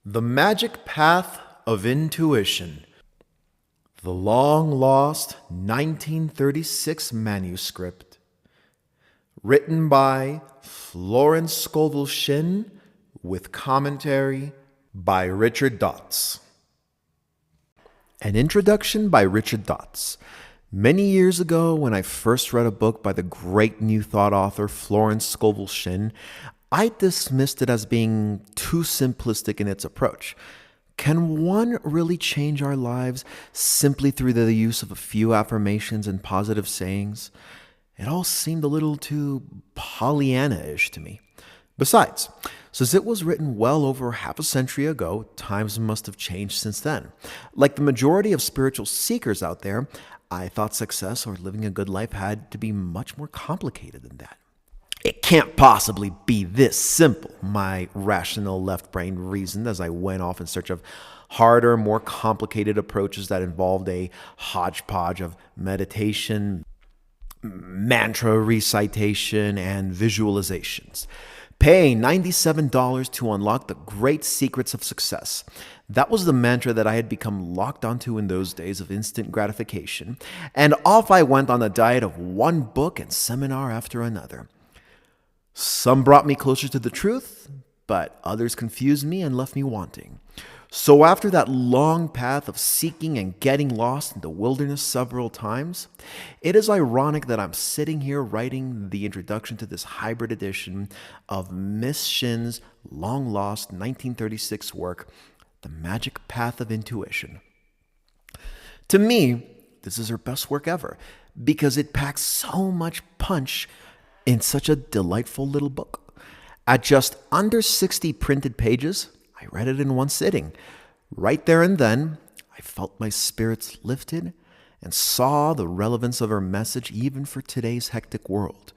The Magic Path of Intuition. The long-lost 1936 manuscript. Written by Florence Scovel Shinn with commentary by Richard Dotz. An introduction by Richard Dotz. Many years ago, when I first read a book by the great New Thought author Florence Scovel Shinn, I dismissed it as being too simplistic in its approach. Can one really change our lives simply through the use of a few affirmations and positive sayings? It all seemed a little too Pollyanna-ish to me. Besides, since it was written well over half a century ago, times must have changed since then. Like the majority of spiritual seekers out there, I thought success or living a good life had to be much more complicated than that. It can't possibly be this simple, my rational left brain reasoned as I went off in search of harder, more complicated approaches that involved a hodgepodge of meditation, mantra recitation, and visualizations. Pay $97 to unlock the great secrets of success. That was the mantra that I had become locked onto in those days of instant gratification, and off I went on a diet of one book and seminar after another. Some brought me closer to the truth, but others confused me and left me wanting. So after that long path of seeking and getting lost in the wilderness several times, it is ironic that I'm sitting here writing the introduction to this hybrid edition of Miss Shinn's long-lost 1936 work, The Magic Path of Intuition. To me, this is her best work ever because it packs so much punch in such a delightful little book. At just under 60 printed pages, I read it in one sitting. Right there and then, I felt my spirits lifted and saw the relevance of her message even for today's hectic world.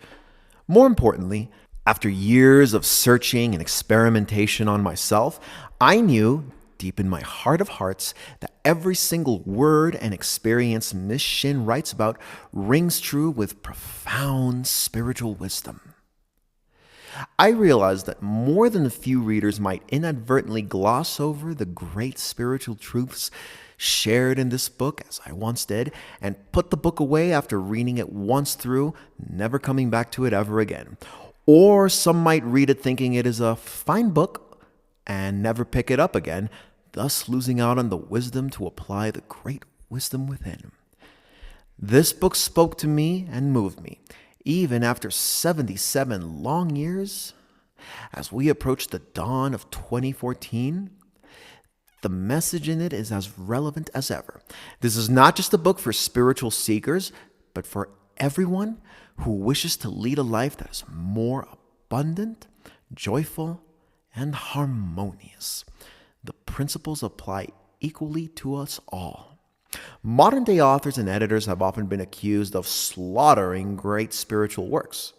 More importantly, after years of searching and experimentation on myself, I knew deep in my heart of hearts that every single word and experience Miss Shinn writes about rings true with profound spiritual wisdom. I realized that more than a few readers might inadvertently gloss over the great spiritual truths shared in this book, as I once did, and put the book away after reading it once through, never coming back to it ever again. Or some might read it thinking it is a fine book and never pick it up again, thus losing out on the wisdom to apply the great wisdom within. This book spoke to me and moved me, even after 77 long years. As we approach the dawn of 2014, the message in it is as relevant as ever. This is not just a book for spiritual seekers, but for everyone who wishes to lead a life that is more abundant, joyful, and harmonious. The principles apply equally to us all. Modern-day authors and editors have often been accused of slaughtering great spiritual works.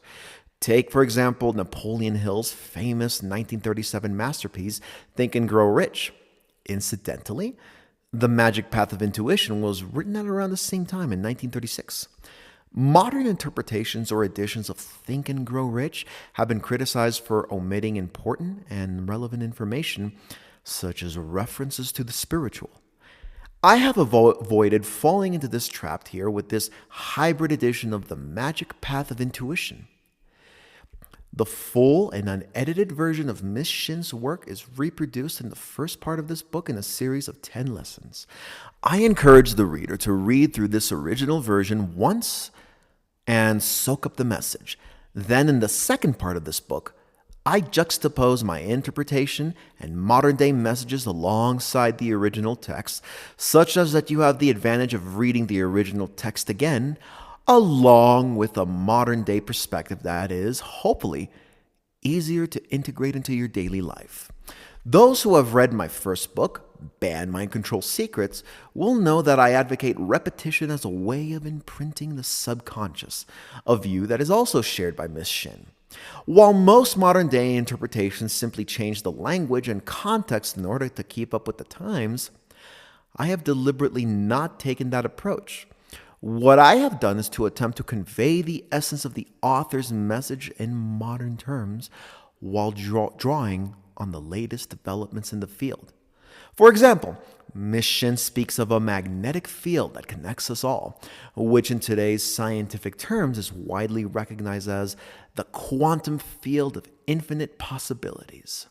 Take, for example, Napoleon Hill's famous 1937 masterpiece, Think and Grow Rich. Incidentally, The Magic Path of Intuition was written at around the same time in 1936. Modern interpretations or editions of Think and Grow Rich have been criticized for omitting important and relevant information, such as references to the spiritual. I have avoided falling into this trap here with this hybrid edition of The Magic Path of Intuition. The full and unedited version of Miss Shinn's work is reproduced in the first part of this book in a series of 10 lessons. I encourage the reader to read through this original version once and soak up the message. Then in the second part of this book, I juxtapose my interpretation and modern-day messages alongside the original text, such as that you have the advantage of reading the original text again, along with a modern-day perspective that is, hopefully, easier to integrate into your daily life. Those who have read my first book, Ban Mind Control Secrets, will know that I advocate repetition as a way of imprinting the subconscious, a view that is also shared by Miss Shinn. While most modern-day interpretations simply change the language and context in order to keep up with the times, I have deliberately not taken that approach. What I have done is to attempt to convey the essence of the author's message in modern terms while drawing on the latest developments in the field. For example, Miss Shinn speaks of a magnetic field that connects us all, which in today's scientific terms is widely recognized as the quantum field of infinite possibilities.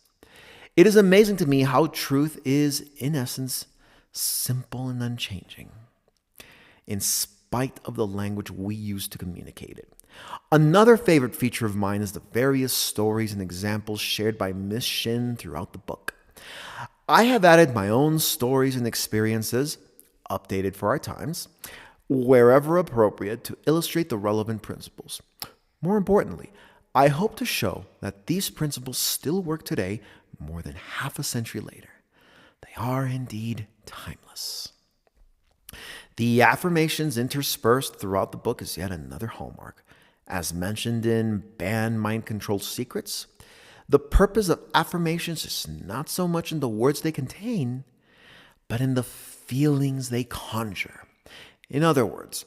It is amazing to me how truth is, in essence, simple and unchanging, in spite of the language we use to communicate it. Another favorite feature of mine is the various stories and examples shared by Miss Shinn throughout the book. I have added my own stories and experiences, updated for our times, wherever appropriate to illustrate the relevant principles. More importantly, I hope to show that these principles still work today more than half a century later. They are indeed timeless. The affirmations interspersed throughout the book is yet another hallmark. As mentioned in Banned Mind Control Secrets, the purpose of affirmations is not so much in the words they contain, but in the feelings they conjure. In other words,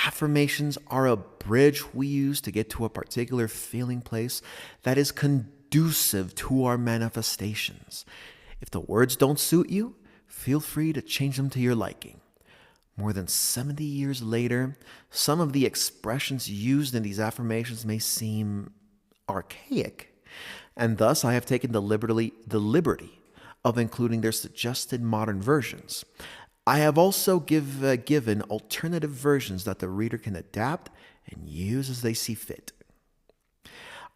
affirmations are a bridge we use to get to a particular feeling place that is conducive to our manifestations. If the words don't suit you, feel free to change them to your liking. More than 70 years later, some of the expressions used in these affirmations may seem archaic, and thus I have taken the liberty of including their suggested modern versions. I have also given alternative versions that the reader can adapt and use as they see fit.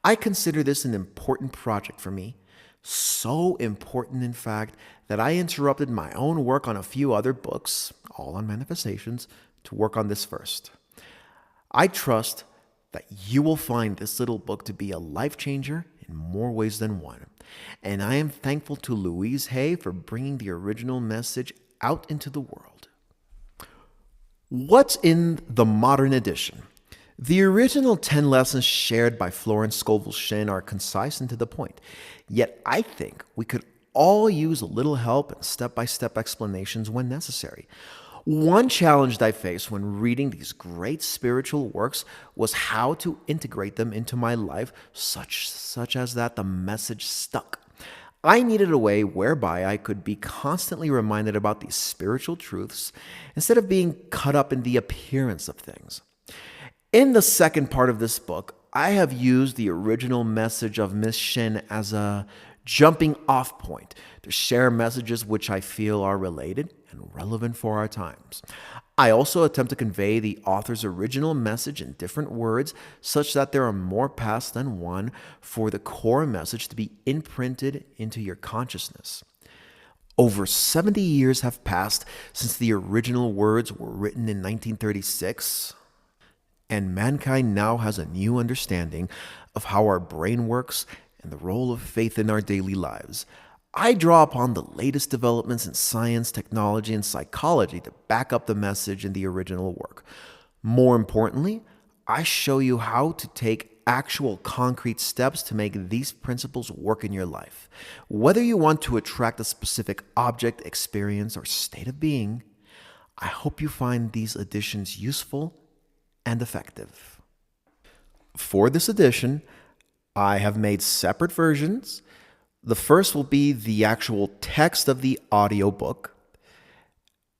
I consider this an important project for me, so important in fact that I interrupted my own work on a few other books, all on manifestations, to work on this first. I trust that you will find this little book to be a life changer in more ways than one, and I am thankful to Louise Hay for bringing the original message out into the world. What's in the modern edition? The original 10 lessons shared by Florence Scovel Shinn are concise and to the point, yet I think we could all use a little help and step-by-step explanations when necessary. One challenge I faced when reading these great spiritual works was how to integrate them into my life, such as that the message stuck. I needed a way whereby I could be constantly reminded about these spiritual truths instead of being caught up in the appearance of things. In the second part of this book, I have used the original message of Miss Shinn as a jumping off point to share messages which I feel are related and relevant for our times. I also attempt to convey the author's original message in different words such that there are more paths than one for the core message to be imprinted into your consciousness. Over 70 years have passed since the original words were written in 1936, and mankind now has a new understanding of how our brain works and the role of faith in our daily lives. I draw upon the latest developments in science, technology, and psychology to back up the message in the original work. More importantly, I show you how to take actual concrete steps to make these principles work in your life. Whether you want to attract a specific object, experience, or state of being, I hope you find these additions useful and effective. For this edition, I have made separate versions. The first will be the actual text of the audiobook,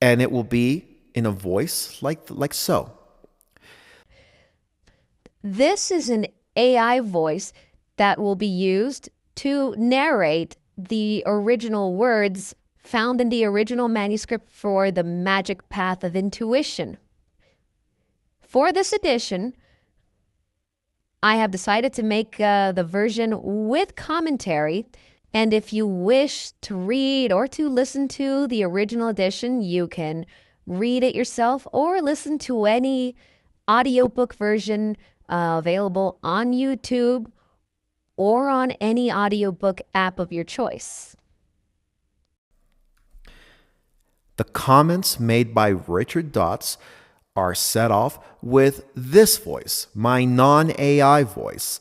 and it will be in a voice like so. This is an AI voice that will be used to narrate the original words found in the original manuscript for The Magic Path of Intuition. For this edition, I have decided to make the version with commentary, and if you wish to read or to listen to the original edition, you can read it yourself or listen to any audiobook version available on YouTube or on any audiobook app of your choice. The comments made by Richard Dotz are set off with this voice, my non-AI voice,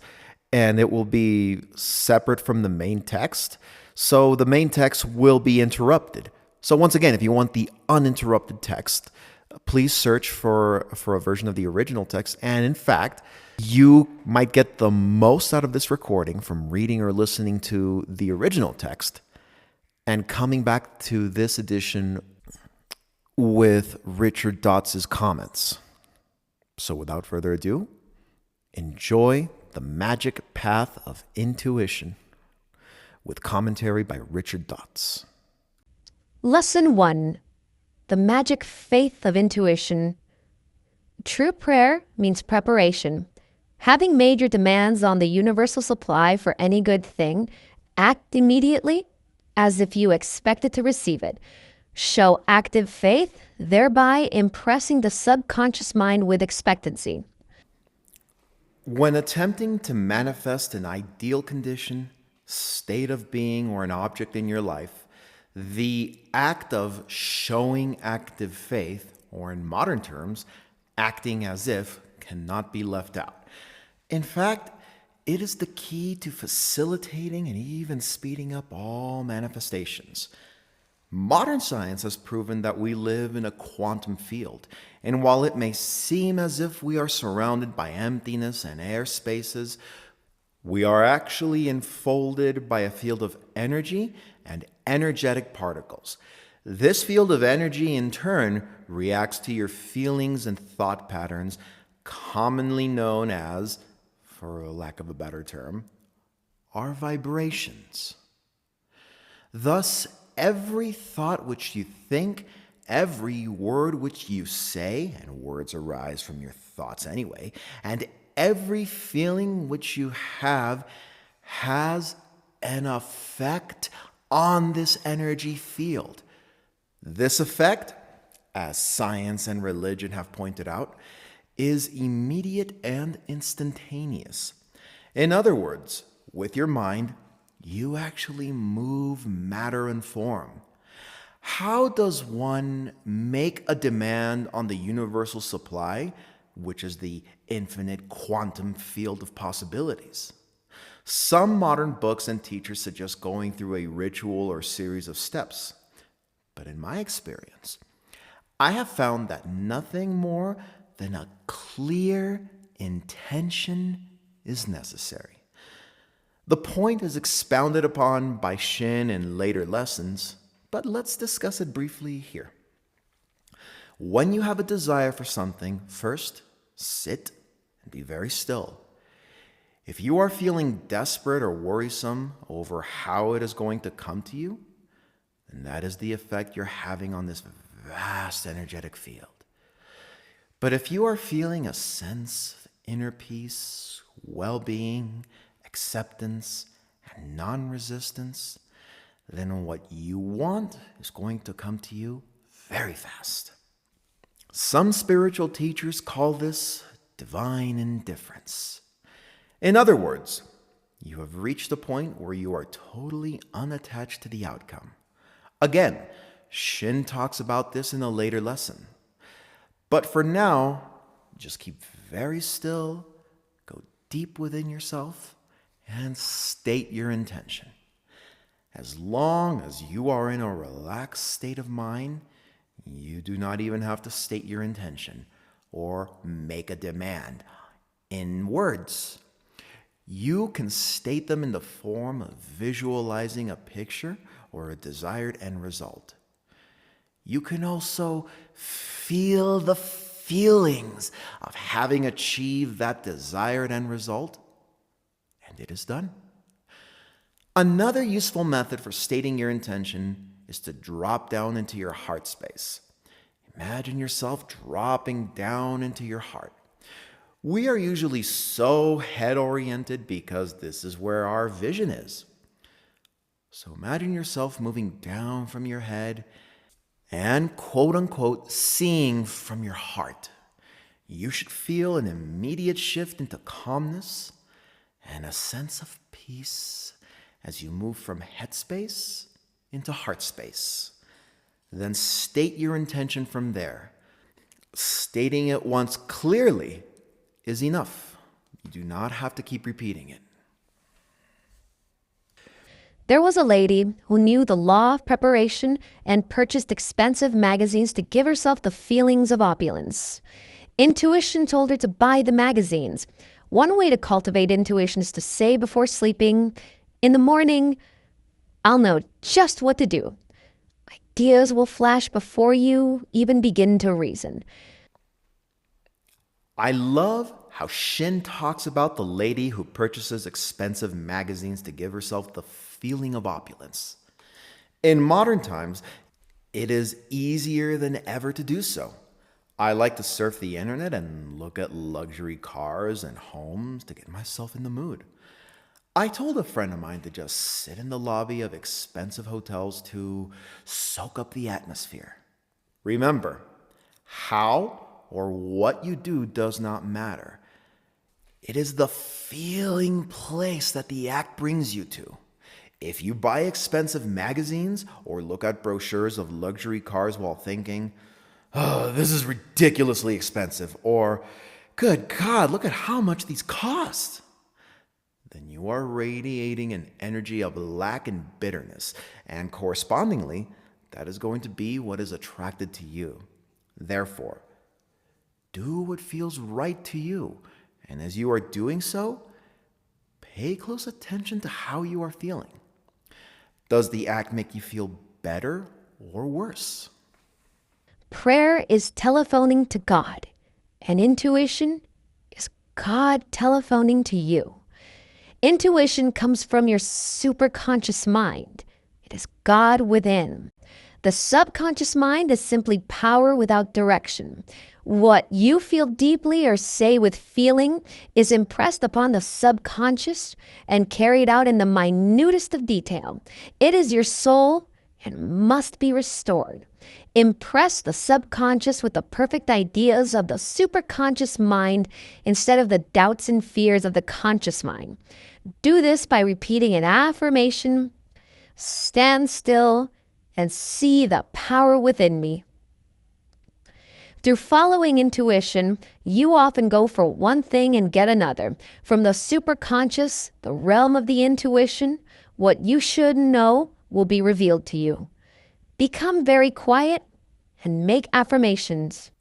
and it will be separate from the main text. So the main text will be interrupted. So once again, if you want the uninterrupted text, please search for a version of the original text. And in fact, you might get the most out of this recording from reading or listening to the original text and coming back to this edition with Richard Dotz's comments. So without further ado, enjoy The Magic Path of Intuition with commentary by Richard Dotz. Lesson 1. The Magic Faith of Intuition. True prayer means preparation. Having made your demands on the universal supply for any good thing, act immediately as if you expected to receive it. Show active faith, thereby impressing the subconscious mind with expectancy. When attempting to manifest an ideal condition, state of being, or an object in your life, the act of showing active faith, or in modern terms, acting as if, cannot be left out. In fact, it is the key to facilitating and even speeding up all manifestations. Modern science has proven that we live in a quantum field, and while it may seem as if we are surrounded by emptiness and air spaces, we are actually enfolded by a field of energy and energetic particles. This field of energy, in turn, reacts to your feelings and thought patterns, commonly known as, for lack of a better term, our vibrations. Thus, every thought which you think, every word which you say, and words arise from your thoughts anyway, and every feeling which you have has an effect on this energy field. This effect, as science and religion have pointed out, is immediate and instantaneous. In other words, with your mind, you actually move matter and form. How does one make a demand on the universal supply, which is the infinite quantum field of possibilities? Some modern books and teachers suggest going through a ritual or series of steps. But in my experience, I have found that nothing more than a clear intention is necessary. The point is expounded upon by Shinn in later lessons, but let's discuss it briefly here. When you have a desire for something, first, sit and be very still. If you are feeling desperate or worrisome over how it is going to come to you, then that is the effect you're having on this vast energetic field. But if you are feeling a sense of inner peace, well-being, acceptance, and non-resistance, then what you want is going to come to you very fast. Some spiritual teachers call this divine indifference. In other words, you have reached a point where you are totally unattached to the outcome. Again, Shinn talks about this in a later lesson. But for now, just keep very still, go deep within yourself, and state your intention. As long as you are in a relaxed state of mind, you do not even have to state your intention or make a demand in words. You can state them in the form of visualizing a picture or a desired end result. You can also feel the feelings of having achieved that desired end result, and it is done. Another useful method for stating your intention is to drop down into your heart space. Imagine yourself dropping down into your heart. We are usually so head-oriented because this is where our vision is. So imagine yourself moving down from your head and quote-unquote seeing from your heart. You should feel an immediate shift into calmness and a sense of peace as you move from head space into heart space. Then state your intention from there. Stating it once clearly is enough. You do not have to keep repeating it. There was a lady who knew the law of preparation and purchased expensive magazines to give herself the feelings of opulence. Intuition told her to buy the magazines. One way to cultivate intuition is to say before sleeping, in the morning, I'll know just what to do. Ideas will flash before you even begin to reason. I love how Shinn talks about the lady who purchases expensive magazines to give herself the feeling of opulence. In modern times, it is easier than ever to do so. I like to surf the internet and look at luxury cars and homes to get myself in the mood. I told a friend of mine to just sit in the lobby of expensive hotels to soak up the atmosphere. Remember, how or what you do does not matter. It is the feeling place that the act brings you to. If you buy expensive magazines or look at brochures of luxury cars while thinking, oh, this is ridiculously expensive, or good God, look at how much these cost, then you are radiating an energy of lack and bitterness, and correspondingly, that is going to be what is attracted to you. Therefore, do what feels right to you, and as you are doing so, pay close attention to how you are feeling. Does the act make you feel better or worse? Prayer is telephoning to God, and intuition is God telephoning to you. Intuition comes from your superconscious mind. It is God within. The subconscious mind is simply power without direction. What you feel deeply or say with feeling is impressed upon the subconscious and carried out in the minutest of detail. It is your soul and must be restored. Impress the subconscious with the perfect ideas of the superconscious mind instead of the doubts and fears of the conscious mind. Do this by repeating an affirmation, stand still, and see the power within me. Through following intuition, you often go for one thing and get another. From the superconscious, the realm of the intuition, what you should know will be revealed to you. Become very quiet and make affirmations.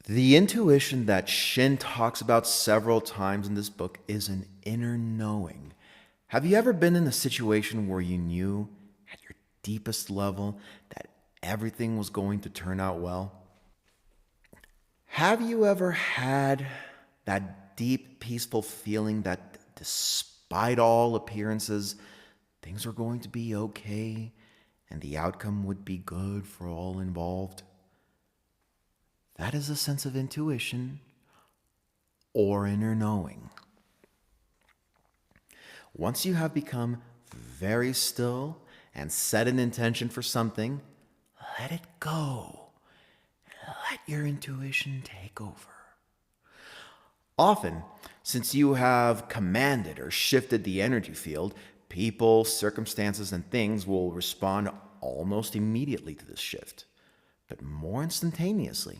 The intuition that Shinn talks about several times in this book is an inner knowing. Have you ever been in a situation where you knew at your deepest level that everything was going to turn out well? Have you ever had that deep, peaceful feeling that despite all appearances, things were going to be okay and the outcome would be good for all involved? That is a sense of intuition or inner knowing. Once you have become very still and set an intention for something, let it go. Let your intuition take over. Often, since you have commanded or shifted the energy field, people, circumstances, and things will respond almost immediately to this shift, but more instantaneously.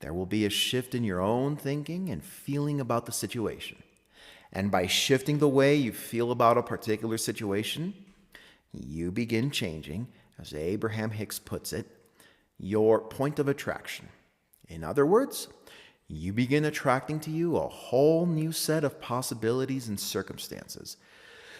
There will be a shift in your own thinking and feeling about the situation. And by shifting the way you feel about a particular situation, you begin changing, as Abraham Hicks puts it, your point of attraction. In other words, you begin attracting to you a whole new set of possibilities and circumstances.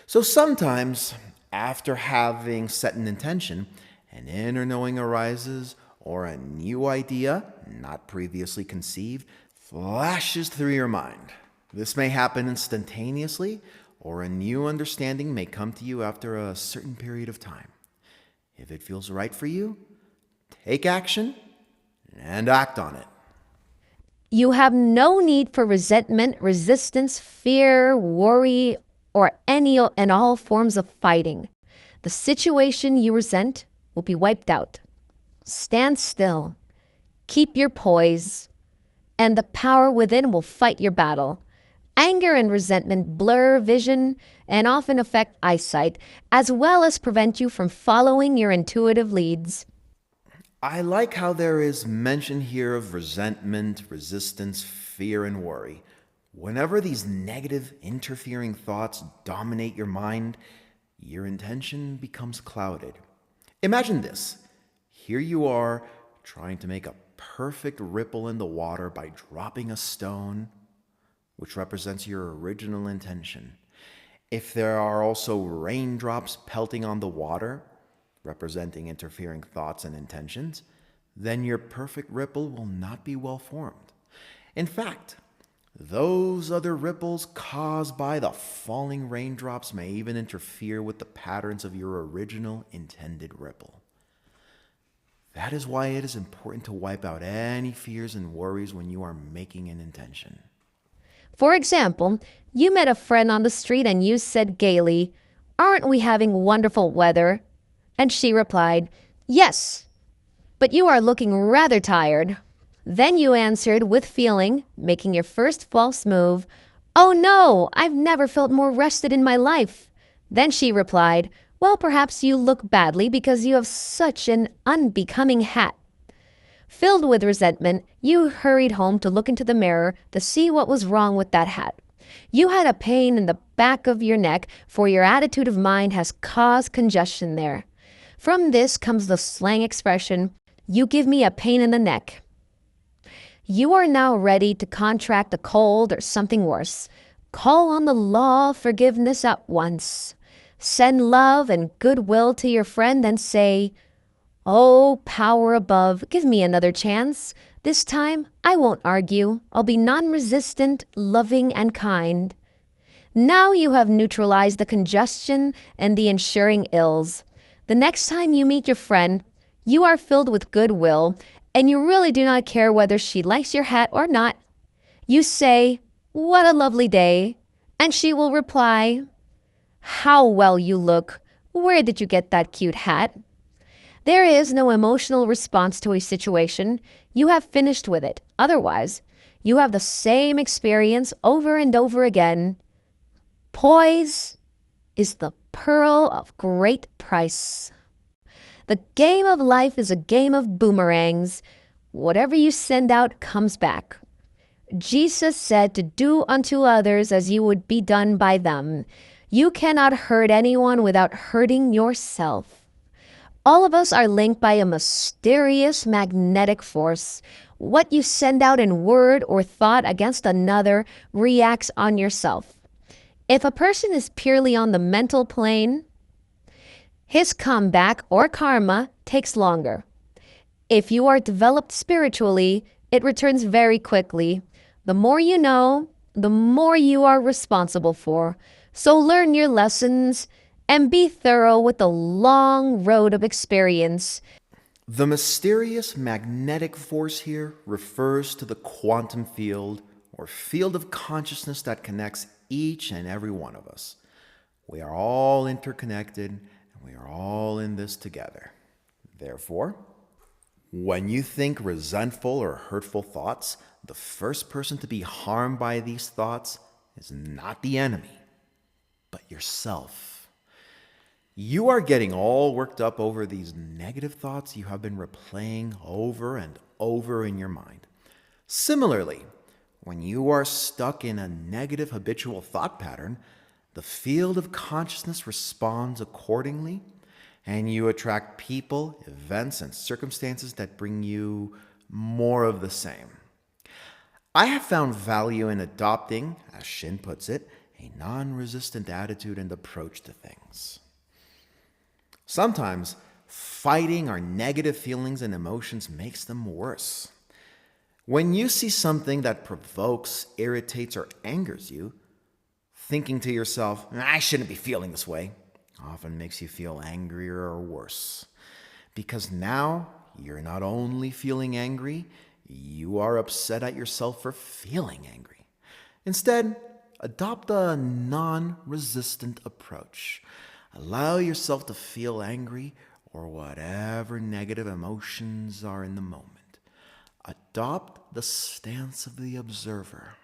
So sometimes, after having set an intention, an inner knowing arises, or a new idea, not previously conceived, flashes through your mind. This may happen instantaneously, or a new understanding may come to you after a certain period of time. If it feels right for you, take action and act on it. You have no need for resentment, resistance, fear, worry, or any and all forms of fighting. The situation you resent will be wiped out. Stand still, keep your poise, and the power within will fight your battle. Anger and resentment blur vision and often affect eyesight, as well as prevent you from following your intuitive leads. I like how there is mention here of resentment, resistance, fear, and worry. Whenever these negative, interfering thoughts dominate your mind, your intention becomes clouded. Imagine this. Here you are, trying to make a perfect ripple in the water by dropping a stone, which represents your original intention. If there are also raindrops pelting on the water, representing interfering thoughts and intentions, then your perfect ripple will not be well formed. In fact, those other ripples caused by the falling raindrops may even interfere with the patterns of your original intended ripple. That is why it is important to wipe out any fears and worries when you are making an intention. For example, you met a friend on the street and you said gaily, "Aren't we having wonderful weather?" And she replied, "Yes, but you are looking rather tired." Then you answered with feeling, making your first false move, "Oh no, I've never felt more rested in my life." Then she replied, "Well, perhaps you look badly because you have such an unbecoming hat." Filled with resentment, you hurried home to look into the mirror to see what was wrong with that hat. You had a pain in the back of your neck, for your attitude of mind has caused congestion there. From this comes the slang expression, "You give me a pain in the neck." You are now ready to contract a cold or something worse. Call on the law of forgiveness at once. Send love and goodwill to your friend and say, "Oh, power above, give me another chance. This time, I won't argue. I'll be non-resistant, loving, and kind." Now you have neutralized the congestion and the ensuing ills. The next time you meet your friend, you are filled with goodwill, and you really do not care whether she likes your hat or not. You say, "What a lovely day," and she will reply, "How well you look. Where did you get that cute hat?" There is no emotional response to a situation. You have finished with it. Otherwise, you have the same experience over and over again. Poise is the pearl of great price. The game of life is a game of boomerangs. Whatever you send out comes back. Jesus said to do unto others as you would be done by them. You cannot hurt anyone without hurting yourself. All of us are linked by a mysterious magnetic force. What you send out in word or thought against another reacts on yourself. If a person is purely on the mental plane, his comeback or karma takes longer. If you are developed spiritually, it returns very quickly. The more you know, the more you are responsible for. So learn your lessons and be thorough with the long road of experience. The mysterious magnetic force here refers to the quantum field or field of consciousness that connects each and every one of us. We are all interconnected and we are all in this together. Therefore, when you think resentful or hurtful thoughts, the first person to be harmed by these thoughts is not the enemy, but yourself. You are getting all worked up over these negative thoughts you have been replaying over and over in your mind. Similarly, when you are stuck in a negative habitual thought pattern, the field of consciousness responds accordingly, and you attract people, events, and circumstances that bring you more of the same. I have found value in adopting, as Shinn puts it, a non-resistant attitude and approach to things. Sometimes, fighting our negative feelings and emotions makes them worse. When you see something that provokes, irritates, or angers you, thinking to yourself, "I shouldn't be feeling this way," often makes you feel angrier or worse. Because now you're not only feeling angry, you are upset at yourself for feeling angry. Instead, adopt a non-resistant approach. Allow yourself to feel angry or whatever negative emotions are in the moment. Adopt the stance of the observer.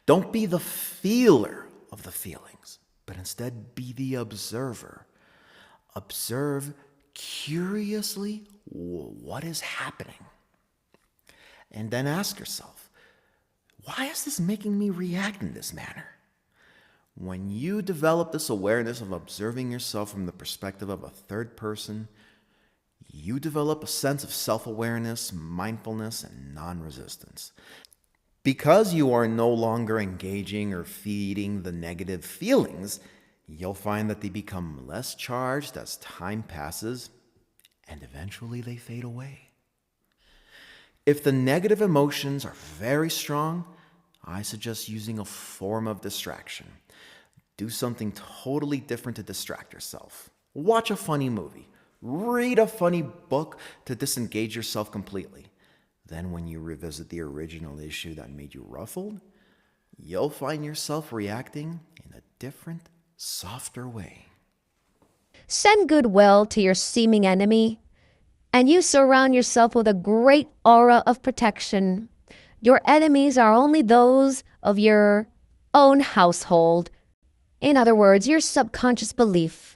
Don't be the feeler of the feelings, but instead be the observer. Observe curiously what is happening. And then ask yourself, why is this making me react in this manner? When you develop this awareness of observing yourself from the perspective of a third person, you develop a sense of self-awareness, mindfulness, and non-resistance. Because you are no longer engaging or feeding the negative feelings, you'll find that they become less charged as time passes, and eventually they fade away. If the negative emotions are very strong, I suggest using a form of distraction. Do something totally different to distract yourself. Watch a funny movie. Read a funny book to disengage yourself completely. Then when you revisit the original issue that made you ruffled, you'll find yourself reacting in a different, softer way. Send goodwill to your seeming enemy, and you surround yourself with a great aura of protection. Your enemies are only those of your own household. In other words, your subconscious belief.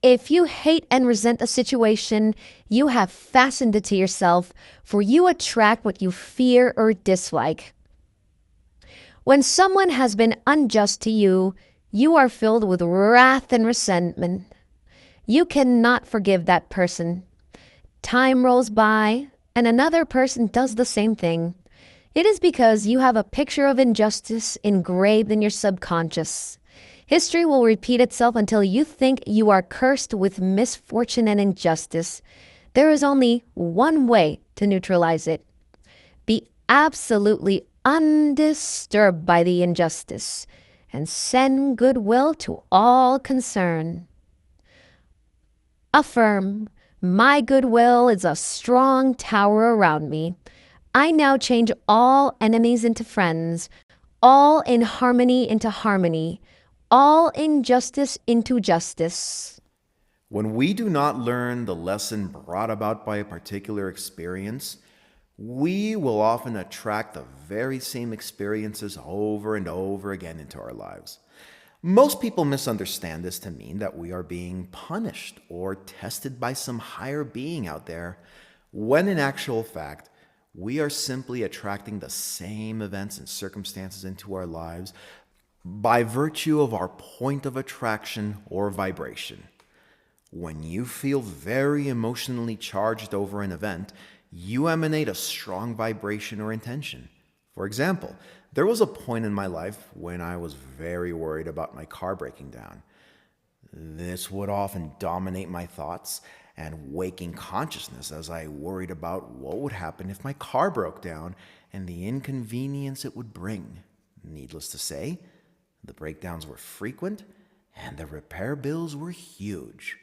If you hate and resent a situation, you have fastened it to yourself, for you attract what you fear or dislike. When someone has been unjust to you, you are filled with wrath and resentment. You cannot forgive that person. Time rolls by, and another person does the same thing. It is because you have a picture of injustice engraved in your subconscious. History will repeat itself until you think you are cursed with misfortune and injustice. There is only one way to neutralize it. Be absolutely undisturbed by the injustice, and send goodwill to all concerned. Affirm, my goodwill is a strong tower around me. I now change all enemies into friends, all inharmony into harmony, all injustice into justice. When we do not learn the lesson brought about by a particular experience, we will often attract the very same experiences over and over again into our lives. Most people misunderstand this to mean that we are being punished or tested by some higher being out there, when in actual fact, we are simply attracting the same events and circumstances into our lives by virtue of our point of attraction or vibration. When you feel very emotionally charged over an event, you emanate a strong vibration or intention. For example, there was a point in my life when I was very worried about my car breaking down. This would often dominate my thoughts and waking consciousness as I worried about what would happen if my car broke down and the inconvenience it would bring. Needless to say, the breakdowns were frequent and the repair bills were huge,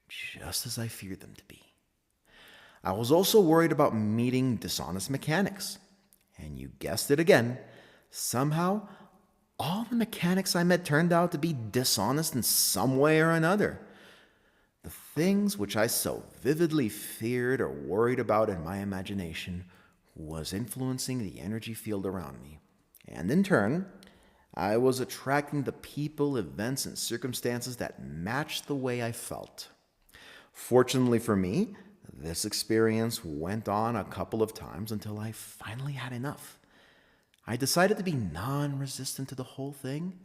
just as I feared them to be. I was also worried about meeting dishonest mechanics. And you guessed it again, somehow all the mechanics I met turned out to be dishonest in some way or another. The things which I so vividly feared or worried about in my imagination was influencing the energy field around me. And in turn, I was attracting the people, events, and circumstances that matched the way I felt. Fortunately for me, this experience went on a couple of times until I finally had enough. I decided to be non-resistant to the whole thing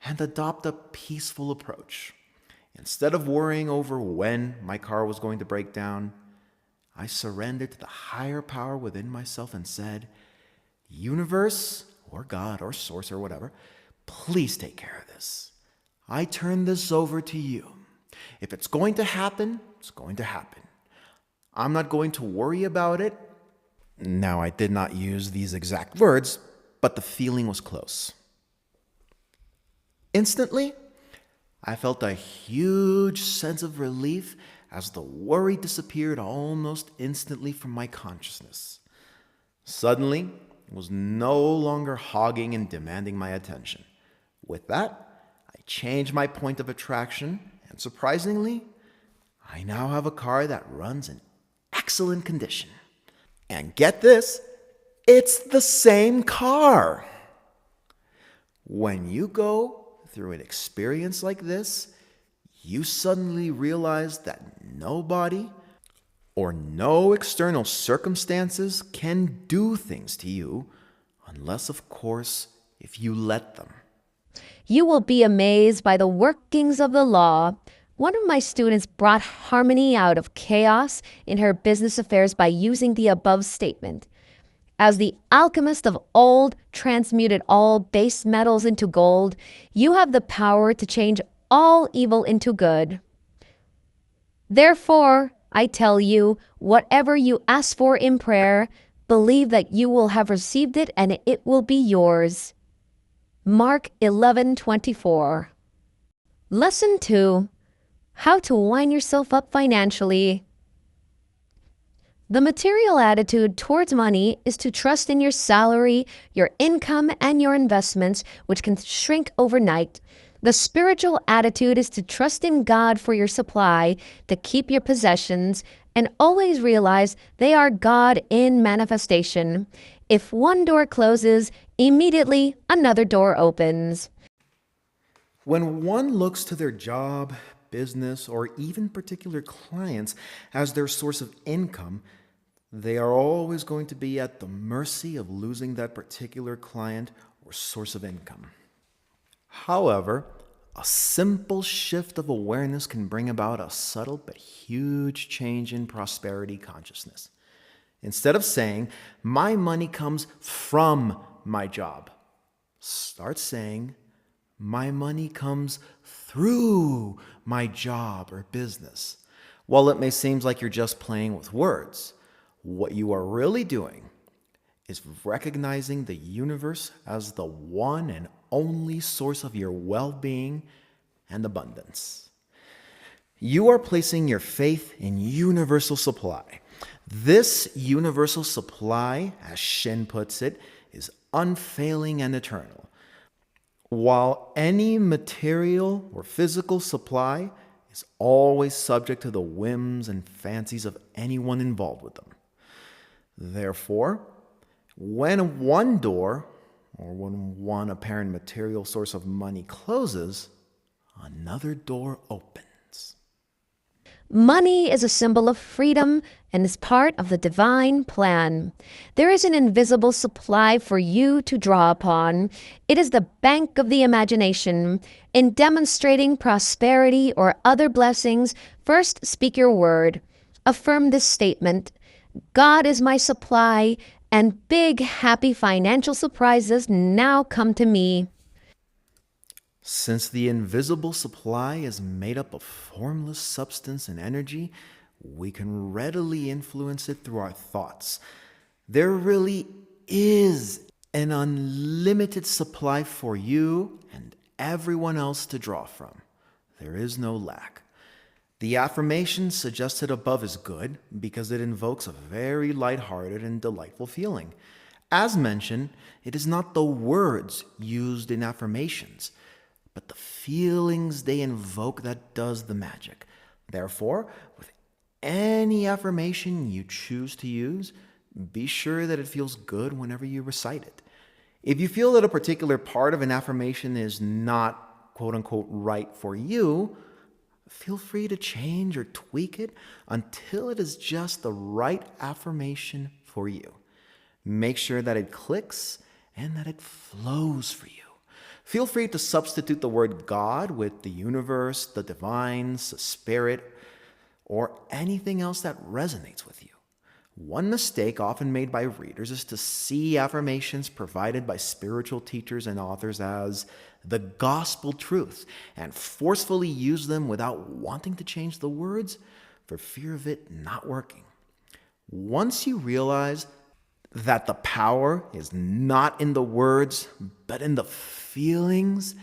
and adopt a peaceful approach. Instead of worrying over when my car was going to break down, I surrendered to the higher power within myself and said, "Universe, or God, or source, or whatever, please take care of this. I turn this over to you. If it's going to happen, it's going to happen. I'm not going to worry about it." Now, I did not use these exact words, but the feeling was close. Instantly, I felt a huge sense of relief as the worry disappeared almost instantly from my consciousness. Suddenly, it was no longer hogging and demanding my attention. With that, I changed my point of attraction, and surprisingly, I now have a car that runs in excellent condition. And get this, it's the same car. When you go through an experience like this, you suddenly realize that nobody or no external circumstances can do things to you, unless, of course, if you let them. You will be amazed by the workings of the law. One of my students brought harmony out of chaos in her business affairs by using the above statement. As the alchemist of old transmuted all base metals into gold, you have the power to change all evil into good. Therefore, I tell you, whatever you ask for in prayer, believe that you will have received it and it will be yours. Mark 11:24. Lesson 2. How to wind yourself up financially. The material attitude towards money is to trust in your salary, your income, and your investments, which can shrink overnight. The spiritual attitude is to trust in God for your supply, to keep your possessions, and always realize they are God in manifestation. If one door closes, immediately another door opens. When one looks to their job, business, or even particular clients as their source of income, they are always going to be at the mercy of losing that particular client or source of income. However, a simple shift of awareness can bring about a subtle but huge change in prosperity consciousness. Instead of saying, "My money comes from my job," start saying, "My money comes through my job or business." While it may seem like you're just playing with words, what you are really doing is recognizing the universe as the one and only source of your well-being and abundance. You are placing your faith in universal supply. This universal supply, as Shinn puts it, is unfailing and eternal, while any material or physical supply is always subject to the whims and fancies of anyone involved with them. Therefore, when one door or when one apparent material source of money closes, another door opens. Money is a symbol of freedom and is part of the divine plan. There is an invisible supply for you to draw upon. It is the bank of the imagination. In demonstrating prosperity or other blessings, first speak your word. Affirm this statement: God is my supply, and big, happy financial surprises now come to me. Since the invisible supply is made up of formless substance and energy, we can readily influence it through our thoughts. There really is an unlimited supply for you and everyone else to draw from. There is no lack. The affirmation suggested above is good because it invokes a very lighthearted and delightful feeling. As mentioned, it is not the words used in affirmations, but the feelings they invoke that does the magic. Therefore, with any affirmation you choose to use, be sure that it feels good whenever you recite it. If you feel that a particular part of an affirmation is not quote-unquote right for you, feel free to change or tweak it until it is just the right affirmation for you. Make sure that it clicks and that it flows for you. Feel free to substitute the word God with the universe, the divine, the spirit, or anything else that resonates with you. One mistake often made by readers is to see affirmations provided by spiritual teachers and authors as the gospel truth and forcefully use them without wanting to change the words for fear of it not working. Once you realize that the power is not in the words but in the feelings,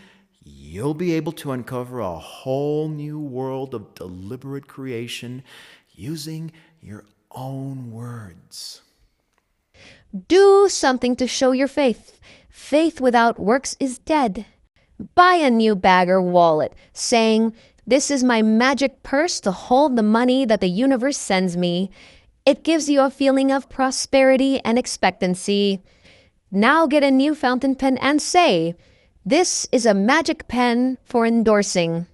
you'll be able to uncover a whole new world of deliberate creation using your own words. Do something to show your faith. Faith without works is dead. Buy a new bag or wallet, saying, "This is my magic purse to hold the money that the universe sends me." It gives you a feeling of prosperity and expectancy. Now get a new fountain pen and say, "This is a magic pen for endorsing."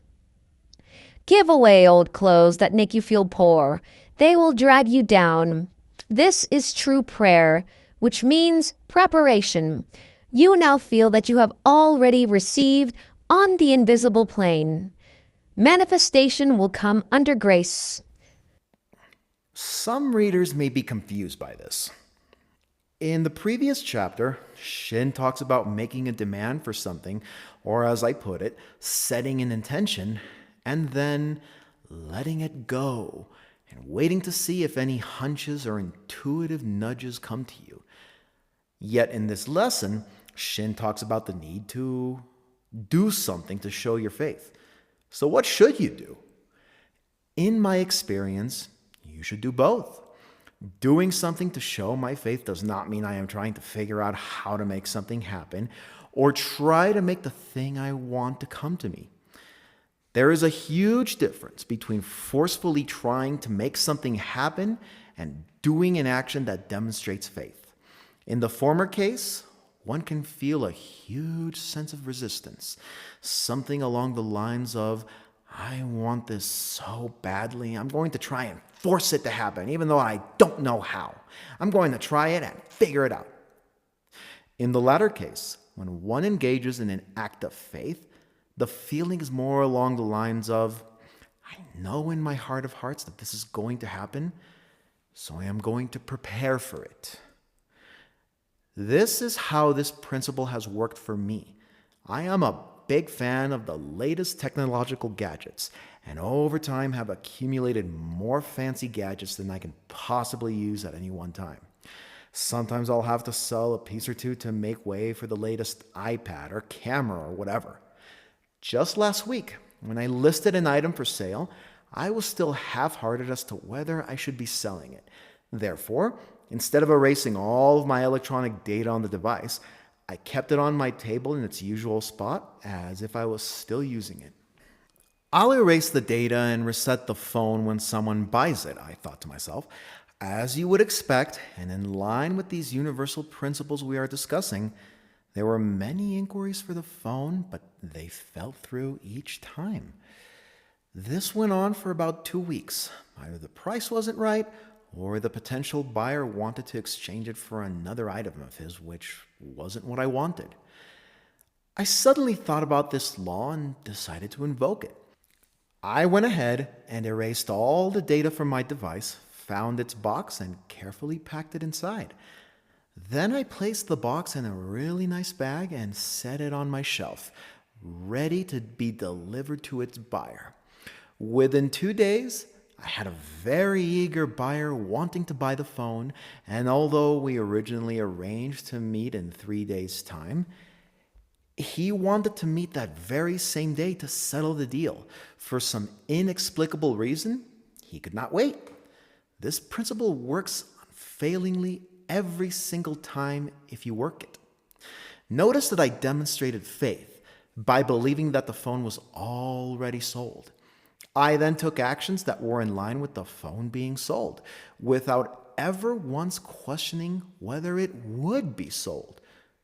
Give away old clothes that make you feel poor. They will drag you down. This is true prayer, which means preparation. You now feel that you have already received on the invisible plane. Manifestation will come under grace. Some readers may be confused by this. In the previous chapter, Shinn talks about making a demand for something, or as I put it, setting an intention, and then letting it go and waiting to see if any hunches or intuitive nudges come to you. Yet in this lesson, Shinn talks about the need to do something to show your faith. So what should you do? In my experience, you should do both. Doing something to show my faith does not mean I am trying to figure out how to make something happen or try to make the thing I want to come to me. There is a huge difference between forcefully trying to make something happen and doing an action that demonstrates faith. In the former case, one can feel a huge sense of resistance, something along the lines of, I want this so badly, I'm going to try and force it to happen, even though I don't know how. I'm going to try it and figure it out. In the latter case, when one engages in an act of faith, the feeling is more along the lines of, I know in my heart of hearts that this is going to happen, so I am going to prepare for it. This is how this principle has worked for me. I am a big fan of the latest technological gadgets, and over time have accumulated more fancy gadgets than I can possibly use at any one time. Sometimes I'll have to sell a piece or two to make way for the latest iPad or camera or whatever. Just last week, when I listed an item for sale, I was still half-hearted as to whether I should be selling it. Therefore, instead of erasing all of my electronic data on the device, I kept it on my table in its usual spot as if I was still using it. I'll erase the data and reset the phone when someone buys it, I thought to myself. As you would expect, and in line with these universal principles we are discussing, there were many inquiries for the phone, but they fell through each time. This went on for about 2 weeks. Either the price wasn't right, or the potential buyer wanted to exchange it for another item of his, which wasn't what I wanted. I suddenly thought about this law and decided to invoke it. I went ahead and erased all the data from my device, found its box, and carefully packed it inside. Then I placed the box in a really nice bag and set it on my shelf, ready to be delivered to its buyer. Within 2 days, I had a very eager buyer wanting to buy the phone, and although we originally arranged to meet in 3 days' time, he wanted to meet that very same day to settle the deal. For some inexplicable reason, he could not wait. This principle works unfailingly every single time if you work it. Notice that I demonstrated faith by believing that the phone was already sold. I then took actions that were in line with the phone being sold, without ever once questioning whether it would be sold.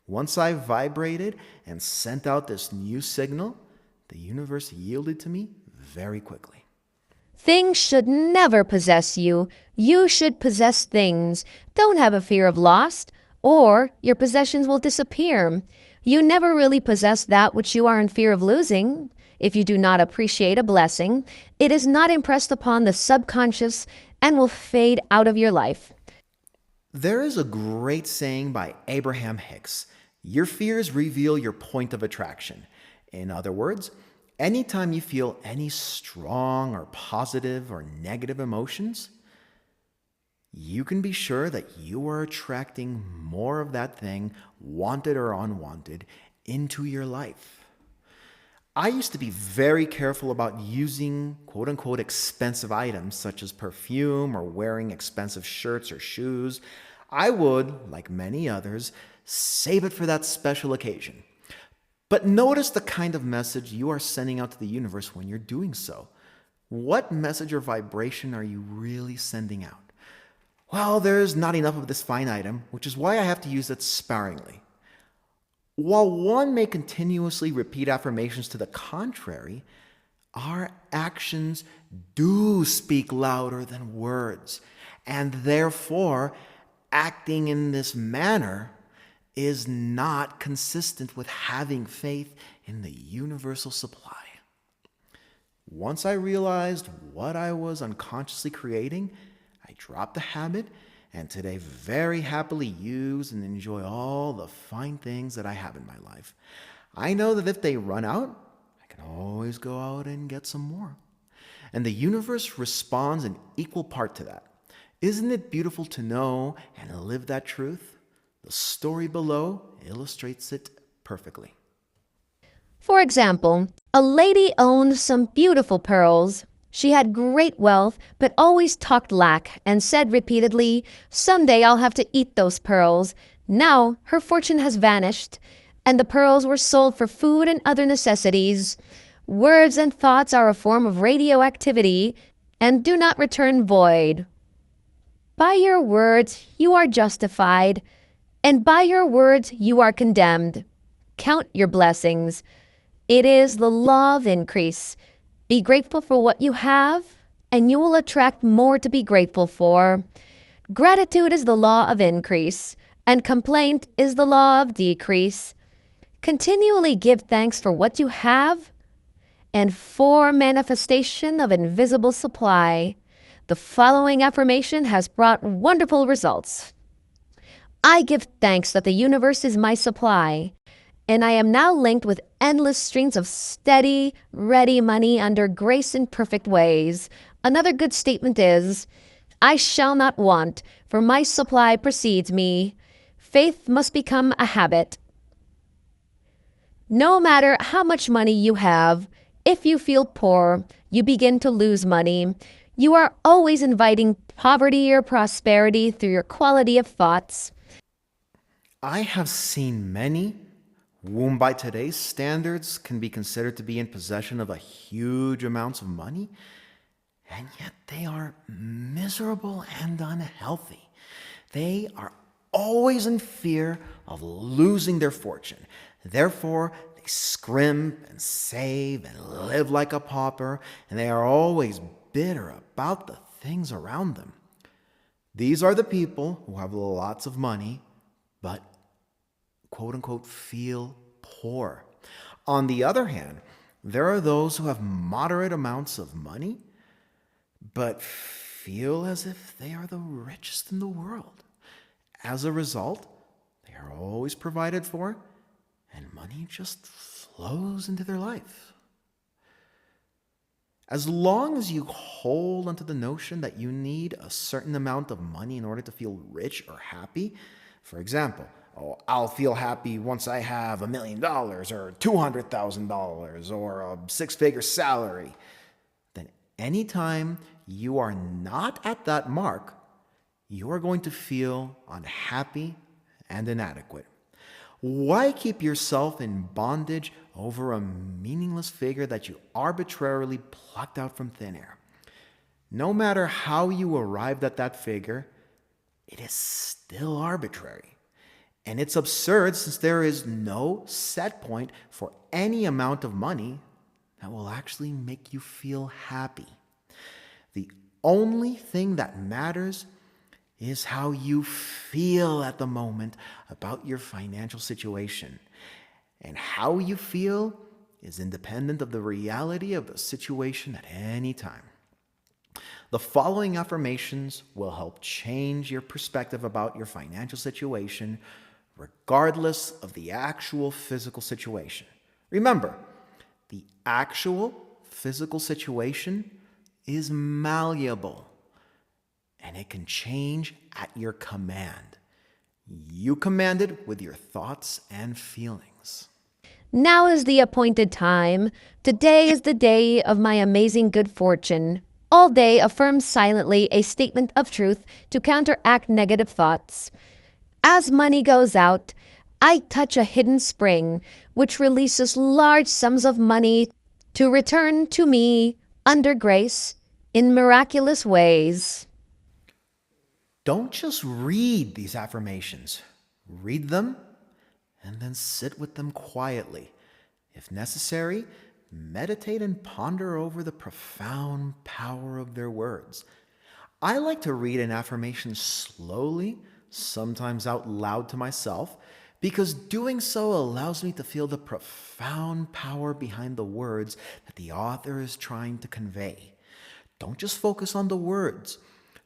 Once I vibrated and sent out this new signal, the universe yielded to me very quickly. Things should never possess you. You should possess things. Don't have a fear of loss, or your possessions will disappear. You never really possess that which you are in fear of losing. If you do not appreciate a blessing, it is not impressed upon the subconscious and will fade out of your life. There is a great saying by Abraham Hicks: your fears reveal your point of attraction. In other words, anytime you feel any strong or positive or negative emotions, you can be sure that you are attracting more of that thing, wanted or unwanted, into your life. I used to be very careful about using quote-unquote expensive items such as perfume or wearing expensive shirts or shoes. I would, like many others, save it for that special occasion. But notice the kind of message you are sending out to the universe when you're doing so. What message or vibration are you really sending out? Well, there's not enough of this fine item, which is why I have to use it sparingly. While one may continuously repeat affirmations to the contrary, our actions do speak louder than words, and therefore, acting in this manner is not consistent with having faith in the universal supply. Once I realized what I was unconsciously creating, I dropped the habit and today very happily use and enjoy all the fine things that I have in my life. I know that if they run out, I can always go out and get some more. And the universe responds in equal part to that. Isn't it beautiful to know and live that truth? The story below illustrates it perfectly. For example, a lady owned some beautiful pearls. She had great wealth, but always talked lack and said repeatedly, "Someday I'll have to eat those pearls." Now her fortune has vanished, and the pearls were sold for food and other necessities. Words and thoughts are a form of radioactivity and do not return void. By your words you are justified, and by your words you are condemned. Count your blessings. It is the law of increase. Be grateful for what you have, and you will attract more to be grateful for. Gratitude is the law of increase, and complaint is the law of decrease. Continually give thanks for what you have, and for manifestation of invisible supply. The following affirmation has brought wonderful results. I give thanks that the universe is my supply, and I am now linked with endless streams of steady, ready money under grace in perfect ways. Another good statement is, I shall not want, for my supply precedes me. Faith must become a habit. No matter how much money you have, if you feel poor, you begin to lose money. You are always inviting poverty or prosperity through your quality of thoughts. I have seen many whom by today's standards can be considered to be in possession of a huge amounts of money, and yet they are miserable and unhealthy. They are always in fear of losing their fortune. Therefore, they scrimp and save and live like a pauper, and they are always bitter about the things around them. These are the people who have lots of money, but quote unquote feel poor. On the other hand, there are those who have moderate amounts of money, but feel as if they are the richest in the world. As a result, they are always provided for, and money just flows into their life. As long as you hold onto the notion that you need a certain amount of money in order to feel rich or happy, for example, I'll feel happy once I have $1 million or $200,000 or a six-figure salary, then anytime you are not at that mark, you are going to feel unhappy and inadequate. Why keep yourself in bondage over a meaningless figure that you arbitrarily plucked out from thin air? No matter how you arrived at that figure, it is still arbitrary. And it's absurd since there is no set point for any amount of money that will actually make you feel happy. The only thing that matters is how you feel at the moment about your financial situation. And how you feel is independent of the reality of the situation at any time. The following affirmations will help change your perspective about your financial situation, regardless of the actual physical situation. Remember, the actual physical situation is malleable, and it can change at your command. You command it with your thoughts and feelings. Now is the appointed time. Today is the day of my amazing good fortune. All day affirm silently a statement of truth to counteract negative thoughts. As money goes out, I touch a hidden spring, which releases large sums of money to return to me under grace in miraculous ways. Don't just read these affirmations. Read them and then sit with them quietly. If necessary, meditate and ponder over the profound power of their words. I like to read an affirmation slowly, sometimes out loud to myself, because doing so allows me to feel the profound power behind the words that the author is trying to convey. Don't just focus on the words.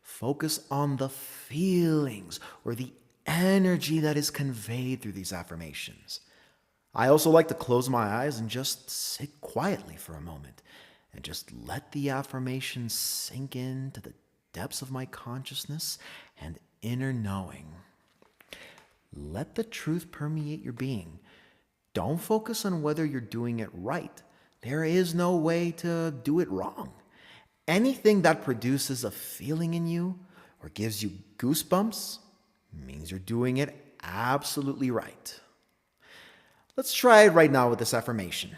Focus on the feelings or the energy that is conveyed through these affirmations. I also like to close my eyes and just sit quietly for a moment and just let the affirmations sink into the depths of my consciousness and inner knowing. Let the truth permeate your being. Don't focus on whether you're doing it right. There is no way to do it wrong. Anything that produces a feeling in you or gives you goosebumps means you're doing it absolutely right. Let's try it right now with this affirmation.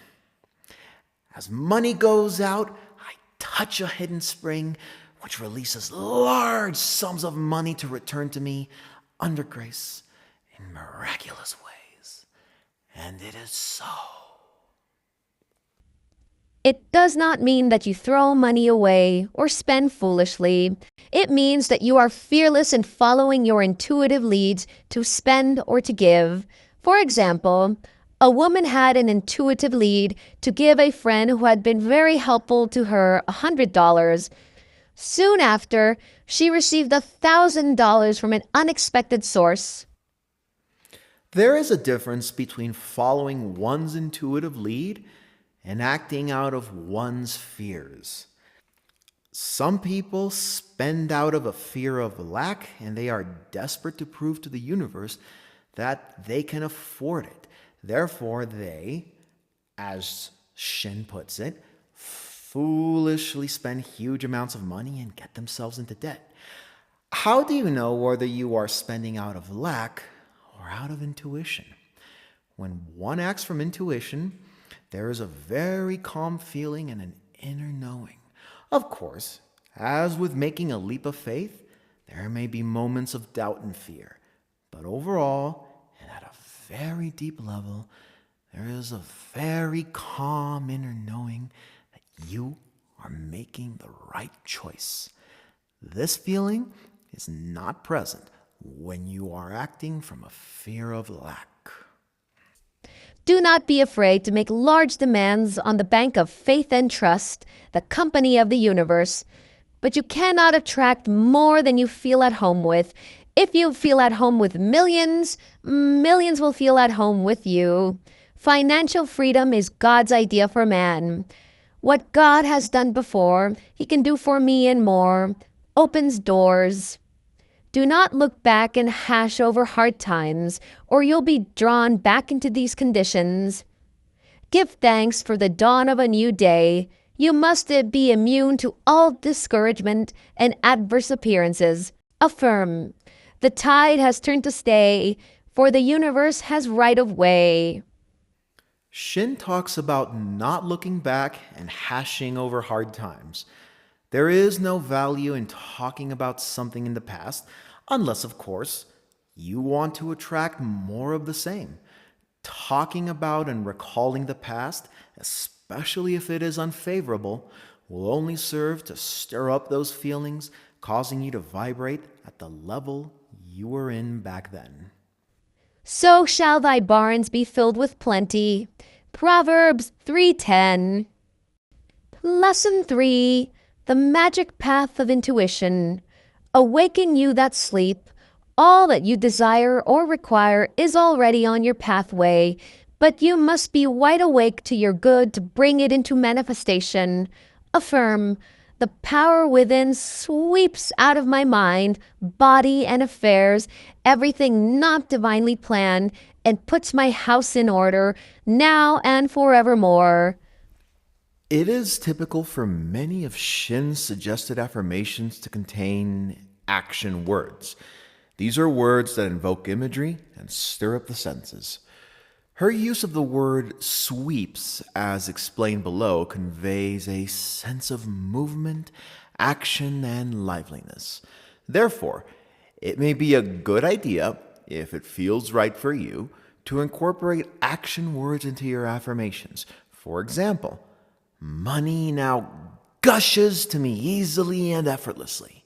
As money goes out, I touch a hidden spring which releases large sums of money to return to me under grace in miraculous ways. And it is so. It does not mean that you throw money away or spend foolishly. It means that you are fearless in following your intuitive leads to spend or to give. For example, a woman had an intuitive lead to give a friend who had been very helpful to her $100. Soon after, she received $1,000 from an unexpected source. There is a difference between following one's intuitive lead and acting out of one's fears. Some people spend out of a fear of lack, and they are desperate to prove to the universe that they can afford it. Therefore, they, as Shinn puts it, foolishly spend huge amounts of money and get themselves into debt. How do you know whether you are spending out of lack or out of intuition? When one acts from intuition, there is a very calm feeling and an inner knowing. Of course, as with making a leap of faith, there may be moments of doubt and fear. But overall, and at a very deep level, there is a very calm inner knowing that you are making the right choice. This feeling is not present when you are acting from a fear of lack. Do not be afraid to make large demands on the bank of faith and trust, the company of the universe. But you cannot attract more than you feel at home with. If you feel at home with millions, millions will feel at home with you. Financial freedom is God's idea for man. What God has done before, He can do for me and more. Opens doors. Do not look back and hash over hard times, or you'll be drawn back into these conditions. Give thanks for the dawn of a new day. You must be immune to all discouragement and adverse appearances. Affirm. The tide has turned to stay, for the universe has right of way. Shinn talks about not looking back and hashing over hard times. There is no value in talking about something in the past, unless, of course, you want to attract more of the same. Talking about and recalling the past, especially if it is unfavorable, will only serve to stir up those feelings, causing you to vibrate at the level you were in back then. So shall thy barns be filled with plenty. Proverbs 3:10. Lesson 3. The magic path of intuition. Awaken you that sleep. All that you desire or require is already on your pathway, but you must be wide awake to your good to bring it into manifestation. Affirm. The power within sweeps out of my mind, body, and affairs, everything not divinely planned, and puts my house in order, now and forevermore. It is typical for many of Shinn's suggested affirmations to contain action words. These are words that invoke imagery and stir up the senses. Her use of the word sweeps, as explained below, conveys a sense of movement, action, and liveliness. Therefore, it may be a good idea, if it feels right for you, to incorporate action words into your affirmations. For example, money now gushes to me easily and effortlessly.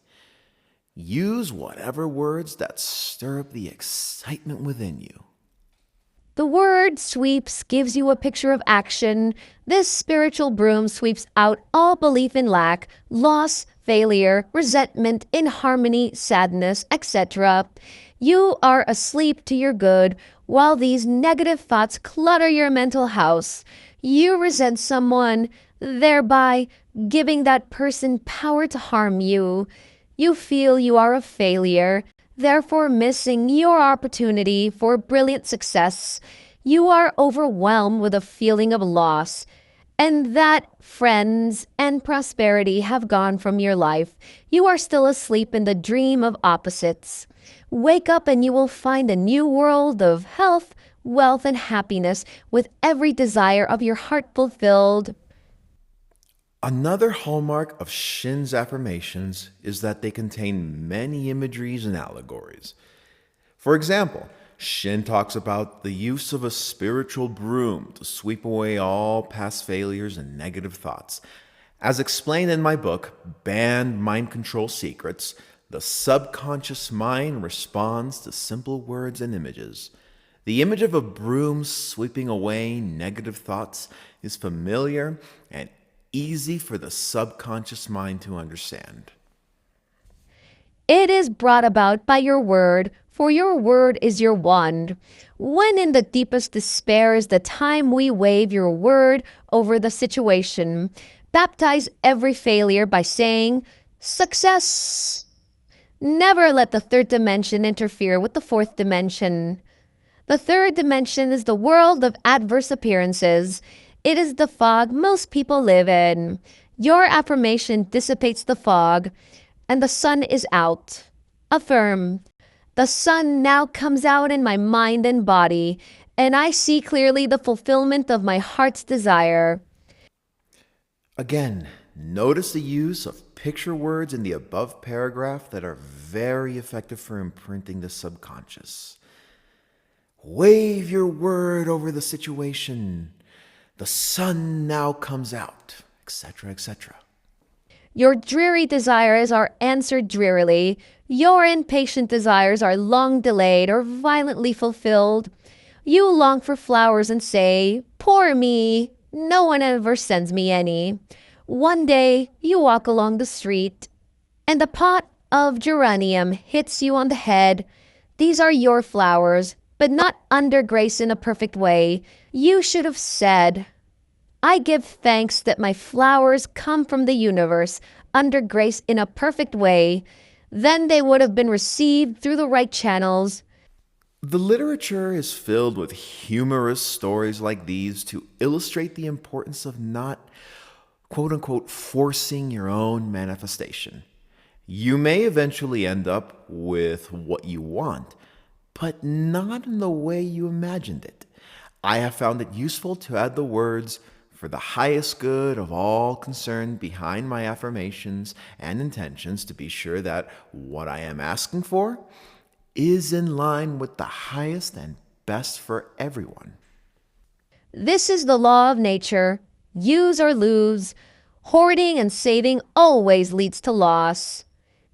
Use whatever words that stir up the excitement within you. The word sweeps gives you a picture of action. This spiritual broom sweeps out all belief in lack, loss, failure, resentment, inharmony, sadness, etc. You are asleep to your good while these negative thoughts clutter your mental house. You resent someone, thereby giving that person power to harm you. You feel you are a failure, therefore missing your opportunity for brilliant success. You are overwhelmed with a feeling of loss, and that friends and prosperity have gone from your life. You are still asleep in the dream of opposites. Wake up and you will find a new world of health, wealth, and happiness with every desire of your heart fulfilled. Another hallmark of Shinn's affirmations is that they contain many imageries and allegories. For example, Shinn talks about the use of a spiritual broom to sweep away all past failures and negative thoughts. As explained in my book, Banned Mind Control Secrets, the subconscious mind responds to simple words and images. The image of a broom sweeping away negative thoughts is familiar and easy for the subconscious mind to understand. It is brought about by your word, for your word is your wand. When in the deepest despair is the time we wave your word over the situation. Baptize every failure by saying, "Success." Never let the third dimension interfere with the fourth dimension. The third dimension is the world of adverse appearances. It is the fog most people live in. Your affirmation dissipates the fog, and the sun is out. Affirm, "The sun now comes out in my mind and body, and I see clearly the fulfillment of my heart's desire." Again, notice the use of picture words in the above paragraph that are very effective for imprinting the subconscious. Wave your word over the situation. The sun now comes out, etc., etc. Your dreary desires are answered drearily. Your impatient desires are long delayed or violently fulfilled. You long for flowers and say, "Poor me, no one ever sends me any." One day you walk along the street, and a pot of geranium hits you on the head. These are your flowers, but not under grace in a perfect way. You should have said, "I give thanks that my flowers come from the universe under grace in a perfect way." Then they would have been received through the right channels. The literature is filled with humorous stories like these to illustrate the importance of not, quote unquote, forcing your own manifestation. You may eventually end up with what you want, but not in the way you imagined it. I have found it useful to add the words, "for the highest good of all concerned" behind my affirmations and intentions to be sure that what I am asking for is in line with the highest and best for everyone. This is the law of nature. Use or lose. Hoarding and saving always leads to loss.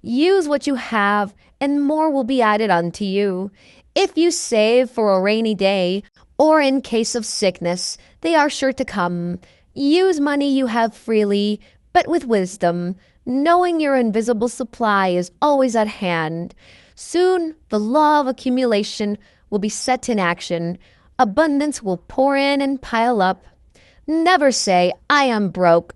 Use what you have, and more will be added unto you. If you save for a rainy day, or in case of sickness, they are sure to come. Use money you have freely, but with wisdom, knowing your invisible supply is always at hand. Soon, the law of accumulation will be set in action. Abundance will pour in and pile up. Never say, "I am broke,"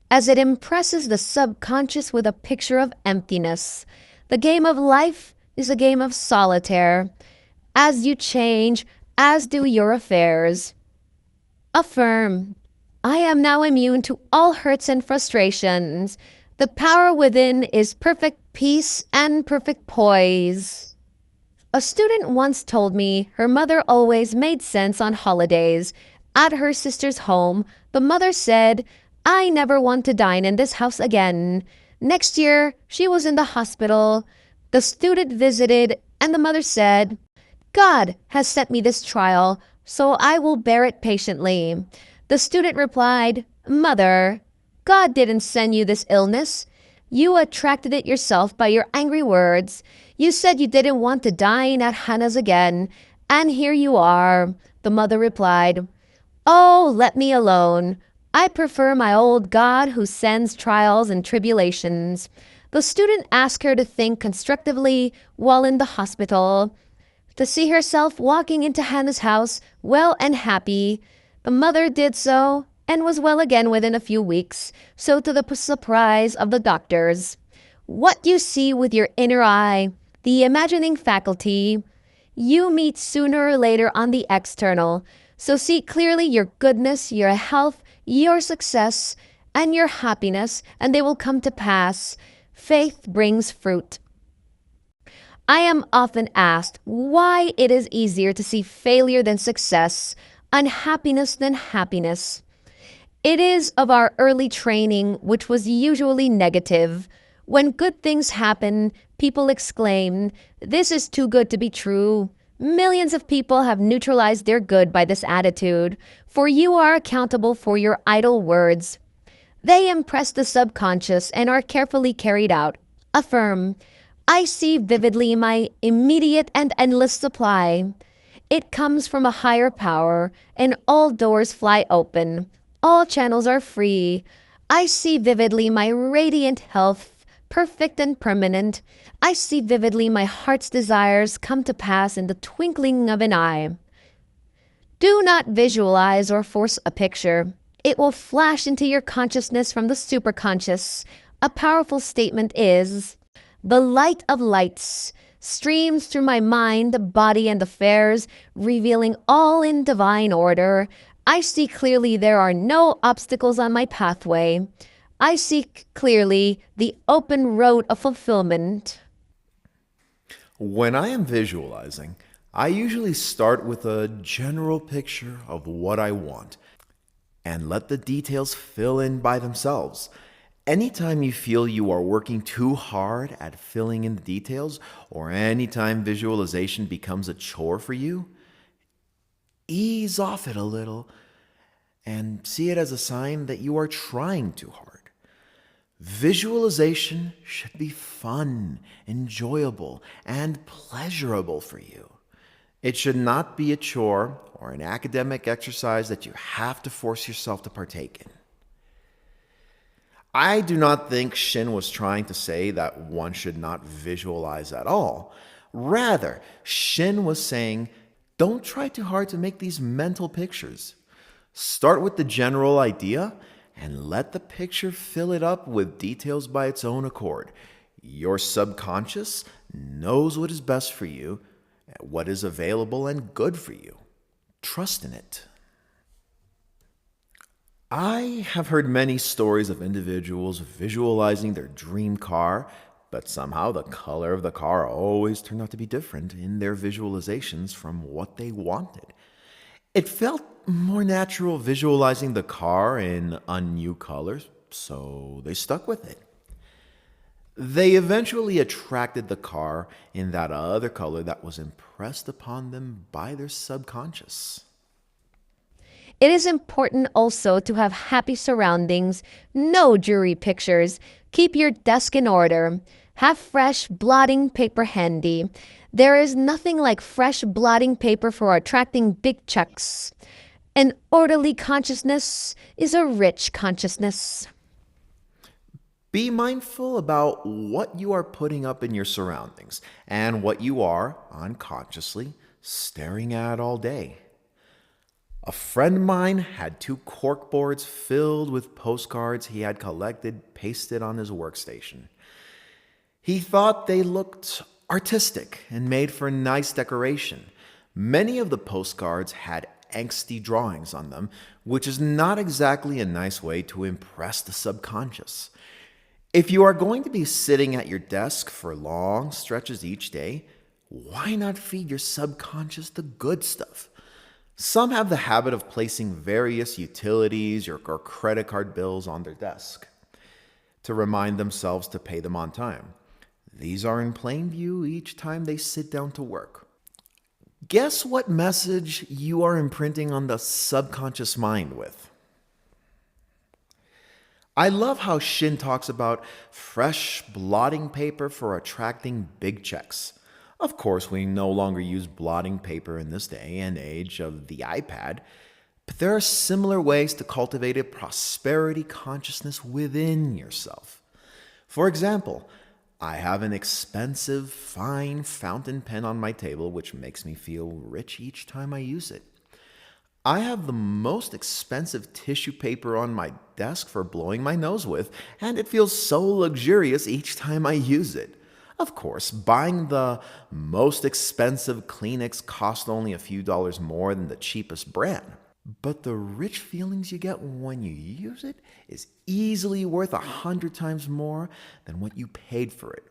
as it impresses the subconscious with a picture of emptiness. The game of life is a game of solitaire. As you change, as do your affairs. Affirm, "I am now immune to all hurts and frustrations. The power within is perfect peace and perfect poise." A student once told me her mother always made sense on holidays. At her sister's home, the mother said, "I never want to dine in this house again." Next year, she was in the hospital. The student visited, and the mother said, "God has sent me this trial, so I will bear it patiently." The student replied, "Mother, God didn't send you this illness. You attracted it yourself by your angry words. You said you didn't want to dine at Hannah's again, and here you are." The mother replied, "Oh, let me alone. I prefer my old God who sends trials and tribulations. The student asked her to think constructively while in the hospital, to see herself walking into Hannah's house well and happy. The mother did so and was well again within a few weeks, so to the surprise of the doctors. What you see with your inner eye, the imagining faculty, you meet sooner or later on the external. So see clearly your goodness, your health, your success, and your happiness, and they will come to pass. Faith brings fruit. I am often asked why it is easier to see failure than success, unhappiness than happiness. It is of our early training, which was usually negative. When good things happen, people exclaim, "This is too good to be true." Millions of people have neutralized their good by this attitude, for you are accountable for your idle words. They impress the subconscious and are carefully carried out. Affirm, I see vividly my immediate and endless supply. It comes from a higher power, and all doors fly open. All channels are free. I see vividly my radiant health, perfect and permanent. I see vividly my heart's desires come to pass in the twinkling of an eye. Do not visualize or force a picture. It will flash into your consciousness from the superconscious. A powerful statement is, the light of lights streams through my mind, body, and affairs, revealing all in divine order. I see clearly there are no obstacles on my pathway. I see clearly the open road of fulfillment. When I am visualizing, I usually start with a general picture of what I want and let the details fill in by themselves. Anytime you feel you are working too hard at filling in the details, or anytime visualization becomes a chore for you, ease off it a little and see it as a sign that you are trying too hard. Visualization should be fun, enjoyable, and pleasurable for you. It should not be a chore or an academic exercise that you have to force yourself to partake in. I do not think Shinn was trying to say that one should not visualize at all. Rather, Shinn was saying, don't try too hard to make these mental pictures. Start with the general idea and let the picture fill it up with details by its own accord. Your subconscious knows what is best for you, what is available and good for you. Trust in it. I have heard many stories of individuals visualizing their dream car, but somehow the color of the car always turned out to be different in their visualizations from what they wanted. It felt more natural visualizing the car in a new color, so they stuck with it. They eventually attracted the car in that other color that was impressed upon them by their subconscious. It is important also to have happy surroundings, no jury pictures. Keep your desk in order. Have fresh blotting paper handy. There is nothing like fresh blotting paper for attracting big checks. An orderly consciousness is a rich consciousness. Be mindful about what you are putting up in your surroundings and what you are unconsciously staring at all day. A friend of mine had 2 corkboards filled with postcards he had collected pasted on his workstation. He thought they looked artistic and made for nice decoration. Many of the postcards had angsty drawings on them, which is not exactly a nice way to impress the subconscious. If you are going to be sitting at your desk for long stretches each day, why not feed your subconscious the good stuff? Some have the habit of placing various utilities or credit card bills on their desk to remind themselves to pay them on time. These are in plain view each time they sit down to work. Guess what message you are imprinting on the subconscious mind with? I love how Shinn talks about fresh blotting paper for attracting big checks. Of course, we no longer use blotting paper in this day and age of the iPad. There are similar ways to cultivate a prosperity consciousness within yourself. For example, I have an expensive, fine fountain pen on my table which makes me feel rich each time I use it. I have the most expensive tissue paper on my desk for blowing my nose with, and it feels so luxurious each time I use it. Of course, buying the most expensive Kleenex costs only a few dollars more than the cheapest brand. But the rich feelings you get when you use it is easily worth 100 times more than what you paid for it.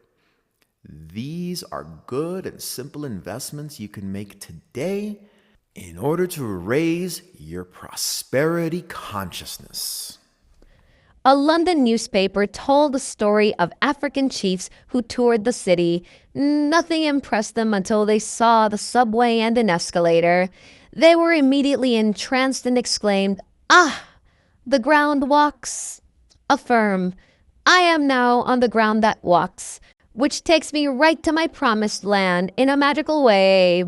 These are good and simple investments you can make today in order to raise your prosperity consciousness. A London newspaper told the story of African chiefs who toured the city. Nothing impressed them until they saw the subway and an escalator. They were immediately entranced and exclaimed, "Ah, the ground walks." Affirm, "I am now on the ground that walks, which takes me right to my promised land in a magical way."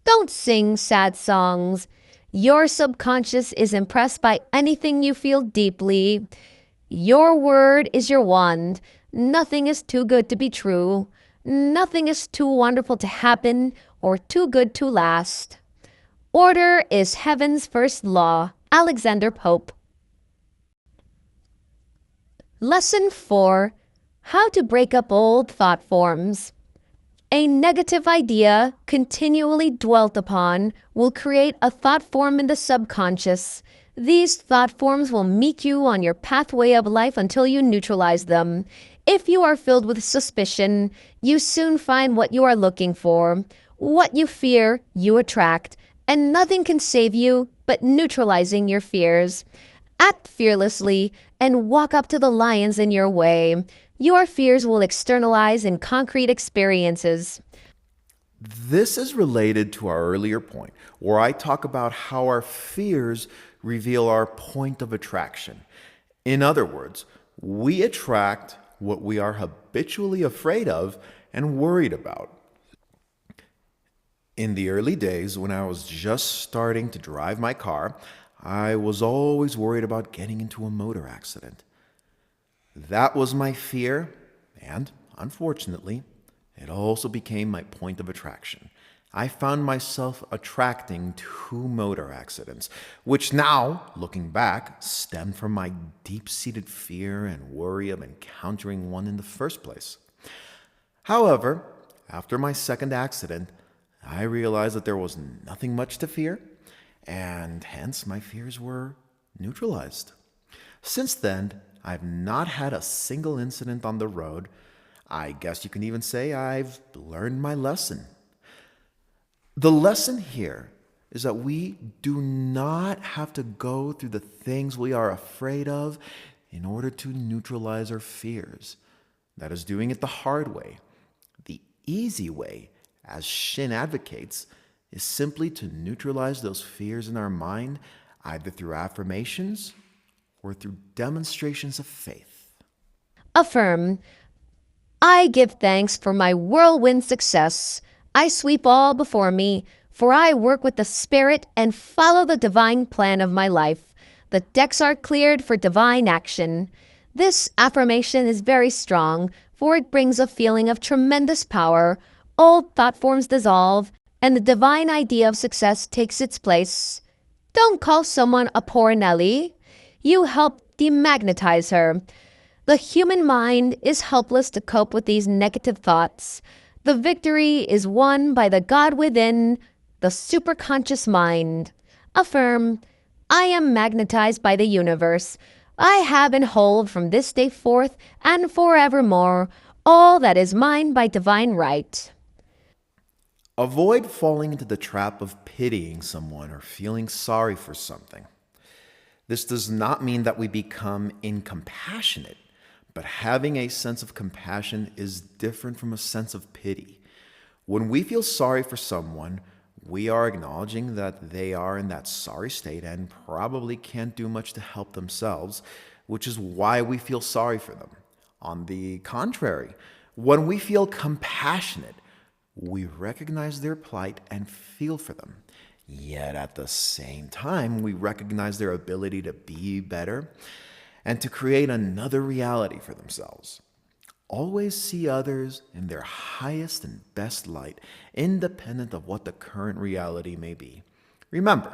Don't sing sad songs. Your subconscious is impressed by anything you feel deeply. Your word is your wand. Nothing is too good to be true. Nothing is too wonderful to happen or too good to last. Order is heaven's first law. Alexander Pope. Lesson 4. How to break up old thought forms. A negative idea continually dwelt upon will create a thought form in the subconscious. These thought forms will meet you on your pathway of life until you neutralize them. If you are filled with suspicion, you soon find what you are looking for. What you fear, you attract, and nothing can save you but neutralizing your fears. Act fearlessly and walk up to the lions in your way. Your fears will externalize in concrete experiences. This is related to our earlier point, where I talk about how our fears reveal our point of attraction. In other words, we attract what we are habitually afraid of and worried about. In the early days, when I was just starting to drive my car, I was always worried about getting into a motor accident. That was my fear, and unfortunately, it also became my point of attraction. I found myself attracting 2 motor accidents, which now, looking back, stemmed from my deep-seated fear and worry of encountering one in the first place. However, after my second accident, I realized that there was nothing much to fear, and hence my fears were neutralized. Since then, I've not had a single incident on the road. I guess you can even say I've learned my lesson. The lesson here is that we do not have to go through the things we are afraid of in order to neutralize our fears. That is doing it the hard way. The easy way, as Shinn advocates, is simply to neutralize those fears in our mind, either through affirmations or through demonstrations of faith. Affirm, "I give thanks for my whirlwind success. I sweep all before me, for I work with the Spirit and follow the divine plan of my life. The decks are cleared for divine action." This affirmation is very strong, for it brings a feeling of tremendous power. Old thought forms dissolve, and the divine idea of success takes its place. Don't call someone a poor Nelly. You help demagnetize her. The human mind is helpless to cope with these negative thoughts. The victory is won by the God within, the superconscious mind. Affirm, "I am magnetized by the universe. I have and hold from this day forth and forevermore all that is mine by divine right." Avoid falling into the trap of pitying someone or feeling sorry for something. This does not mean that we become incompassionate, but having a sense of compassion is different from a sense of pity. When we feel sorry for someone, we are acknowledging that they are in that sorry state and probably can't do much to help themselves, which is why we feel sorry for them. On the contrary, when we feel compassionate, we recognize their plight and feel for them. Yet at the same time, we recognize their ability to be better and to create another reality for themselves. Always see others in their highest and best light, independent of what the current reality may be. Remember,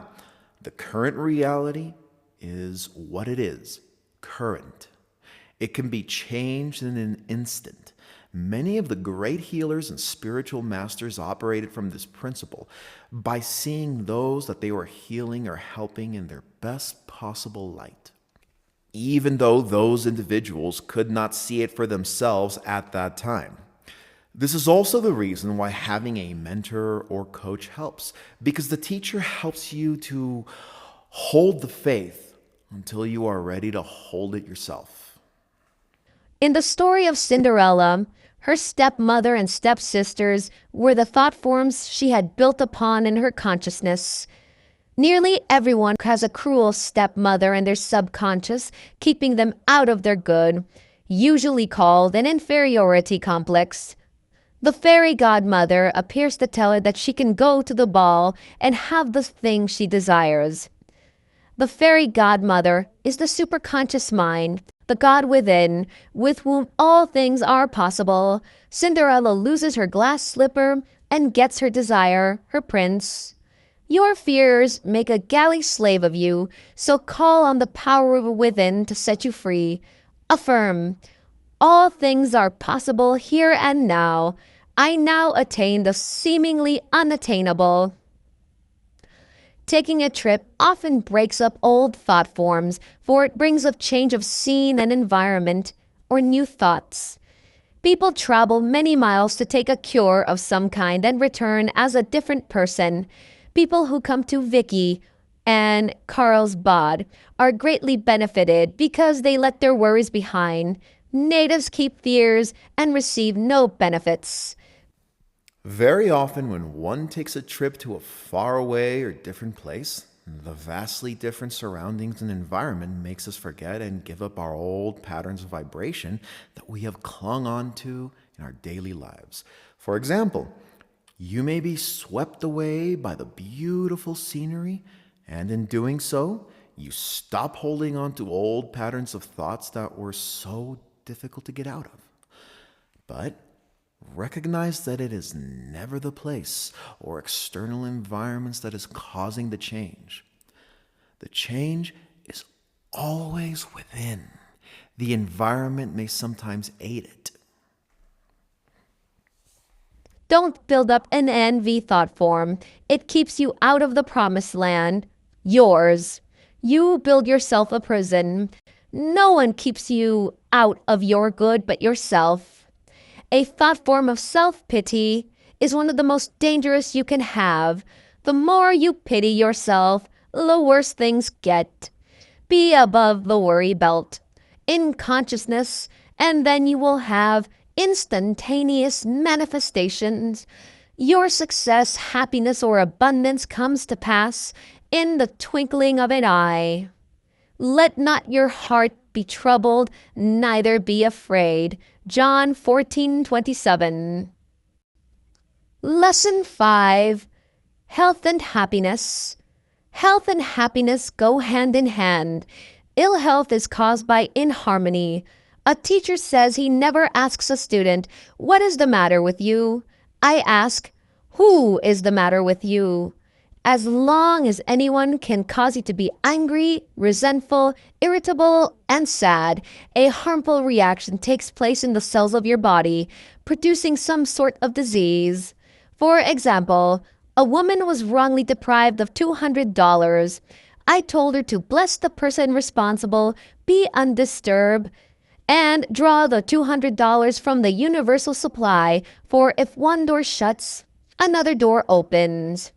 the current reality is what it is, current. It can be changed in an instant. Many of the great healers and spiritual masters operated from this principle by seeing those that they were healing or helping in their best possible light, even though those individuals could not see it for themselves at that time. This is also the reason why having a mentor or coach helps, because the teacher helps you to hold the faith until you are ready to hold it yourself. In the story of Cinderella, her stepmother and stepsisters were the thought forms she had built upon in her consciousness. Nearly everyone has a cruel stepmother in their subconscious, keeping them out of their good, usually called an inferiority complex. The fairy godmother appears to tell her that she can go to the ball and have the thing she desires. The fairy godmother is the superconscious mind, the God within, with whom all things are possible. Cinderella loses her glass slipper and gets her desire, her prince. Your fears make a galley slave of you, so call on the power within to set you free. Affirm, all things are possible here and now. I now attain the seemingly unattainable. Taking a trip often breaks up old thought forms, for it brings a change of scene and environment, or new thoughts. People travel many miles to take a cure of some kind and return as a different person. People who come to Vicky and Carlsbad are greatly benefited because they let their worries behind. Natives keep fears and receive no benefits. Very often, when one takes a trip to a faraway or different place, the vastly different surroundings and environment makes us forget and give up our old patterns of vibration that we have clung on to in our daily lives. For example, you may be swept away by the beautiful scenery, and in doing so, you stop holding on to old patterns of thoughts that were so difficult to get out of. But recognize that it is never the place or external environments that is causing the change. The change is always within. The environment may sometimes aid it. Don't build up an envy thought form. It keeps you out of the promised land, yours. You build yourself a prison. No one keeps you out of your good but yourself. A thought form of self-pity is one of the most dangerous you can have. The more you pity yourself, the worse things get. Be above the worry belt, in consciousness, and then you will have instantaneous manifestations. Your success, happiness, or abundance comes to pass in the twinkling of an eye. Let not your heart be troubled, neither be afraid. John 14:27. Lesson 5. Health and Happiness. Health and happiness go hand in hand. Ill health is caused by inharmony. A teacher says he never asks a student, "What is the matter with you?" I ask, "Who is the matter with you?" As long as anyone can cause you to be angry, resentful, irritable, and sad, a harmful reaction takes place in the cells of your body, producing some sort of disease. For example, a woman was wrongly deprived of $200. I told her to bless the person responsible, be undisturbed, and draw the $200 from the universal supply, for if one door shuts, another door opens.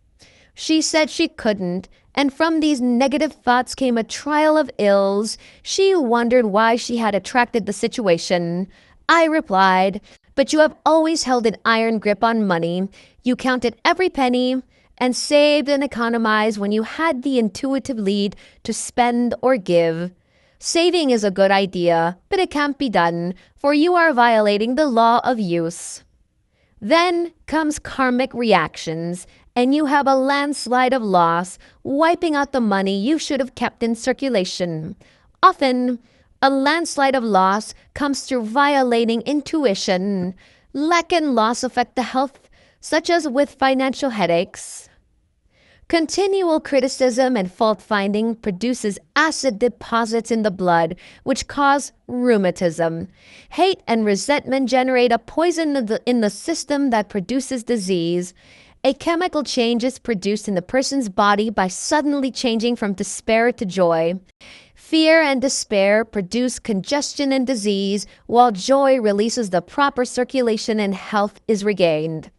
She said she couldn't, and from these negative thoughts came a trial of ills. She wondered why she had attracted the situation. I replied, "But you have always held an iron grip on money. You counted every penny and saved and economized when you had the intuitive lead to spend or give. Saving is a good idea, but it can't be done, for you are violating the law of use." Then comes karmic reactions. and you have a landslide of loss, wiping out the money you should have kept in circulation. Often, a landslide of loss comes through violating intuition. Lack and loss affect the health, such as with financial headaches. Continual criticism and fault-finding produces acid deposits in the blood, which cause rheumatism. Hate and resentment generate a poison in the system that produces disease. A chemical change is produced in the person's body by suddenly changing from despair to joy. Fear and despair produce congestion and disease, while joy releases the proper circulation and health is regained.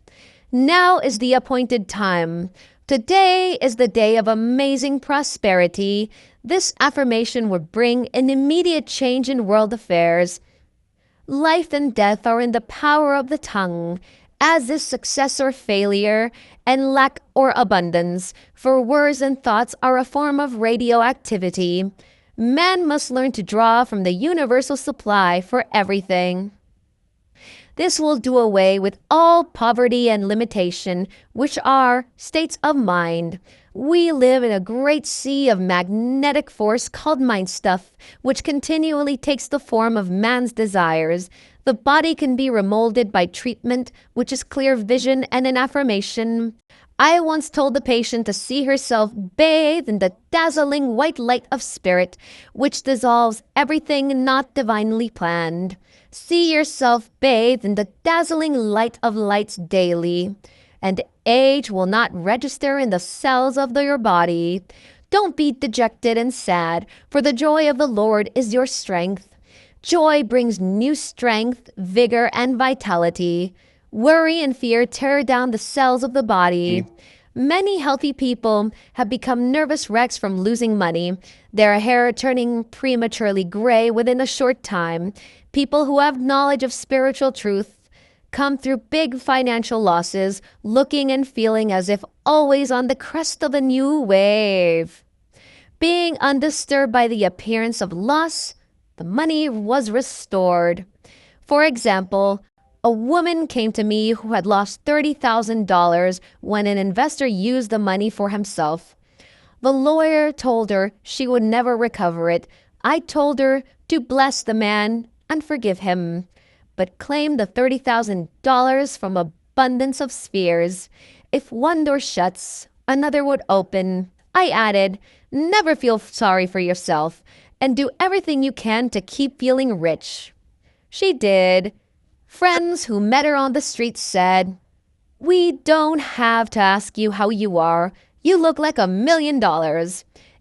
Now is the appointed time. Today is the day of amazing prosperity. This affirmation would bring an immediate change in world affairs. Life and death are in the power of the tongue, as is success or failure, and lack or abundance, for words and thoughts are a form of radioactivity. Man must learn to draw from the universal supply for everything. This will do away with all poverty and limitation, which are states of mind. We live in a great sea of magnetic force called mind stuff, which continually takes the form of man's desires. The body can be remolded by treatment, which is clear vision and an affirmation. I once told the patient to see herself bathed in the dazzling white light of spirit, which dissolves everything not divinely planned. See yourself bathed in the dazzling light of lights daily, and age will not register in the cells of your body. Don't be dejected and sad, for the joy of the Lord is your strength. Joy brings new strength, vigor, and vitality. Worry and fear tear down the cells of the body. Many healthy people have become nervous wrecks from losing money, their hair turning prematurely gray within a short time. People who have knowledge of spiritual truth come through big financial losses, looking and feeling as if always on the crest of a new wave. Being undisturbed by the appearance of loss, the money was restored. For example, a woman came to me who had lost $30,000 when an investor used the money for himself. The lawyer told her she would never recover it. I told her to bless the man and forgive him, but claim the $30,000 from abundance of spheres. If one door shuts, another would open. I added, never feel sorry for yourself and do everything you can to keep feeling rich. She did. Friends who met her on the street said, "We don't have to ask you how you are. You look like $1 million.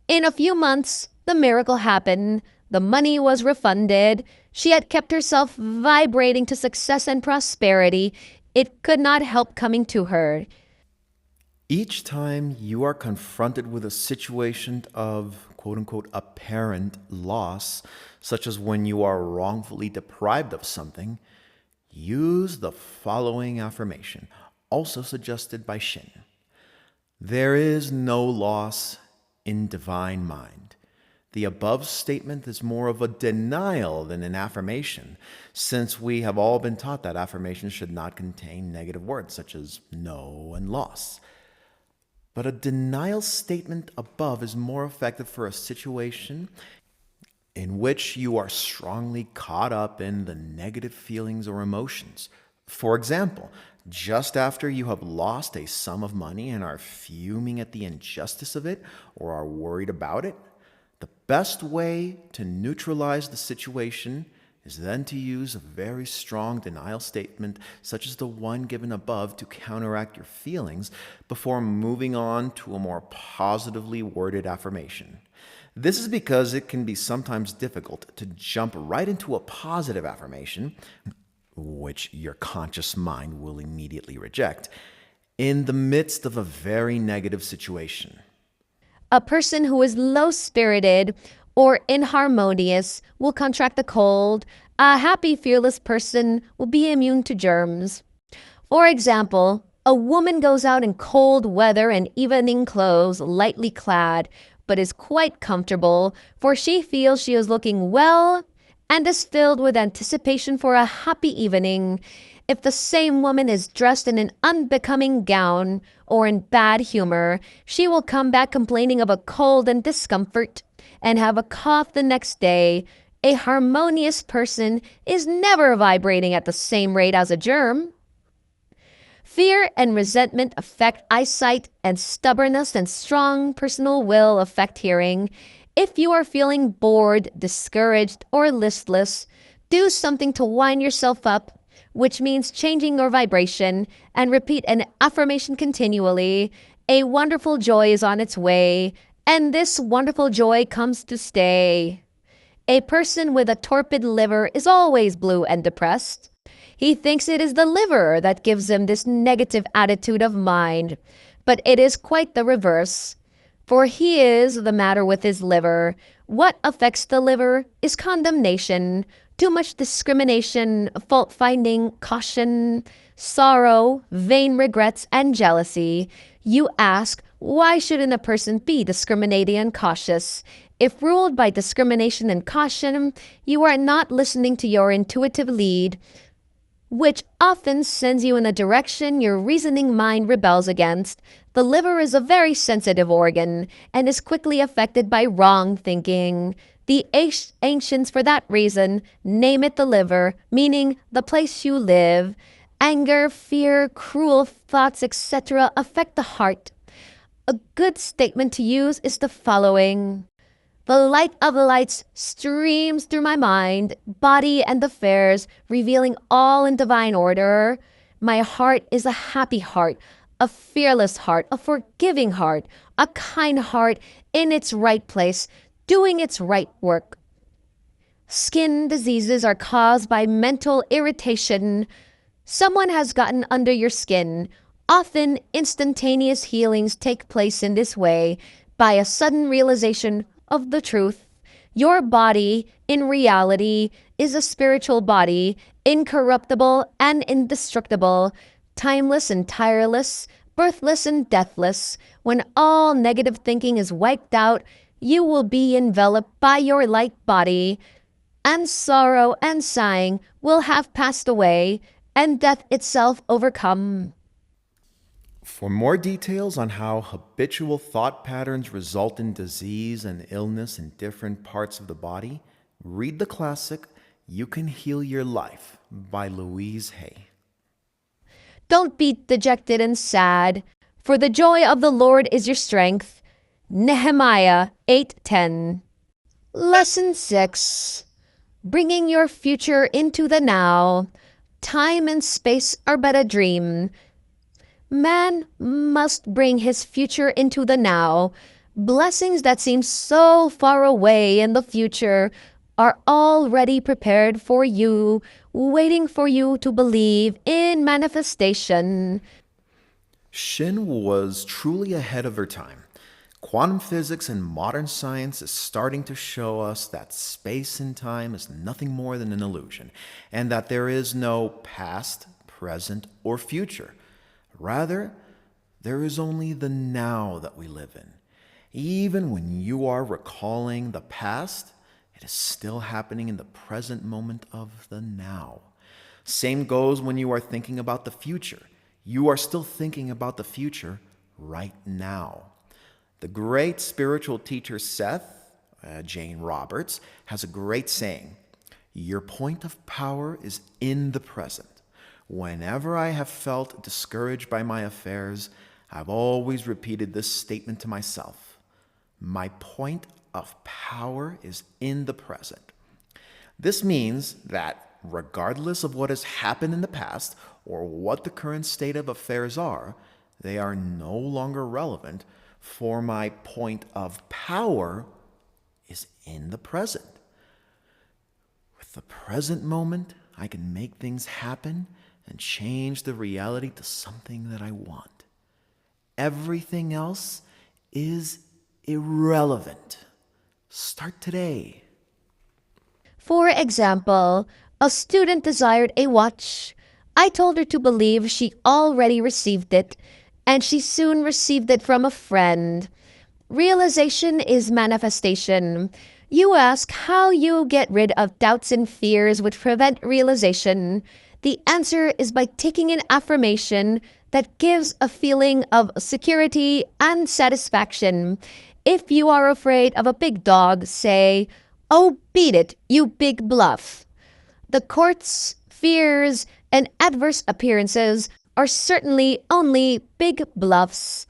In a few months, the miracle happened. The money was refunded. She had kept herself vibrating to success and prosperity. It could not help coming to her." Each time you are confronted with a situation of quote-unquote apparent loss, such as when you are wrongfully deprived of something, use the following affirmation, also suggested by Shinn. There is no loss in divine mind. The above statement is more of a denial than an affirmation, since we have all been taught that affirmations should not contain negative words such as no and loss. But a denial statement above is more effective for a situation in which you are strongly caught up in the negative feelings or emotions. For example, just after you have lost a sum of money and are fuming at the injustice of it or are worried about it, the best way to neutralize the situation is then to use a very strong denial statement such as the one given above to counteract your feelings before moving on to a more positively worded affirmation. This is because it can be sometimes difficult to jump right into a positive affirmation, which your conscious mind will immediately reject, in the midst of a very negative situation. A person who is low-spirited or inharmonious will contract a cold. A happy, fearless person will be immune to germs. For example, a woman goes out in cold weather and evening clothes, lightly clad, but is quite comfortable, for she feels she is looking well and is filled with anticipation for a happy evening. If the same woman is dressed in an unbecoming gown or in bad humor, she will come back complaining of a cold and discomfort and have a cough the next day. A harmonious person is never vibrating at the same rate as a germ. Fear and resentment affect eyesight, and stubbornness and strong personal will affect hearing. If you are feeling bored, discouraged, or listless, do something to wind yourself up, which means changing your vibration, and repeat an affirmation continually. A wonderful joy is on its way, and this wonderful joy comes to stay. A person with a torpid liver is always blue and depressed. He thinks it is the liver that gives him this negative attitude of mind, but it is quite the reverse. For he is the matter with his liver. What affects the liver is condemnation, too much discrimination, fault-finding, caution, sorrow, vain regrets, and jealousy. You ask, why shouldn't a person be discriminating and cautious? If ruled by discrimination and caution, you are not listening to your intuitive lead, which often sends you in a direction your reasoning mind rebels against. The liver is a very sensitive organ and is quickly affected by wrong thinking. The ancients, for that reason, name it the liver, meaning the place you live. Anger, fear, cruel thoughts, etc. affect the heart. A good statement to use is the following. The light of the lights streams through my mind, body, and affairs, revealing all in divine order. My heart is a happy heart, a fearless heart, a forgiving heart, a kind heart in its right place, doing its right work. Skin diseases are caused by mental irritation. Someone has gotten under your skin. Often, instantaneous healings take place in this way by a sudden realization of the truth. Your body, in reality, is a spiritual body, incorruptible and indestructible, timeless and tireless, birthless and deathless. When all negative thinking is wiped out, you will be enveloped by your light body, and sorrow and sighing will have passed away, and death itself overcome. For more details on how habitual thought patterns result in disease and illness in different parts of the body, read the classic You Can Heal Your Life by Louise Hay. Don't be dejected and sad, for the joy of the Lord is your strength. Nehemiah 8:10. Lesson 6. Bringing your future into the now. Time and space are but a dream. Man must bring his future into the now. Blessings that seem so far away in the future are already prepared for you, waiting for you to believe in manifestation. Shinn was truly ahead of her time. Quantum physics and modern science is starting to show us that space and time is nothing more than an illusion, and that there is no past, present, or future. Rather, there is only the now that we live in. Even when you are recalling the past, it is still happening in the present moment of the now. Same goes when you are thinking about the future. You are still thinking about the future right now. The great spiritual teacher Seth, Jane Roberts, has a great saying, "Your point of power is in the present." Whenever I have felt discouraged by my affairs, I've always repeated this statement to myself. My point of power is in the present. This means that regardless of what has happened in the past or what the current state of affairs are, they are no longer relevant, for my point of power is in the present. With the present moment, I can make things happen and change the reality to something that I want. Everything else is irrelevant. Start today. For example, a student desired a watch. I told her to believe she already received it, and she soon received it from a friend. Realization is manifestation. You ask how you get rid of doubts and fears which prevent realization. The answer is by taking an affirmation that gives a feeling of security and satisfaction. If you are afraid of a big dog, say, "Oh, beat it, you big bluff." The court's fears and adverse appearances are certainly only big bluffs.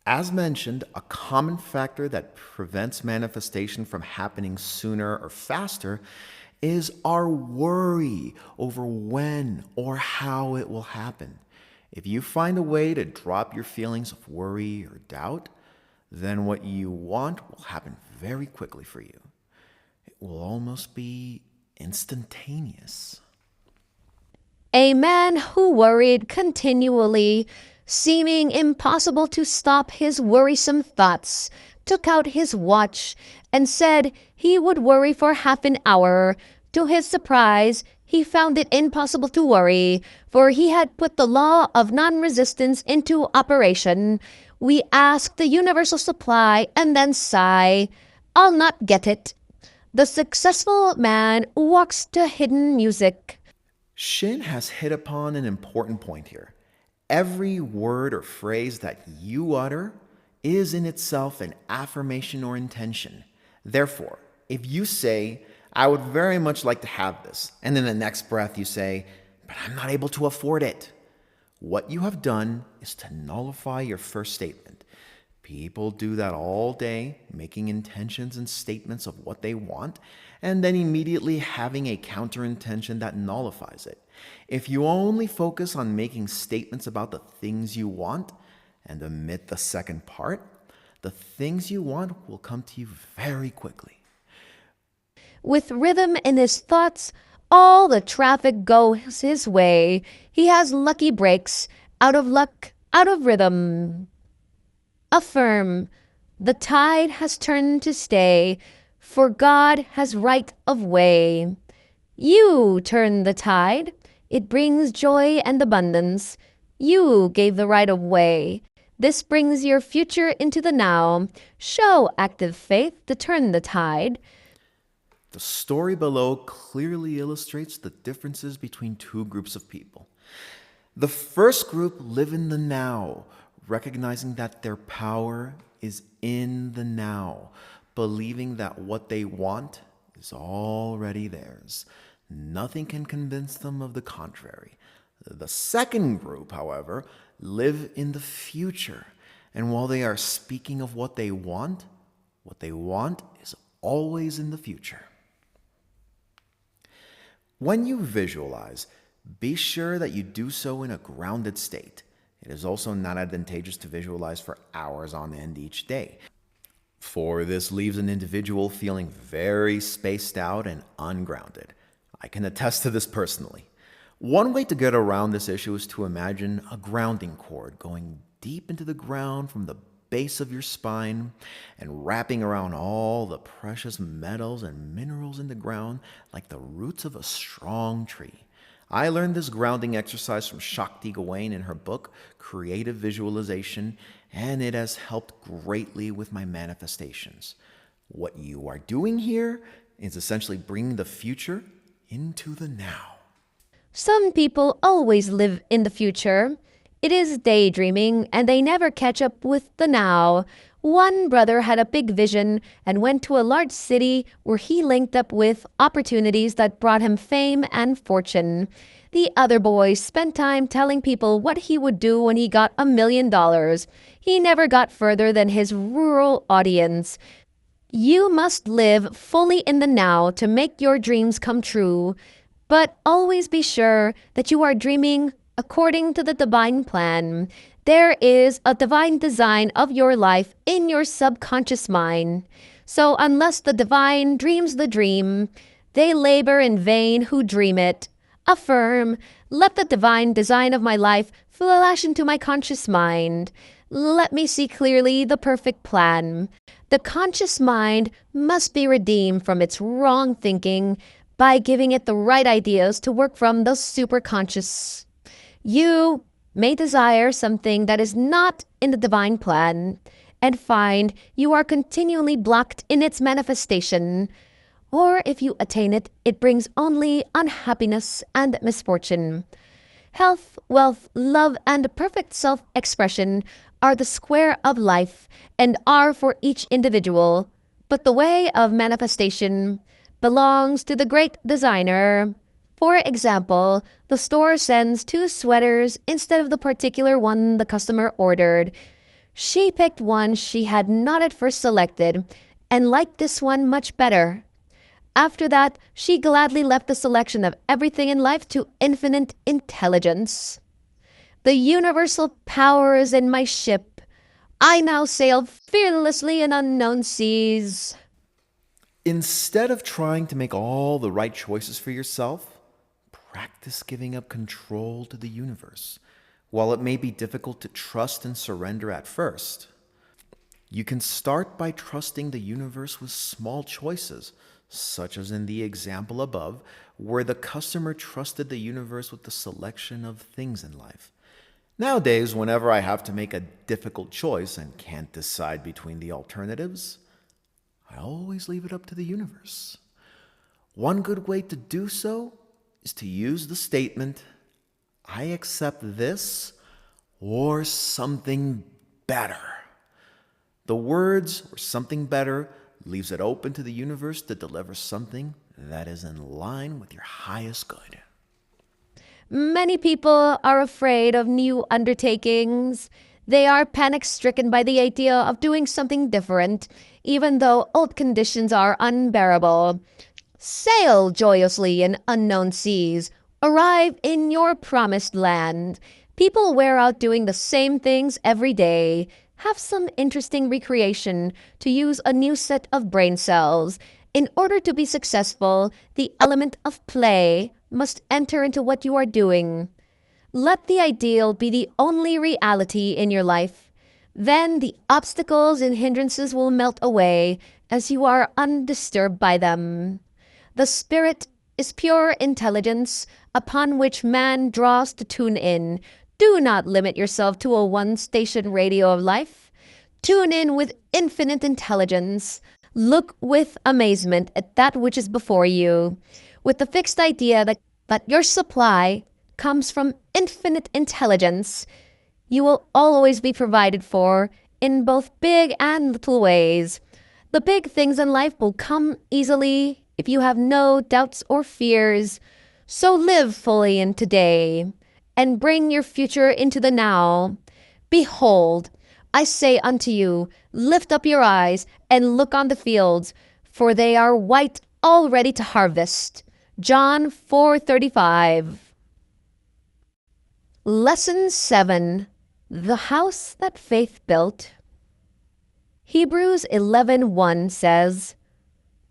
As mentioned, a common factor that prevents manifestation from happening sooner or faster is our worry over when or how it will happen. If you find a way to drop your feelings of worry or doubt, then what you want will happen very quickly for you. It will almost be instantaneous. A man who worried continually, seeming impossible to stop his worrisome thoughts, took out his watch and said he would worry for half an hour. To his surprise, he found it impossible to worry, for he had put the law of non-resistance into operation. We ask the universal supply and then sigh, "I'll not get it." The successful man walks to hidden music. Shinn has hit upon an important point here. Every word or phrase that you utter is in itself an affirmation or intention. Therefore, if you say, "I would very much like to have this," and in the next breath you say, "But I'm not able to afford it," what you have done is to nullify your first statement. People do that all day, making intentions and statements of what they want, and then immediately having a counter intention that nullifies it. If you only focus on making statements about the things you want and omit the second part, the things you want will come to you very quickly. With rhythm in his thoughts, all the traffic goes his way. He has lucky breaks, out of luck, out of rhythm. Affirm, the tide has turned to stay, for God has right of way. You turn the tide, it brings joy and abundance. You gave the right of way. This brings your future into the now. Show active faith to turn the tide. The story below clearly illustrates the differences between two groups of people. The first group live in the now, recognizing that their power is in the now, believing that what they want is already theirs. Nothing can convince them of the contrary. The second group, however, live in the future, and while they are speaking of what they want is always in the future. When you visualize, be sure that you do so in a grounded state. It is also not advantageous to visualize for hours on end each day, for this leaves an individual feeling very spaced out and ungrounded. I can attest to this personally. One way to get around this issue is to imagine a grounding cord going deep into the ground from the base of your spine and wrapping around all the precious metals and minerals in the ground like the roots of a strong tree. I learned this grounding exercise from Shakti Gawain in her book, Creative Visualization, and it has helped greatly with my manifestations. What you are doing here is essentially bringing the future into the now. Some people always live in the future. It is daydreaming, and they never catch up with the now. One brother had a big vision and went to a large city where he linked up with opportunities that brought him fame and fortune. The other boy spent time telling people what he would do when he got $1 million. He never got further than his rural audience. You must live fully in the now to make your dreams come true, but always be sure that you are dreaming according to the divine plan. There is a divine design of your life in your subconscious mind. So unless the divine dreams the dream, they labor in vain who dream it. Affirm, let the divine design of my life flash into my conscious mind. Let me see clearly the perfect plan. The conscious mind must be redeemed from its wrong thinking by giving it the right ideas to work from the superconscious. You may desire something that is not in the divine plan and find you are continually blocked in its manifestation. or if you attain it, it brings only unhappiness and misfortune. Health, wealth, love, and perfect self expression are the square of life and are for each individual, but the way of manifestation belongs to the great designer. For example, the store sends 2 sweaters instead of the particular one the customer ordered. She picked one she had not at first selected and liked this one much better. After that, she gladly left the selection of everything in life to infinite intelligence. The universal power is in my ship. I now sail fearlessly in unknown seas. Instead of trying to make all the right choices for yourself, practice giving up control to the universe. While it may be difficult to trust and surrender at first, you can start by trusting the universe with small choices, such as in the example above, where the customer trusted the universe with the selection of things in life. Nowadays, whenever I have to make a difficult choice and can't decide between the alternatives, I always leave it up to the universe. One good way to do so is to use the statement, I accept this or something better. The words or something better leaves it open to the universe to deliver something that is in line with your highest good. Many people are afraid of new undertakings. They are panic-stricken by the idea of doing something different, even though old conditions are unbearable. Sail joyously in unknown seas. Arrive in your promised land. People wear out doing the same things every day. Have some interesting recreation to use a new set of brain cells. In order to be successful, the element of play must enter into what you are doing. Let the ideal be the only reality in your life. Then the obstacles and hindrances will melt away as you are undisturbed by them. The spirit is pure intelligence upon which man draws to tune in. Do not limit yourself to a one-station radio of life. Tune in with infinite intelligence. Look with amazement at that which is before you, with the fixed idea that your supply comes from infinite intelligence. You will always be provided for in both big and little ways. The big things in life will come easily if you have no doubts or fears. So live fully in today and bring your future into the now. Behold, I say unto you, lift up your eyes and look on the fields, for they are white already to harvest. John 4:35. Lesson 7. The House That Faith Built. Hebrews 11:1 says,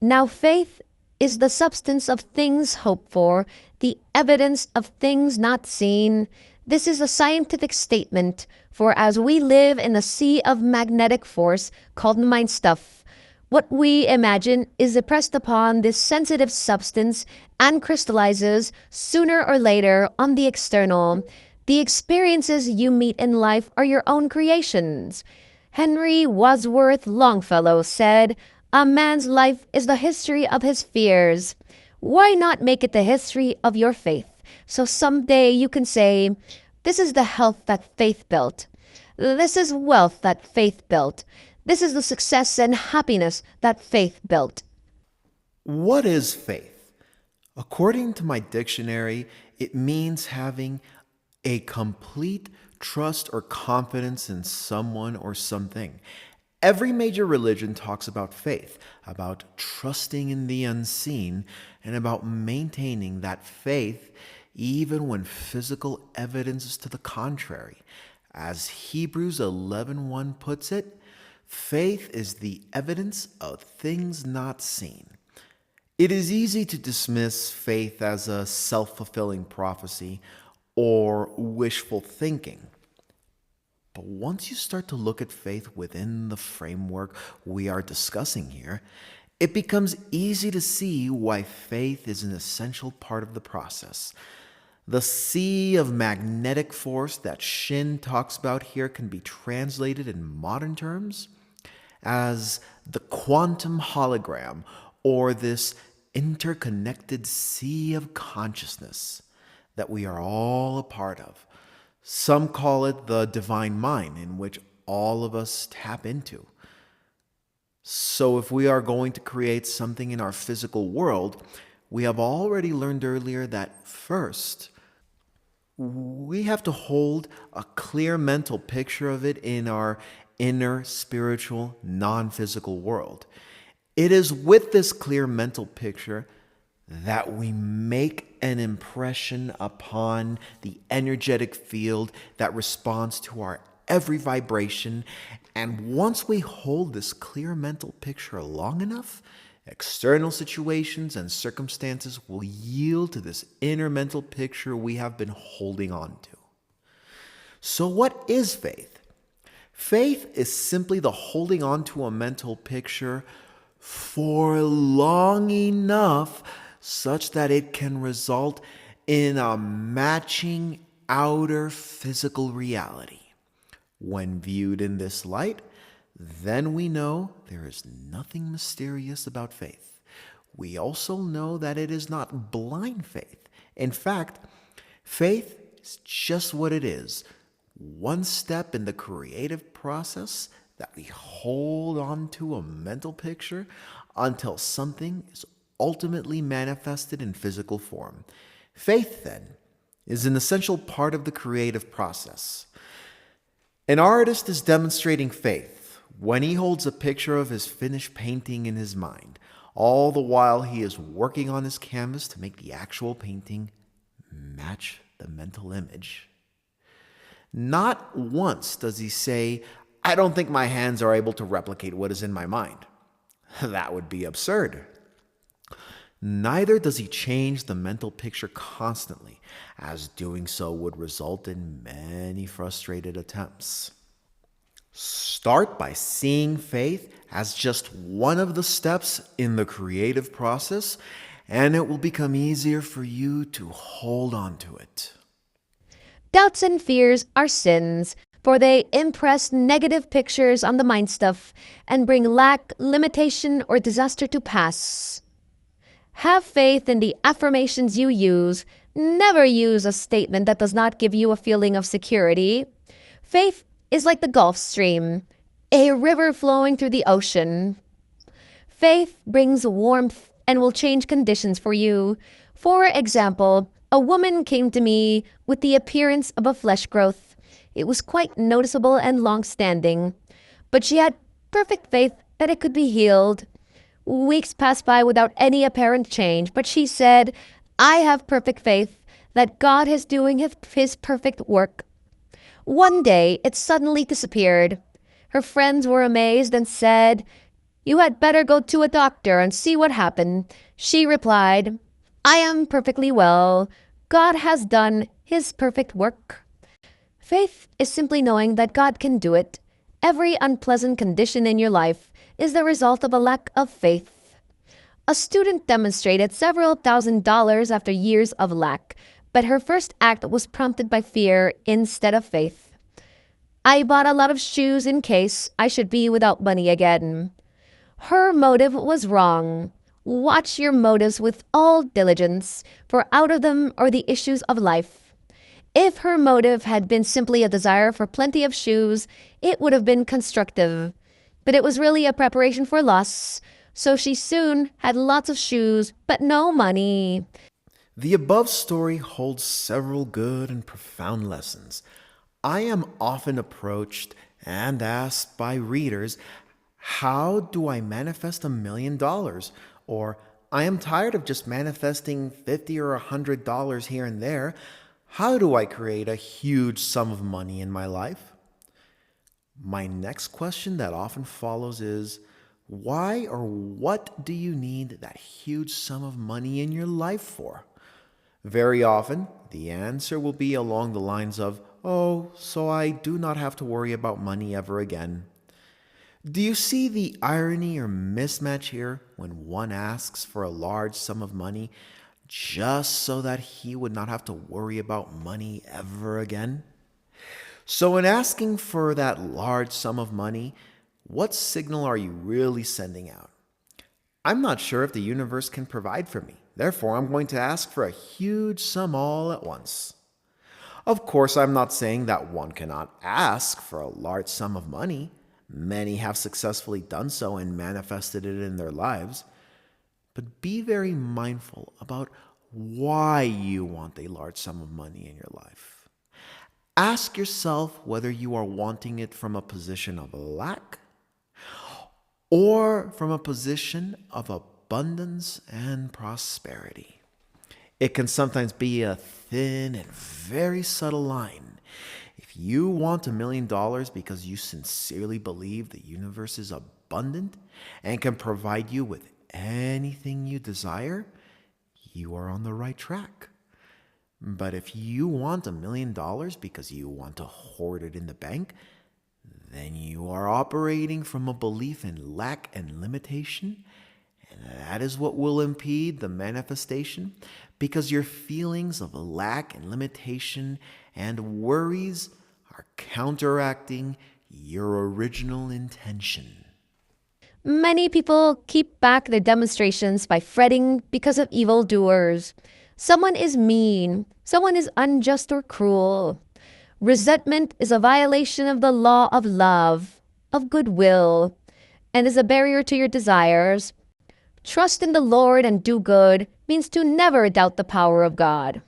Now faith is the substance of things hoped for, the evidence of things not seen. This is a scientific statement, for as we live in a sea of magnetic force called mind stuff, what we imagine is impressed upon this sensitive substance and crystallizes sooner or later on the external. The experiences you meet in life are your own creations. Henry Wadsworth Longfellow said, A man's life is the history of his fears. Why not make it the history of your faith? So someday you can say, this is the health that faith built. This is wealth that faith built. This is the success and happiness that faith built. What is faith? According to my dictionary, it means having a complete trust or confidence in someone or something. Every major religion talks about faith, about trusting in the unseen, and about maintaining that faith even when physical evidence is to the contrary. As Hebrews 11:1 puts it, faith is the evidence of things not seen. It is easy to dismiss faith as a self-fulfilling prophecy or wishful thinking. But once you start to look at faith within the framework we are discussing here, it becomes easy to see why faith is an essential part of the process. The sea of magnetic force that Shinn talks about here can be translated in modern terms as the quantum hologram or this interconnected sea of consciousness that we are all a part of. Some call it the divine mind, in which all of us tap into. So, if we are going to create something in our physical world, we have already learned earlier that first, we have to hold a clear mental picture of it in our inner spiritual, non physical world. It is with this clear mental picture that we make an impression upon the energetic field that responds to our every vibration. And once we hold this clear mental picture long enough, external situations and circumstances will yield to this inner mental picture we have been holding on to. So, what is faith? Faith is simply the holding on to a mental picture for long enough such that it can result in a matching outer physical reality. When viewed in this light, then we know there is nothing mysterious about faith. We also know that it is not blind faith. In fact, faith is just what it is, one step in the creative process that we hold on to a mental picture until something is ultimately manifested in physical form. Faith, then, is an essential part of the creative process. An artist is demonstrating faith when he holds a picture of his finished painting in his mind, all the while he is working on his canvas to make the actual painting match the mental image. Not once does he say, "I don't think my hands are able to replicate what is in my mind." That would be absurd. Neither does he change the mental picture constantly, as doing so would result in many frustrated attempts. Start by seeing faith as just one of the steps in the creative process, and it will become easier for you to hold on to it. Doubts and fears are sins, for they impress negative pictures on the mind stuff and bring lack, limitation, or disaster to pass. Have faith in the affirmations you use. Never use a statement that does not give you a feeling of security. Faith is like the Gulf Stream, a river flowing through the ocean. Faith brings warmth and will change conditions for you. For example, a woman came to me with the appearance of a flesh growth. It was quite noticeable and long-standing, but she had perfect faith that it could be healed. Weeks passed by without any apparent change, but she said, "I have perfect faith that God is doing his perfect work." One day, it suddenly disappeared. Her friends were amazed and said, "You had better go to a doctor and see what happened." She replied, "I am perfectly well. God has done his perfect work." Faith is simply knowing that God can do it. Every unpleasant condition in your life is the result of a lack of faith. A student demonstrated several $1,000s after years of lack, but her first act was prompted by fear instead of faith. "I bought a lot of shoes in case I should be without money again." Her motive was wrong. Watch your motives with all diligence, for out of them are the issues of life. If her motive had been simply a desire for plenty of shoes, it would have been constructive. But it was really a preparation for loss, so she soon had lots of shoes, but no money. The above story holds several good and profound lessons. I am often approached and asked by readers, "How do I manifest $1 million?" Or, "I am tired of just manifesting $50 or $100 here and there. How do I create a huge sum of money in my life?" My next question that often follows is, why or what do you need that huge sum of money in your life for? Very often, the answer will be along the lines of, "Oh, so I do not have to worry about money ever again." Do you see the irony or mismatch here when one asks for a large sum of money just so that he would not have to worry about money ever again? So, in asking for that large sum of money, what signal are you really sending out? I'm not sure if the universe can provide for me. Therefore, I'm going to ask for a huge sum all at once. Of course, I'm not saying that one cannot ask for a large sum of money. Many have successfully done so and manifested it in their lives. But be very mindful about why you want a large sum of money in your life. Ask yourself whether you are wanting it from a position of lack or from a position of abundance and prosperity. It can sometimes be a thin and very subtle line. If you want $1,000,000 because you sincerely believe the universe is abundant and can provide you with anything you desire, you are on the right track. But if you want $1,000,000 because you want to hoard it in the bank, then you are operating from a belief in lack and limitation, and that is what will impede the manifestation, because your feelings of lack and limitation and worries are counteracting your original intention. Many people keep back their demonstrations by fretting because of evildoers. Someone is mean. Someone is unjust or cruel. Resentment is a violation of the law of love, of goodwill, and is a barrier to your desires. Trust in the Lord and do good means to never doubt the power of God.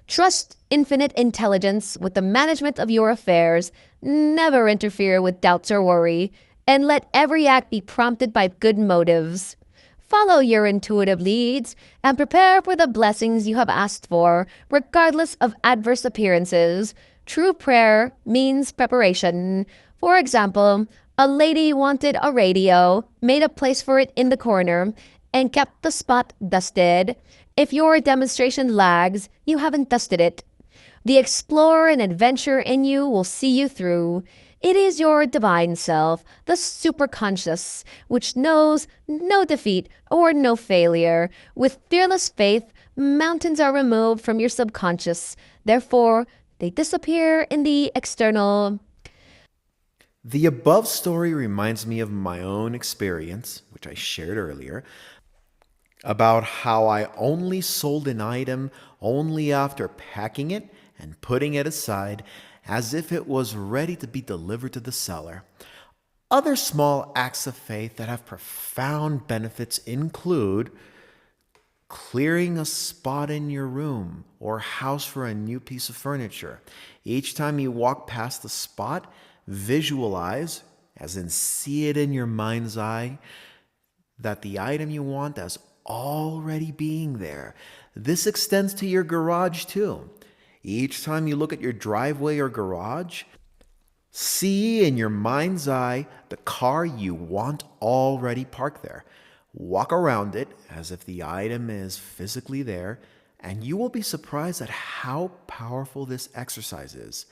Trust infinite intelligence with the management of your affairs. Never interfere with doubts or worry, and let every act be prompted by good motives. Follow your intuitive leads and prepare for the blessings you have asked for, regardless of adverse appearances. True prayer means preparation. For example, a lady wanted a radio, made a place for it in the corner, and kept the spot dusted. If your demonstration lags, you haven't dusted it. The explorer and adventurer in you will see you through. It is your divine self, the superconscious, which knows no defeat or no failure. With fearless faith, mountains are removed from your subconscious. Therefore, they disappear in the external. The above story reminds me of my own experience, which I shared earlier, about how I only sold an item only after packing it and putting it aside as if it was ready to be delivered to the seller. Other small acts of faith that have profound benefits include clearing a spot in your room or house for a new piece of furniture. Each time you walk past the spot, visualize, as in see it in your mind's eye, that the item you want as already being there. This extends to your garage too. Each time you look at your driveway or garage, see in your mind's eye the car you want already parked there. Walk around it as if the item is physically there, and you will be surprised at how powerful this exercise is.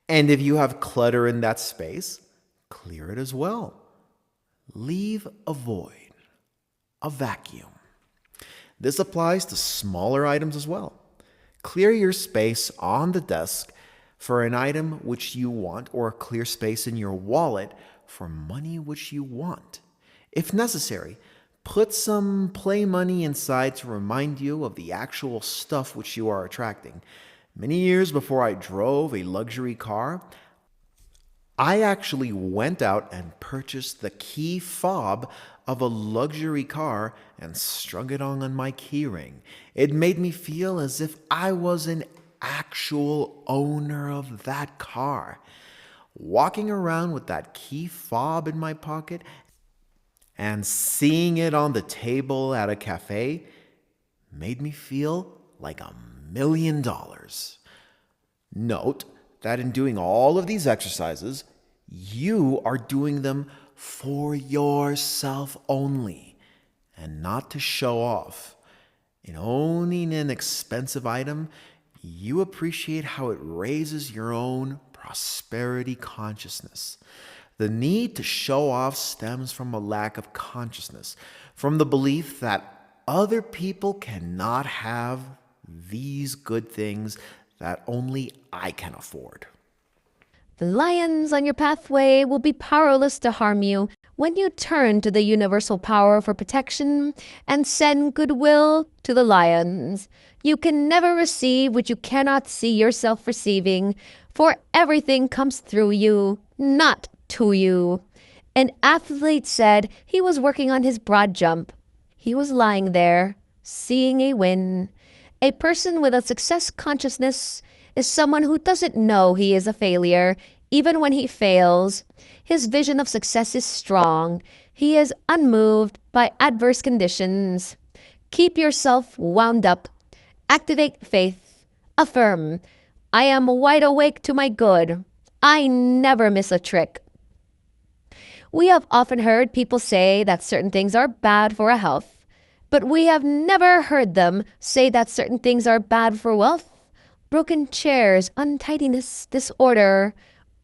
And if you have clutter in that space, clear it as well. Leave a void, a vacuum. This applies to smaller items as well. Clear your space on the desk for an item which you want, or clear space in your wallet for money which you want. If necessary, put some play money inside to remind you of the actual stuff which you are attracting. Many years before I drove a luxury car, I actually went out and purchased the key fob of a luxury car and strung it on my keyring. It made me feel as if I was an actual owner of that car. Walking around with that key fob in my pocket and seeing it on the table at a cafe made me feel like $1,000,000. Note that in doing all of these exercises, you are doing them for yourself only and not to show off. In owning an expensive item, you appreciate how it raises your own prosperity consciousness. The need to show off stems from a lack of consciousness, from the belief that other people cannot have these good things that only I can afford. The lions on your pathway will be powerless to harm you when you turn to the universal power for protection and send goodwill to the lions. You can never receive what you cannot see yourself receiving, for everything comes through you, not to you. An athlete said he was working on his broad jump. He was lying there, seeing a win. A person with a success consciousness is someone who doesn't know he is a failure, even when he fails. His vision of success is strong. He is unmoved by adverse conditions. Keep yourself wound up. Activate faith. Affirm, I am wide awake to my good. I never miss a trick. We have often heard people say that certain things are bad for our health, but we have never heard them say that certain things are bad for wealth. Broken chairs, untidiness, disorder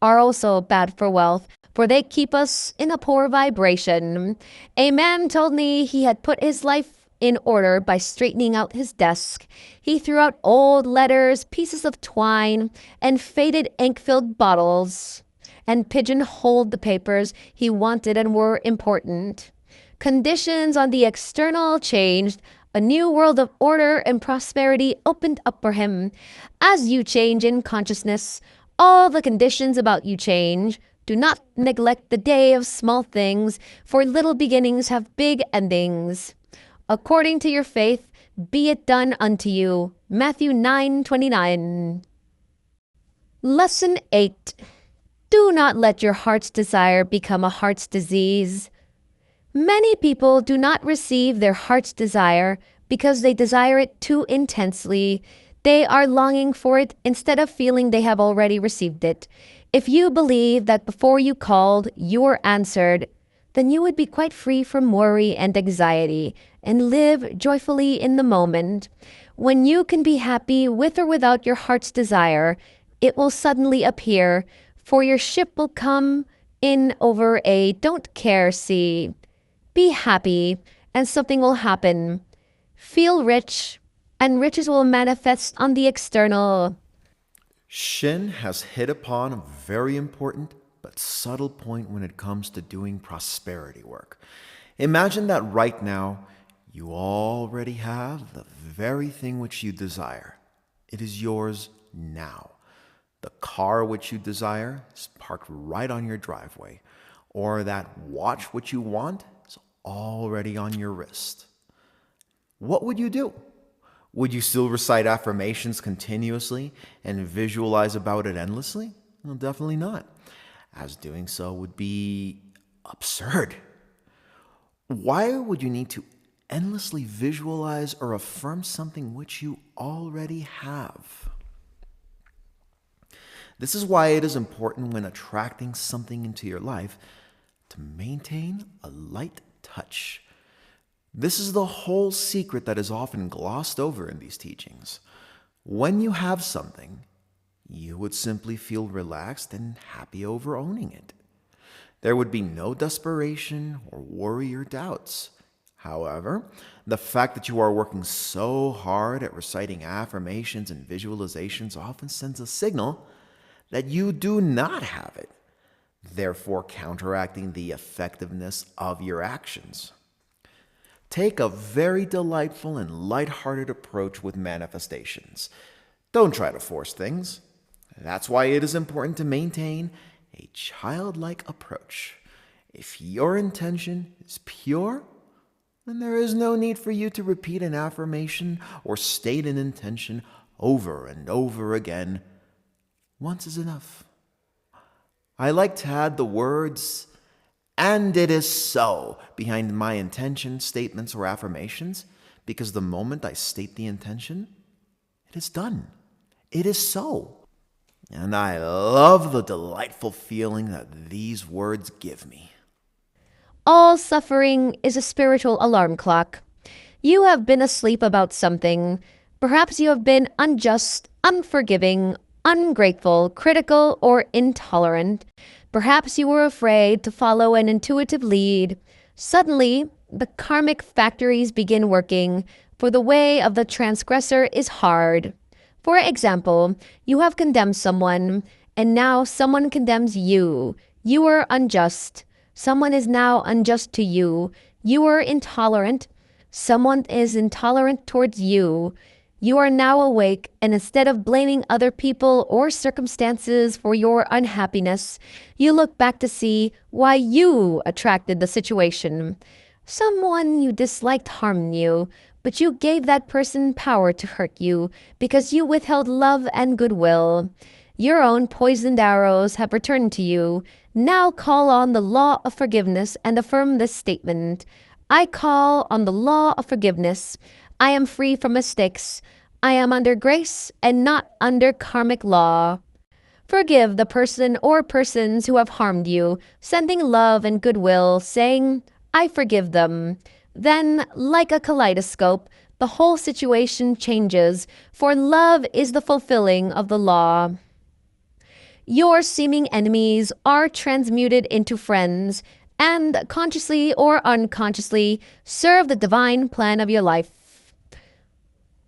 are also bad for wealth, for they keep us in a poor vibration. A man told me he had put his life in order by straightening out his desk. He threw out old letters, pieces of twine, and faded ink-filled bottles, and pigeonholed the papers he wanted and were important. Conditions on the external changed. A new world of order and prosperity opened up for him. As you change in consciousness, all the conditions about you change. Do not neglect the day of small things, for little beginnings have big endings. According to your faith, be it done unto you. Matthew 9:29. Lesson 8. Do not let your heart's desire become a heart's disease. Many people do not receive their heart's desire because they desire it too intensely. They are longing for it instead of feeling they have already received it. If you believe that before you called, you were answered, then you would be quite free from worry and anxiety and live joyfully in the moment. When you can be happy with or without your heart's desire, it will suddenly appear, for your ship will come in over a don't care sea. Be happy, and something will happen. Feel rich, and riches will manifest on the external. Shinn has hit upon a very important but subtle point when it comes to doing prosperity work. Imagine that right now you already have the very thing which you desire. It is yours now. The car which you desire is parked right on your driveway, or that watch which you want is already on your wrist. What would you do? Would you still recite affirmations continuously and visualize about it endlessly? Well, definitely not, as doing so would be absurd. Why would you need to endlessly visualize or affirm something which you already have? This is why it is important when attracting something into your life to maintain a light touch. This is the whole secret that is often glossed over in these teachings. When you have something, you would simply feel relaxed and happy over owning it. There would be no desperation or worry or doubts. However, the fact that you are working so hard at reciting affirmations and visualizations often sends a signal that you do not have it, therefore counteracting the effectiveness of your actions. Take a very delightful and lighthearted approach with manifestations. Don't try to force things. That's why it is important to maintain a childlike approach. If your intention is pure, then there is no need for you to repeat an affirmation or state an intention over and over again. Once is enough. I like to add the words, "and it is so," behind my intention statements or affirmations, because the moment I state the intention, it is done. It is so. And I love the delightful feeling that these words give me. All suffering is a spiritual alarm clock. You have been asleep about something. Perhaps you have been unjust, unforgiving, ungrateful, critical, or intolerant. Perhaps you were afraid to follow an intuitive lead. Suddenly, the karmic factories begin working, for the way of the transgressor is hard. For example, you have condemned someone, and now someone condemns you. You were unjust. Someone is now unjust to you. You were intolerant. Someone is intolerant towards you. You are now awake, and instead of blaming other people or circumstances for your unhappiness, you look back to see why you attracted the situation. Someone you disliked harmed you, but you gave that person power to hurt you because you withheld love and goodwill. Your own poisoned arrows have returned to you. Now call on the law of forgiveness and affirm this statement. I call on the law of forgiveness. I am free from mistakes. I am under grace and not under karmic law. Forgive the person or persons who have harmed you, sending love and goodwill, saying, I forgive them. Then, like a kaleidoscope, the whole situation changes, for love is the fulfilling of the law. Your seeming enemies are transmuted into friends, and consciously or unconsciously serve the divine plan of your life.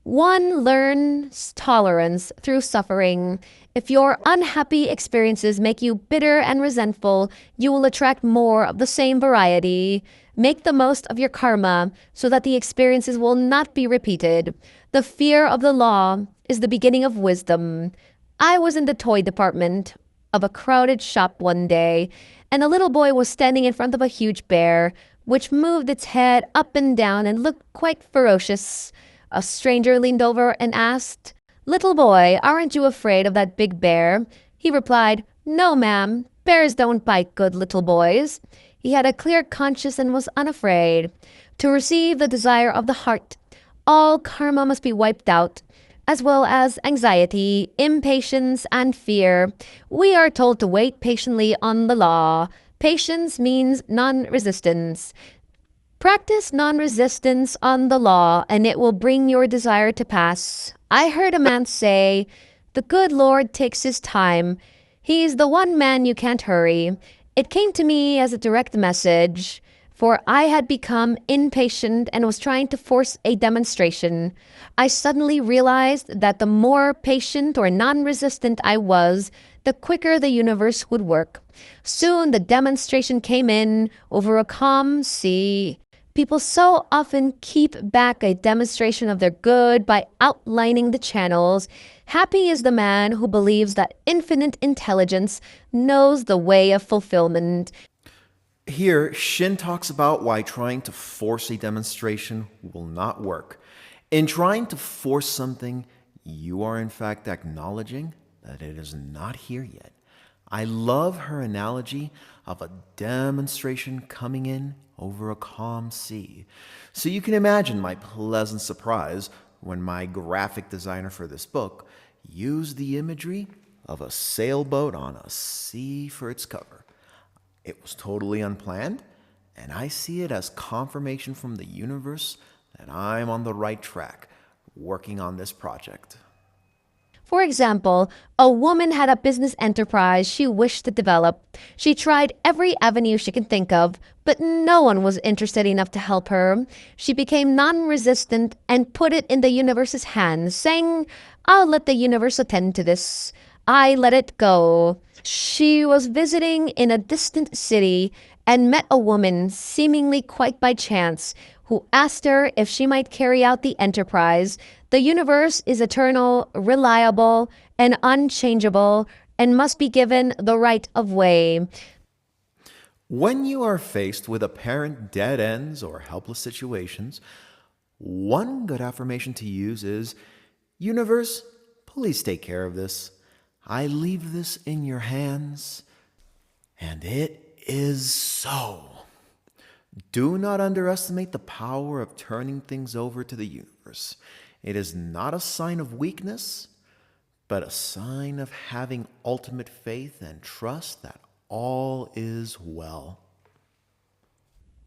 One learns tolerance through suffering. If your unhappy experiences make you bitter and resentful, you will attract more of the same variety. Make the most of your karma so that the experiences will not be repeated. The fear of the law is the beginning of wisdom. I was in the toy department of a crowded shop one day, and a little boy was standing in front of a huge bear, which moved its head up and down and looked quite ferocious. A stranger leaned over and asked, Little boy, aren't you afraid of that big bear? He replied, No, ma'am. Bears don't bite good little boys. He had a clear conscience and was unafraid. To receive the desire of the heart, all karma must be wiped out, as well as anxiety, impatience, and fear. We are told to wait patiently on the law. Patience means non-resistance. Practice non-resistance on the law, and it will bring your desire to pass. I heard a man say, The good Lord takes his time. He's the one man you can't hurry. It came to me as a direct message, for I had become impatient and was trying to force a demonstration. I suddenly realized that the more patient or non-resistant I was, the quicker the universe would work. Soon the demonstration came in over a calm sea. People so often keep back a demonstration of their good by outlining the channels. Happy is the man who believes that infinite intelligence knows the way of fulfillment. Here, Shinn talks about why trying to force a demonstration will not work. In trying to force something, you are in fact acknowledging that it is not here yet. I love her analogy of a demonstration coming in over a calm sea. So you can imagine my pleasant surprise when my graphic designer for this book used the imagery of a sailboat on a sea for its cover. It was totally unplanned, and I see it as confirmation from the universe that I'm on the right track working on this project. For example, a woman had a business enterprise she wished to develop. She tried every avenue she could think of, but no one was interested enough to help her. She became non-resistant and put it in the universe's hands, saying, I'll let the universe attend to this. I let it go. She was visiting in a distant city and met a woman, seemingly quite by chance, who asked her if she might carry out the enterprise. The universe is eternal, reliable, and unchangeable, and must be given the right of way. When you are faced with apparent dead ends or helpless situations, one good affirmation to use is, Universe, please take care of this. I leave this in your hands, and it is so. Do not underestimate the power of turning things over to the universe. It is not a sign of weakness, but a sign of having ultimate faith and trust that all is well.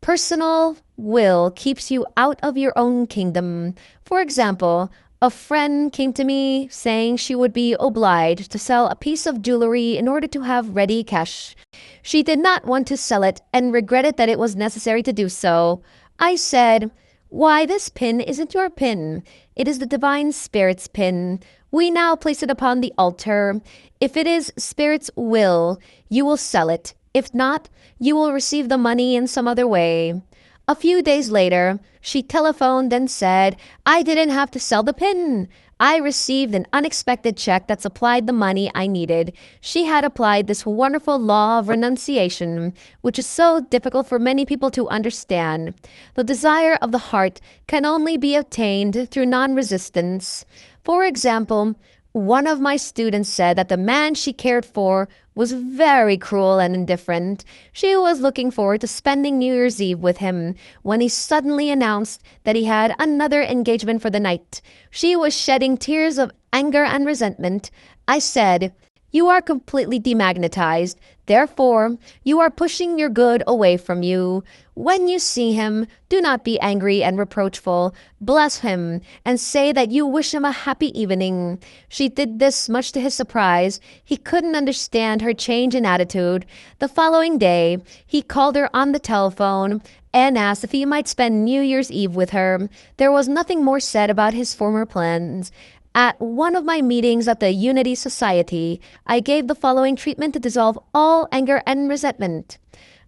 Personal will keeps you out of your own kingdom. For example, a friend came to me saying she would be obliged to sell a piece of jewelry in order to have ready cash. She did not want to sell it and regretted that it was necessary to do so. I said, Why, this pin isn't your pin. It is the Divine Spirit's pin. We now place it upon the altar. If it is Spirit's will, you will sell it. If not, you will receive the money in some other way." A few days later, she telephoned and said, "I didn't have to sell the pin. I received an unexpected check that supplied the money I needed." She had applied this wonderful law of renunciation, which is so difficult for many people to understand. The desire of the heart can only be obtained through non-resistance. For example, one of my students said that the man she cared for was very cruel and indifferent. She was looking forward to spending New Year's Eve with him when he suddenly announced that he had another engagement for the night. She was shedding tears of anger and resentment. I said, "You are completely demagnetized. Therefore, you are pushing your good away from you. When you see him, do not be angry and reproachful. Bless him and say that you wish him a happy evening." She did this much to his surprise. He couldn't understand her change in attitude. The following day, he called her on the telephone and asked if he might spend New Year's Eve with her. There was nothing more said about his former plans. At one of my meetings at the Unity Society, I gave the following treatment to dissolve all anger and resentment.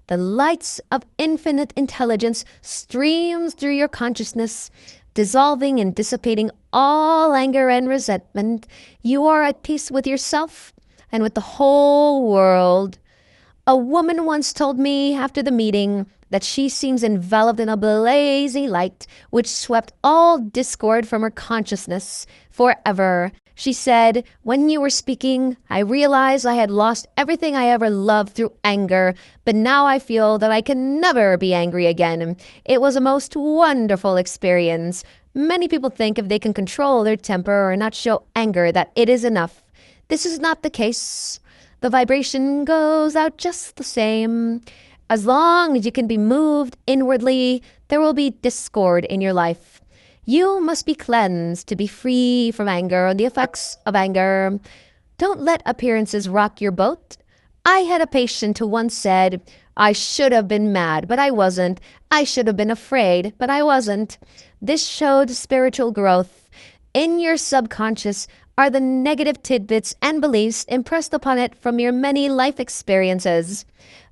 The lights of infinite intelligence streams through your consciousness, dissolving and dissipating all anger and resentment. You are at peace with yourself and with the whole world. A woman once told me after the meeting that she seems enveloped in a blazing light which swept all discord from her consciousness forever. She said, "When you were speaking, I realized I had lost everything I ever loved through anger, but now I feel that I can never be angry again. It was a most wonderful experience." Many people think if they can control their temper or not show anger that it is enough. This is not the case. The vibration goes out just the same. As long as you can be moved inwardly, there will be discord in your life. You must be cleansed to be free from anger and the effects of anger. Don't let appearances rock your boat. I had a patient who once said, "I should have been mad, but I wasn't. I should have been afraid, but I wasn't." This showed spiritual growth. In your subconscious are the negative tidbits and beliefs impressed upon it from your many life experiences.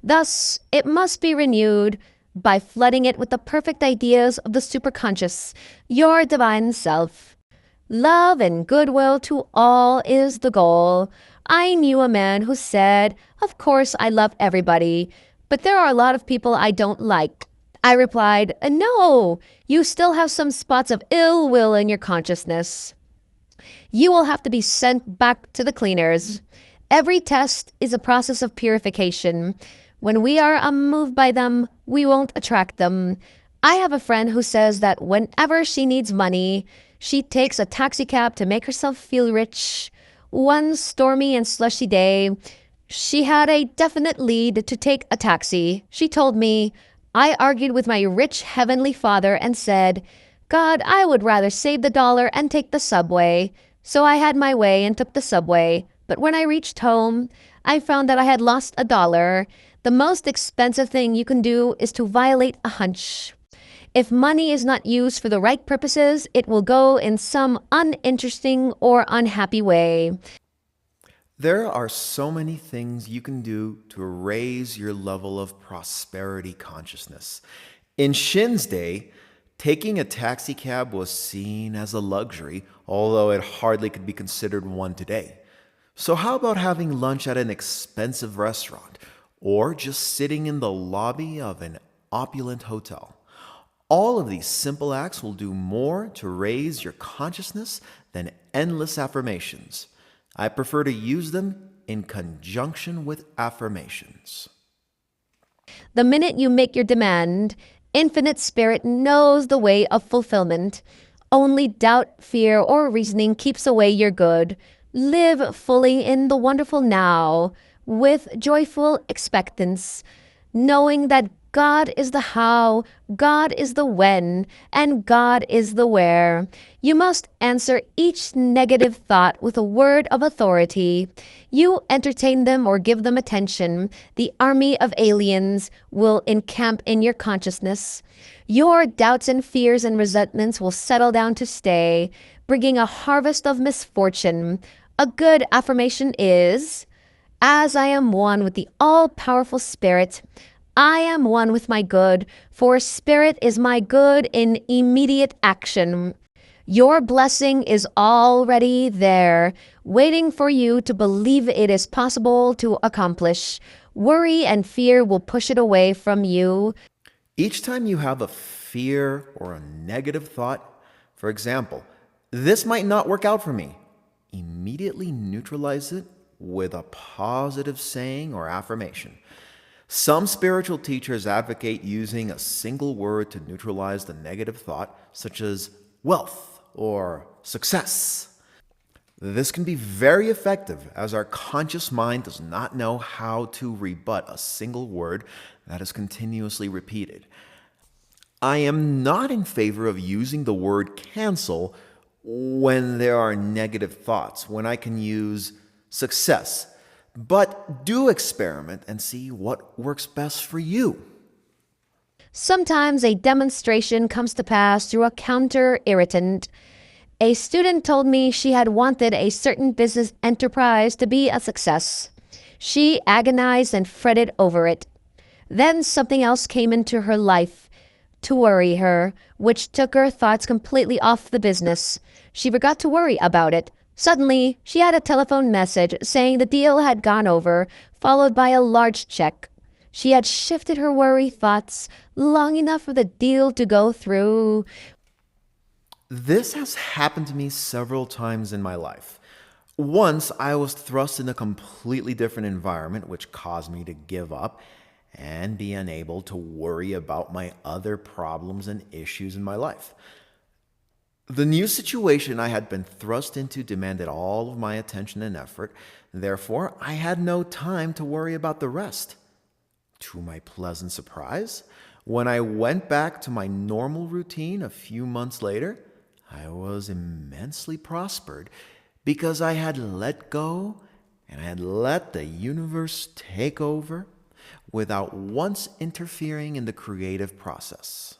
Thus, it must be renewed by flooding it with the perfect ideas of the superconscious, your divine self. Love and goodwill to all is the goal. I knew a man who said, "Of course I love everybody, but there are a lot of people I don't like." I replied, "No, you still have some spots of ill will in your consciousness. You will have to be sent back to the cleaners." Every test is a process of purification. When we are unmoved by them, we won't attract them. I have a friend who says that whenever she needs money, she takes a taxi cab to make herself feel rich. One stormy and slushy day, she had a definite lead to take a taxi. She told me, "I argued with my rich heavenly father and said, 'God, I would rather save the dollar and take the subway.' So I had my way and took the subway. But when I reached home, I found that I had lost a dollar. The most expensive thing you can do is to violate a hunch. If money is not used for the right purposes, it will go in some uninteresting or unhappy way." There are so many things you can do to raise your level of prosperity consciousness. In Shinn's day, taking a taxi cab was seen as a luxury, although it hardly could be considered one today. So how about having lunch at an expensive restaurant, or just sitting in the lobby of an opulent hotel? All of these simple acts will do more to raise your consciousness than endless affirmations. I prefer to use them in conjunction with affirmations. The minute you make your demand, Infinite Spirit knows the way of fulfillment. Only doubt, fear, or reasoning keeps away your good. Live fully in the wonderful now, with joyful expectance, knowing that God is the how, God is the when, and God is the where. You must answer each negative thought with a word of authority. You entertain them or give them attention, the army of aliens will encamp in your consciousness. Your doubts and fears and resentments will settle down to stay. bringing a harvest of misfortune. A good affirmation is, as I am one with the all-powerful Spirit, I am one with my good, for Spirit is my good in immediate action. Your blessing is already there, waiting for you to believe it is possible to accomplish. Worry and fear will push it away from you. Each time you have a fear or a negative thought, for example, this might not work out for me, immediately neutralize it with a positive saying or affirmation. Some spiritual teachers advocate using a single word to neutralize the negative thought, such as wealth or success. This can be very effective as our conscious mind does not know how to rebut a single word that is continuously repeated. I am not in favor of using the word cancel when there are negative thoughts, when I can use success. But do experiment and see what works best for you. Sometimes a demonstration comes to pass through a counter-irritant. A student told me she had wanted a certain business enterprise to be a success. She agonized and fretted over it. Then something else came into her life to worry her, which took her thoughts completely off the business. She forgot to worry about it. Suddenly, she had a telephone message saying the deal had gone over, followed by a large check. She had shifted her worry thoughts long enough for the deal to go through. This has happened to me several times in my life. Once, I was thrust in a completely different environment, which caused me to give up and be unable to worry about my other problems and issues in my life. The new situation I had been thrust into demanded all of my attention and effort. Therefore, I had no time to worry about the rest. To my pleasant surprise, when I went back to my normal routine a few months later, I was immensely prospered because I had let go and I had let the universe take over without once interfering in the creative process.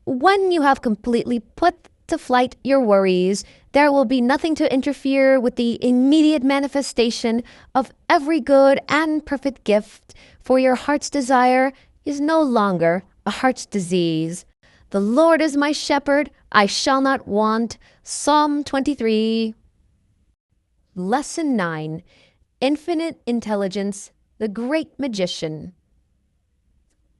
When you have completely put to flight your worries, there will be nothing to interfere with the immediate manifestation of every good and perfect gift, for your heart's desire is no longer a heart's disease. The Lord is my shepherd, I shall not want. Psalm 23. Lesson 9. Infinite Intelligence, the Great Magician.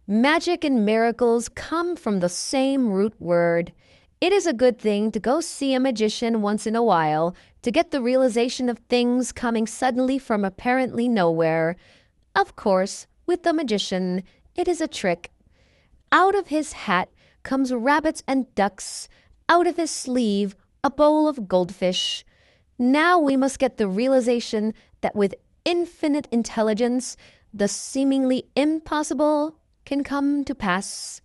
Magic and miracles come from the same root word. It is a good thing to go see a magician once in a while to get the realization of things coming suddenly from apparently nowhere. Of course, with the magician, it is a trick. Out of his hat comes rabbits and ducks. Out of his sleeve, a bowl of goldfish. Now we must get the realization that with infinite intelligence, the seemingly impossible can come to pass.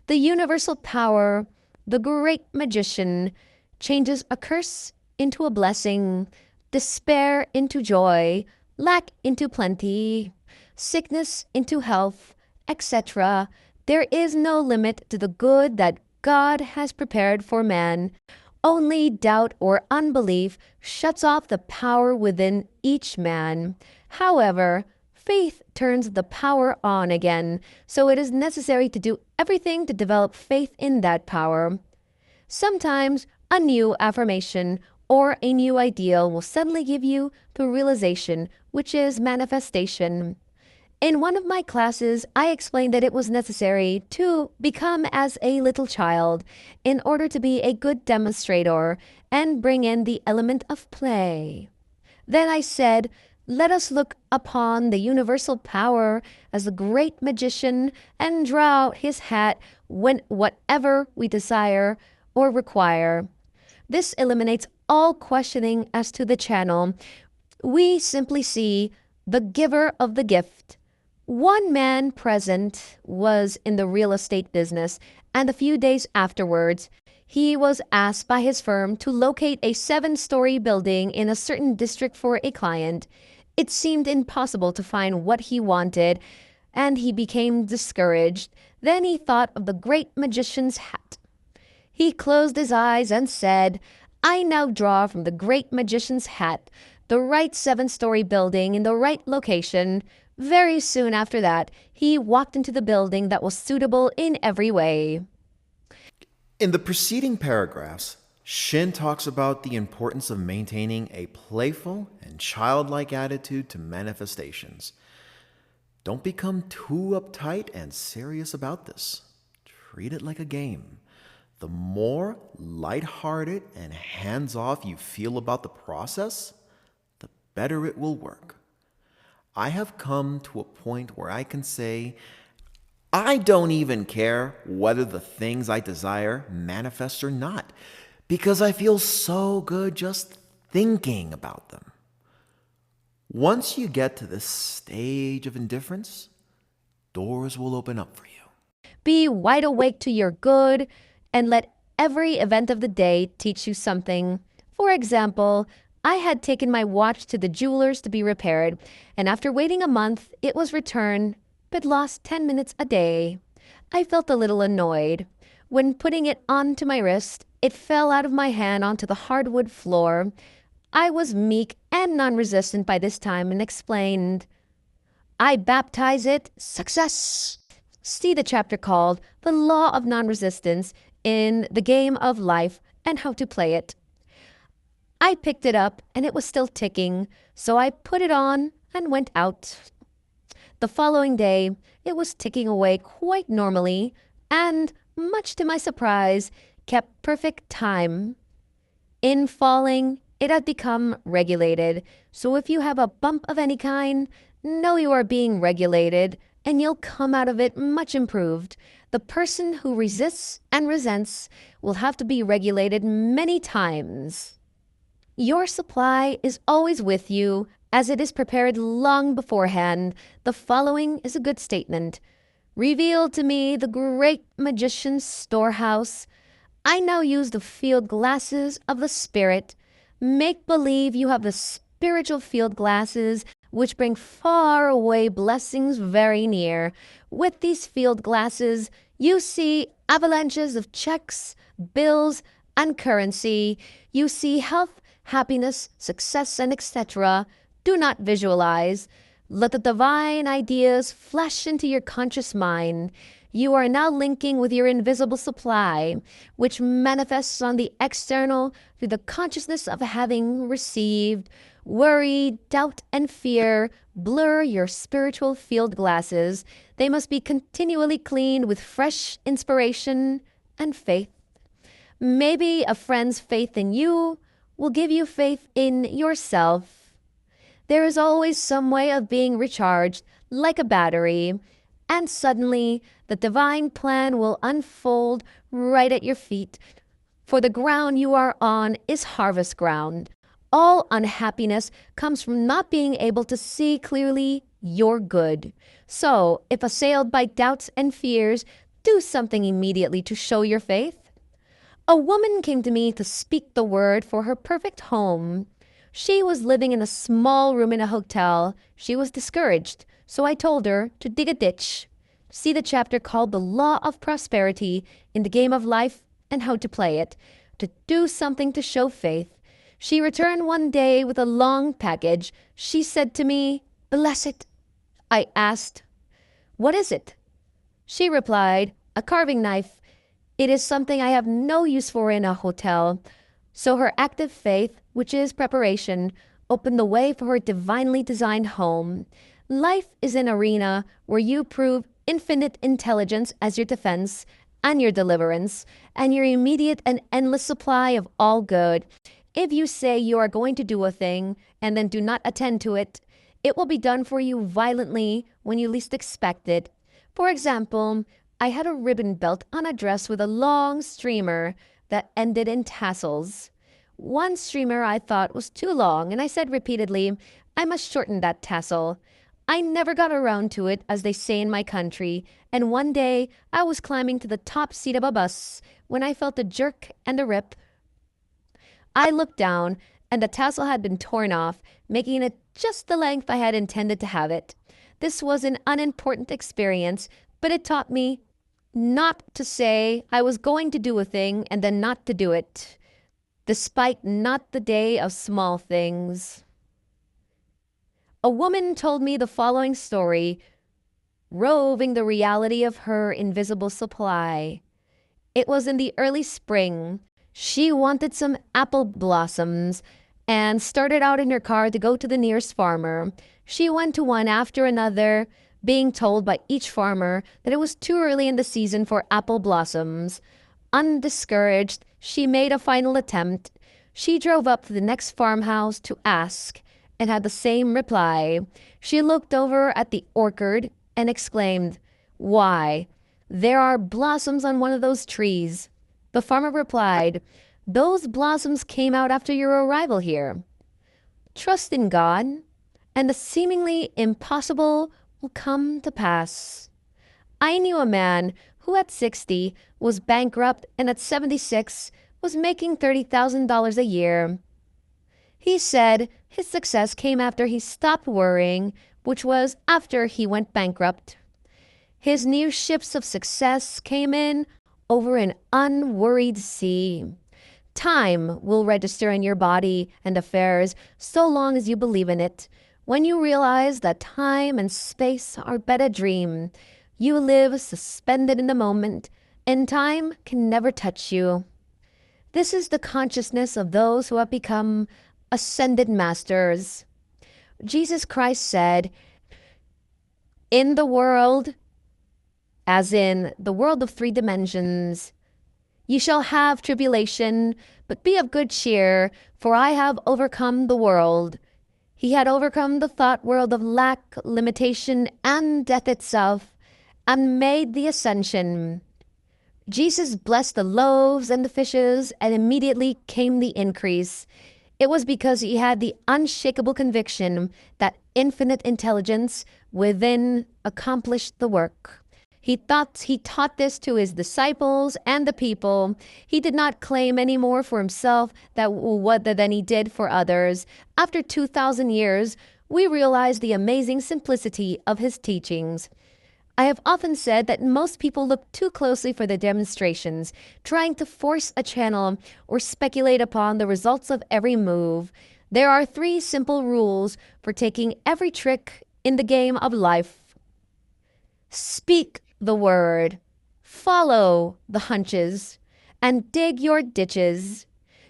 The universal power, the great magician, changes a curse into a blessing, despair into joy, lack into plenty, sickness into health, etc. There is no limit to the good that God has prepared for man. Only doubt or unbelief shuts off the power within each man. However, faith turns the power on again, so it is necessary to do everything to develop faith in that power. Sometimes a new affirmation or a new ideal will suddenly give you the realization, which is manifestation. In one of my classes, I explained that it was necessary to become as a little child in order to be a good demonstrator and bring in the element of play. Then I said, let us look upon the universal power as the great magician and draw out his hat when whatever we desire or require. This eliminates all questioning as to the channel. We simply see the giver of the gift. One man present was in the real estate business, and a few days afterwards, he was asked by his firm to locate a 7-story building in a certain district for a client. It seemed impossible to find what he wanted, and he became discouraged. Then he thought of the great magician's hat. He closed his eyes and said, I now draw from the great magician's hat the right 7-story building in the right location. Very soon after that, he walked into the building that was suitable in every way. In the preceding paragraphs, Shinn talks about the importance of maintaining a playful and childlike attitude to manifestations. Don't become too uptight and serious about this. Treat it like a game. The more lighthearted and hands-off you feel about the process, the better it will work. I have come to a point where I can say, I don't even care whether the things I desire manifest or not, because I feel so good just thinking about them. Once you get to this stage of indifference, doors will open up for you. Be wide awake to your good and let every event of the day teach you something. For example, I had taken my watch to the jeweler's to be repaired, and after waiting a month, it was returned, but lost 10 minutes a day. I felt a little annoyed. When putting it onto my wrist, it fell out of my hand onto the hardwood floor. I was meek and non-resistant by this time and explained, I baptize it success. See the chapter called The Law of Non-Resistance in The Game of Life and How to Play It. I picked it up and it was still ticking, so I put it on and went out. The following day, it was ticking away quite normally and, much to my surprise, kept perfect time. In falling, it had become regulated, so if you have a bump of any kind, know you are being regulated and you'll come out of it much improved. The person who resists and resents will have to be regulated many times. Your supply is always with you, as it is prepared long beforehand. The following is a good statement. Reveal to me the great magician's storehouse. I now use the field glasses of the spirit. Make believe you have the spiritual field glasses which bring far away blessings very near. With these field glasses, you see avalanches of checks, bills, and currency. You see health, happiness, success, and etc. Do not visualize. Let the divine ideas flash into your conscious mind. You are now linking with your invisible supply, which manifests on the external through the consciousness of having received. Worry, doubt, and fear blur your spiritual field glasses. They must be continually cleaned with fresh inspiration and faith. Maybe a friend's faith in you will give you faith in yourself. There is always some way of being recharged, like a battery, and suddenly the divine plan will unfold right at your feet. For the ground you are on is harvest ground. All unhappiness comes from not being able to see clearly your good. So, if assailed by doubts and fears, do something immediately to show your faith. A woman came to me to speak the word for her perfect home. She was living in a small room in a hotel. She was discouraged, so I told her to dig a ditch. See the chapter called The Law of Prosperity in the Game of Life and How to Play It. To do something to show faith. She returned one day with a long package. She said to me, "Bless it." I asked, "What is it?" She replied, "A carving knife. It is something I have no use for in a hotel." So her active faith, which is preparation, opened the way for her divinely designed home. Life is an arena where you prove infinite intelligence as your defense and your deliverance, and your immediate and endless supply of all good. If you say you are going to do a thing and then do not attend to it, it will be done for you violently when you least expect it. For example, I had a ribbon belt on a dress with a long streamer that ended in tassels. One streamer I thought was too long, and I said repeatedly, I must shorten that tassel. I never got around to it, as they say in my country, and one day I was climbing to the top seat of a bus when I felt a jerk and a rip. I looked down, and the tassel had been torn off, making it just the length I had intended to have it. This was an unimportant experience, but it taught me not to say I was going to do a thing and then not to do it. despite not the day of small things. A woman told me the following story, roving the reality of her invisible supply. It was in the early spring. She wanted some apple blossoms and started out in her car to go to the nearest farmer. She went to one after another, being told by each farmer that it was too early in the season for apple blossoms. Undiscouraged, she made a final attempt. She drove up to the next farmhouse to ask and had the same reply. She looked over at the orchard and exclaimed, "Why, there are blossoms on one of those trees." The farmer replied, "Those blossoms came out after your arrival here." Trust in God, and the seemingly impossible will come to pass. I knew a man who at 60 was bankrupt and at 76 was making $30,000 a year. He said his success came after he stopped worrying, which was after he went bankrupt. His new ships of success came in over an unworried sea. Time will register in your body and affairs so long as you believe in it. When you realize that time and space are but a dream, you live suspended in the moment, and time can never touch you. This is the consciousness of those who have become ascended masters. Jesus Christ said, "In the world," as in the world of 3 dimensions, "ye shall have tribulation, but be of good cheer, for I have overcome the world." He had overcome the thought world of lack, limitation, and death itself, and made the ascension. Jesus blessed the loaves and the fishes, and immediately came the increase. It was because he had the unshakable conviction that infinite intelligence within accomplished the work. He taught this to his disciples and the people. He did not claim any more for himself than he did for others. After 2,000 years, we realize the amazing simplicity of his teachings. I have often said that most people look too closely for the demonstrations, trying to force a channel or speculate upon the results of every move. There are 3 simple rules for taking every trick in the game of life. Speak the word, follow the hunches, and dig your ditches.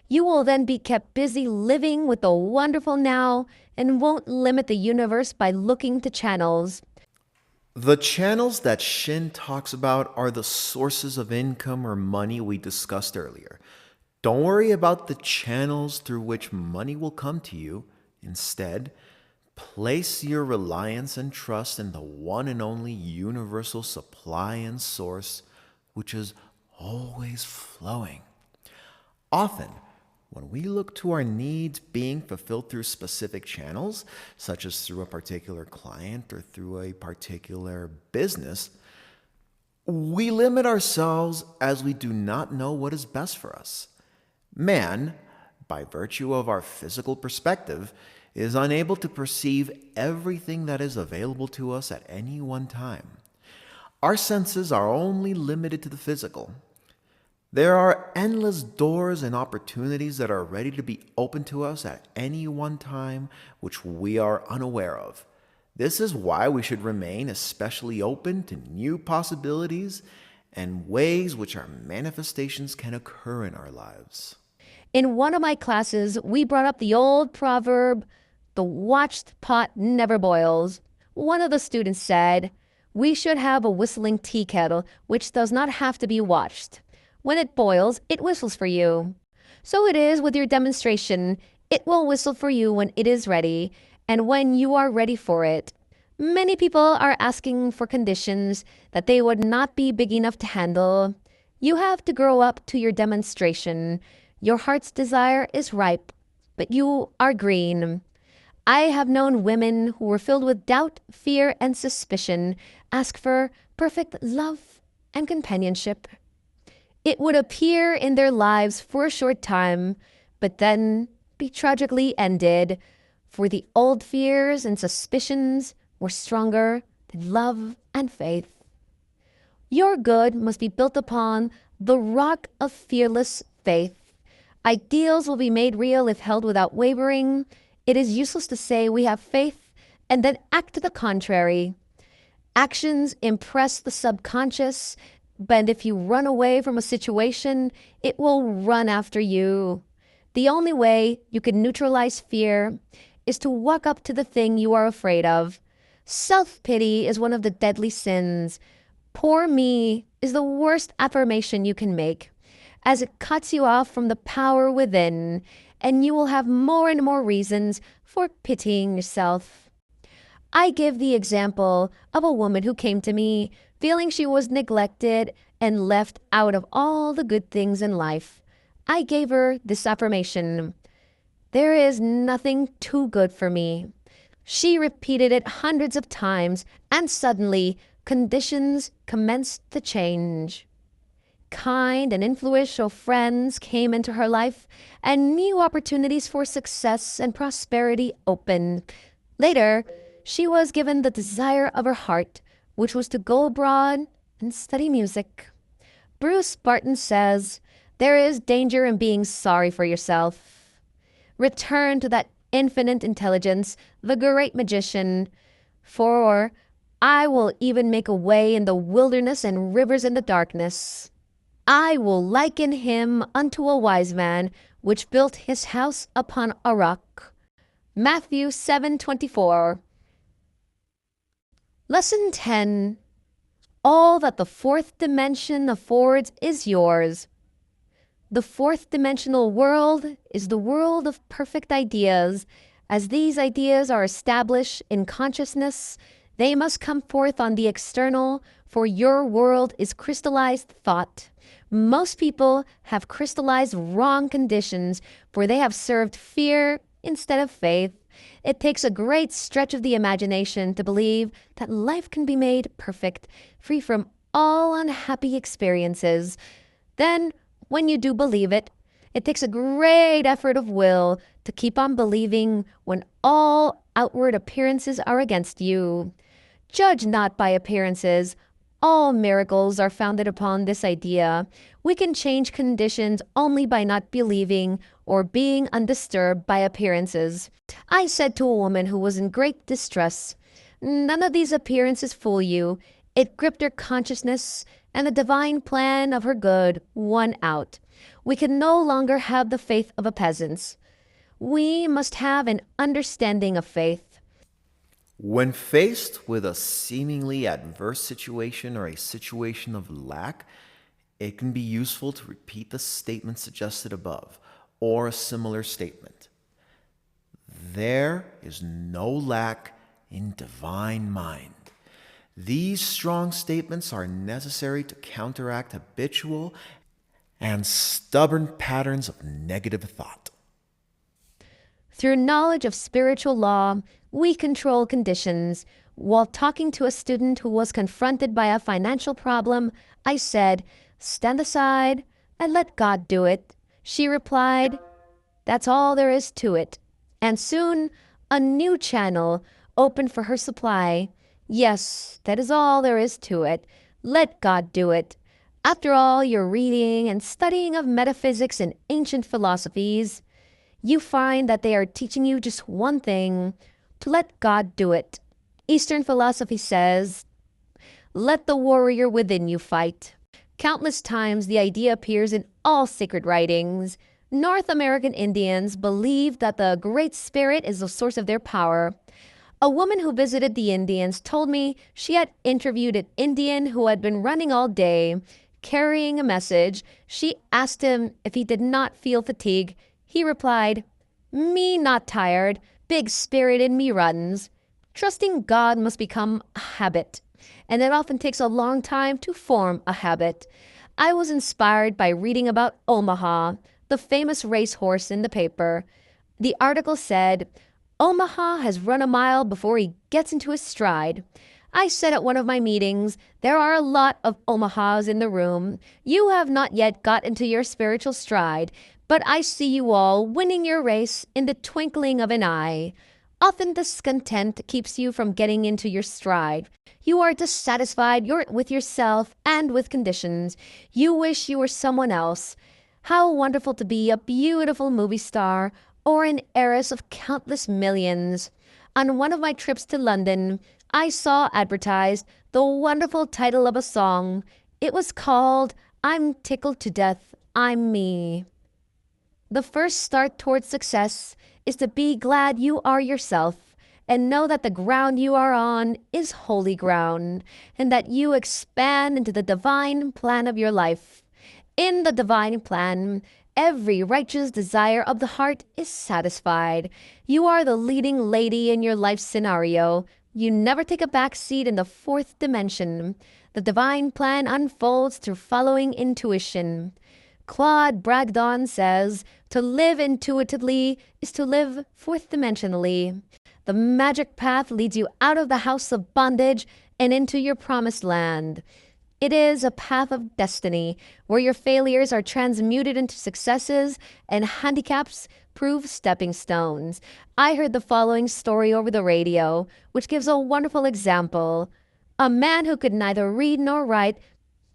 You will then be kept busy living with the wonderful now and won't limit the universe by looking to channels. The channels that Shinn talks about are the sources of income or money we discussed earlier. Don't worry about the channels through which money will come to you. Instead, place your reliance and trust in the one and only universal supply and source, which is always flowing. Often, when we look to our needs being fulfilled through specific channels, such as through a particular client or through a particular business, we limit ourselves as we do not know what is best for us. Man, by virtue of our physical perspective, is unable to perceive everything that is available to us at any one time. Our senses are only limited to the physical. There are endless doors and opportunities that are ready to be opened to us at any one time, which we are unaware of. This is why we should remain especially open to new possibilities and ways which our manifestations can occur in our lives. In one of my classes, we brought up the old proverb, "The watched pot never boils." One of the students said, "We should have a whistling tea kettle which does not have to be watched. When it boils, it whistles for you." So it is with your demonstration. It will whistle for you when it is ready and when you are ready for it. Many people are asking for conditions that they would not be big enough to handle. You have to grow up to your demonstration. Your heart's desire is ripe, but you are green. I have known women who were filled with doubt, fear, and suspicion ask for perfect love and companionship. It would appear in their lives for a short time, but then be tragically ended, for the old fears and suspicions were stronger than love and faith. Your good must be built upon the rock of fearless faith. Ideals will be made real if held without wavering. It is useless to say we have faith and then act to the contrary. Actions impress the subconscious, but if you run away from a situation, it will run after you. The only way you can neutralize fear is to walk up to the thing you are afraid of. Self-pity is one of the deadly sins. Poor me is the worst affirmation you can make, as it cuts you off from the power within, and you will have more and more reasons for pitying yourself. I give the example of a woman who came to me feeling she was neglected and left out of all the good things in life. I gave her this affirmation: "There is nothing too good for me." She repeated it hundreds of times, and suddenly conditions commenced to change. Kind and influential friends came into her life, and new opportunities for success and prosperity opened. Later, she was given the desire of her heart, which was to go abroad and study music. Bruce Barton says, "There is danger in being sorry for yourself. Return to that infinite intelligence, the great magician, for I will even make a way in the wilderness and rivers in the darkness. I will liken him unto a wise man, which built his house upon a rock." Matthew 7:24. Lesson 10. All that the fourth dimension affords is yours. The fourth dimensional world is the world of perfect ideas. As these ideas are established in consciousness, they must come forth on the external, for your world is crystallized thought. Most people have crystallized wrong conditions, for they have served fear instead of faith. It takes a great stretch of the imagination to believe that life can be made perfect, free from all unhappy experiences. Then, when you do believe it, it takes a great effort of will to keep on believing when all outward appearances are against you. Judge not by appearances. All miracles are founded upon this idea. We can change conditions only by not believing or being undisturbed by appearances. I said to a woman who was in great distress, "None of these appearances fool you." It gripped her consciousness, and the divine plan of her good won out. We can no longer have the faith of a peasant. We must have an understanding of faith. When faced with a seemingly adverse situation or a situation of lack, it can be useful to repeat the statement suggested above, or a similar statement. There is no lack in divine mind. These strong statements are necessary to counteract habitual and stubborn patterns of negative thought. Through knowledge of spiritual law, we control conditions. While talking to a student who was confronted by a financial problem, I said, "Stand aside and let God do it." She replied, "That's all there is to it." And soon a new channel opened for her supply. Yes, that is all there is to it. Let God do it. After all your reading and studying of metaphysics and ancient philosophies, you find that they are teaching you just one thing: to let God do it. Eastern philosophy says, "Let the warrior within you fight." Countless times the idea appears in all sacred writings. North American Indians believe that the Great Spirit is the source of their power. A woman who visited the Indians told me she had interviewed an Indian who had been running all day, carrying a message. She asked him if he did not feel fatigue. He replied, "Me not tired. Big spirit in me runs." Trusting God must become a habit, and it often takes a long time to form a habit. I was inspired by reading about Omaha, the famous racehorse, in the paper. The article said, "Omaha has run a mile before he gets into his stride." I said at one of my meetings, "There are a lot of Omahas in the room. You have not yet got into your spiritual stride, but I see you all winning your race in the twinkling of an eye." Often discontent keeps you from getting into your stride. You are dissatisfied with yourself and with conditions. You wish you were someone else. How wonderful to be a beautiful movie star or an heiress of countless millions. On one of my trips to London, I saw advertised the wonderful title of a song. It was called I'm Tickled to Death, I'm Me. The first start towards success is to be glad you are yourself and know that the ground you are on is holy ground and that you expand into the divine plan of your life. In the divine plan, every righteous desire of the heart is satisfied. You are the leading lady in your life scenario. You never take a back seat in the fourth dimension. The divine plan unfolds through following intuition. Claude Bragdon says, to live intuitively is to live fourth dimensionally. The magic path leads you out of the house of bondage and into your promised land. It is a path of destiny where your failures are transmuted into successes and handicaps prove stepping stones. I heard the following story over the radio, which gives a wonderful example. A man who could neither read nor write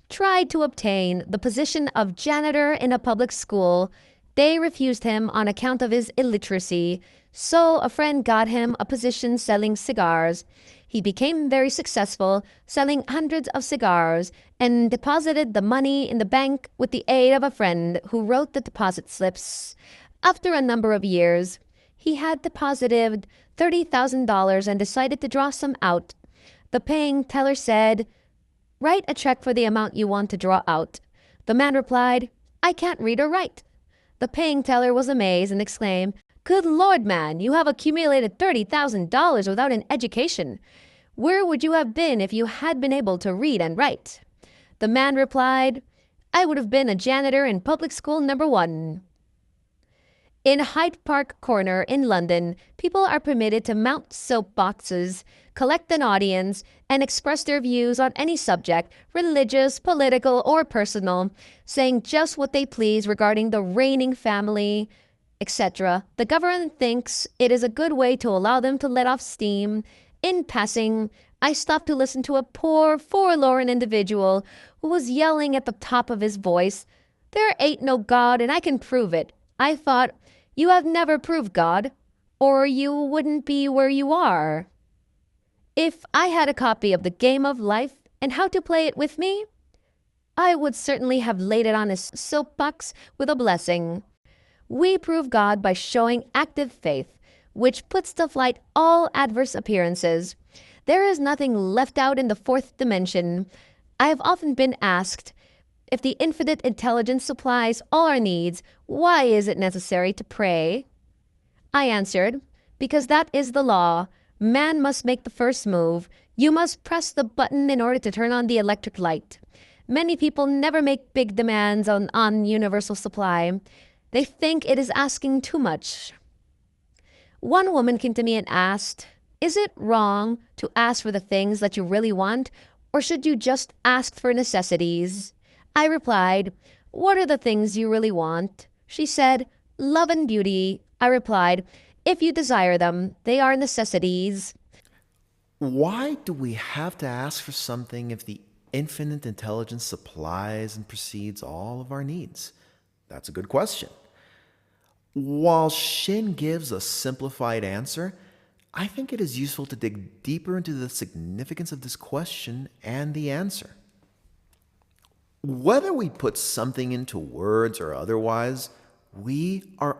tried to obtain the position of janitor in a public school. They refused him on account of his illiteracy, so a friend got him a position selling cigars. He became very successful, selling hundreds of cigars, and deposited the money in the bank with the aid of a friend who wrote the deposit slips. After a number of years, he had deposited $30,000 and decided to draw some out. The paying teller said, "Write a check for the amount you want to draw out." The man replied, "I can't read or write." The paying teller was amazed and exclaimed, "Good Lord, man, you have accumulated $30,000 without an education. Where would you have been if you had been able to read and write?" The man replied, "I would have been a janitor in public school number 1. In Hyde Park Corner in London, people are permitted to mount soapboxes, collect an audience, and express their views on any subject, religious, political, or personal, saying just what they please regarding the reigning family, etc. The government thinks it is a good way to allow them to let off steam. In passing, I stopped to listen to a poor, forlorn individual who was yelling at the top of his voice, "There ain't no God, and I can prove it." I thought, you have never proved God, or you wouldn't be where you are. If I had a copy of the game of life and how to play it with me, I would certainly have laid it on his soapbox with a blessing. We prove God by showing active faith, which puts to flight all adverse appearances. There is nothing left out in the fourth dimension. I have often been asked, if the infinite intelligence supplies all our needs, why is it necessary to pray? I answered, because that is the law. Man must make the first move. You must press the button in order to turn on the electric light. Many people never make big demands on universal supply. They think it is asking too much. One woman came to me and asked, "Is it wrong to ask for the things that you really want, or should you just ask for necessities?" I replied, "What are the things you really want?" She said, "Love and beauty." I replied, "If you desire them, they are necessities." Why do we have to ask for something if the infinite intelligence supplies and precedes all of our needs? That's a good question. While Shinn gives a simplified answer, I think it is useful to dig deeper into the significance of this question and the answer. Whether we put something into words or otherwise, we are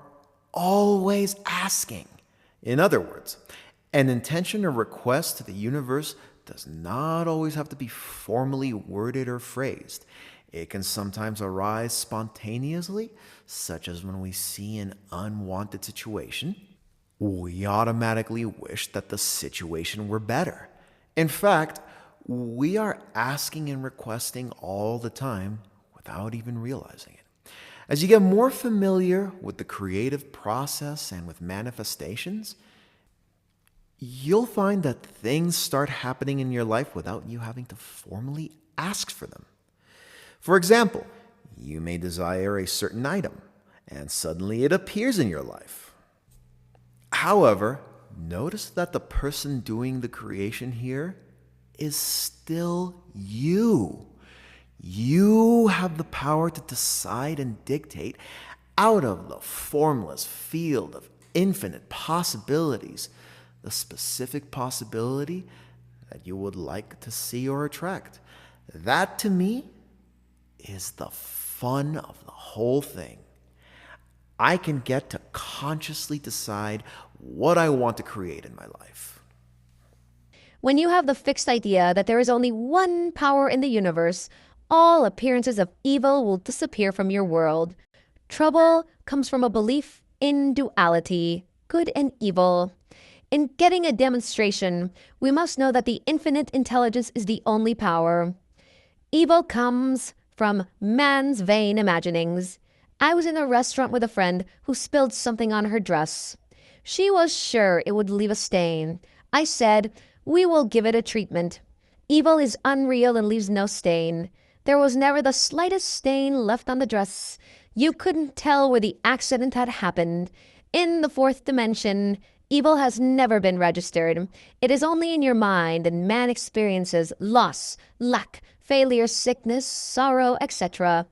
always asking. In other words, an intention or request to the universe does not always have to be formally worded or phrased. It can sometimes arise spontaneously, such as when we see an unwanted situation. We automatically wish that the situation were better. In fact, we are asking and requesting all the time without even realizing it. As you get more familiar with the creative process and with manifestations, you'll find that things start happening in your life without you having to formally ask for them. For example, you may desire a certain item, and suddenly it appears in your life. However, notice that the person doing the creation here is still you. You have the power to decide and dictate out of the formless field of infinite possibilities the specific possibility that you would like to see or attract. That, to me, is the fun of the whole thing. I can get to consciously decide what I want to create in my life. When you have the fixed idea that there is only one power in the universe, all appearances of evil will disappear from your world. Trouble comes from a belief in duality, good and evil. In getting a demonstration, we must know that the infinite intelligence is the only power. Evil comes from man's vain imaginings. I was in a restaurant with a friend who spilled something on her dress. She was sure it would leave a stain. I said, "We will give it a treatment." Evil is unreal and leaves no stain. There was never the slightest stain left on the dress. You couldn't tell where the accident had happened. In the fourth dimension, evil has never been registered. It is only in your mind, and man experiences loss, lack, failure, sickness, sorrow, etc.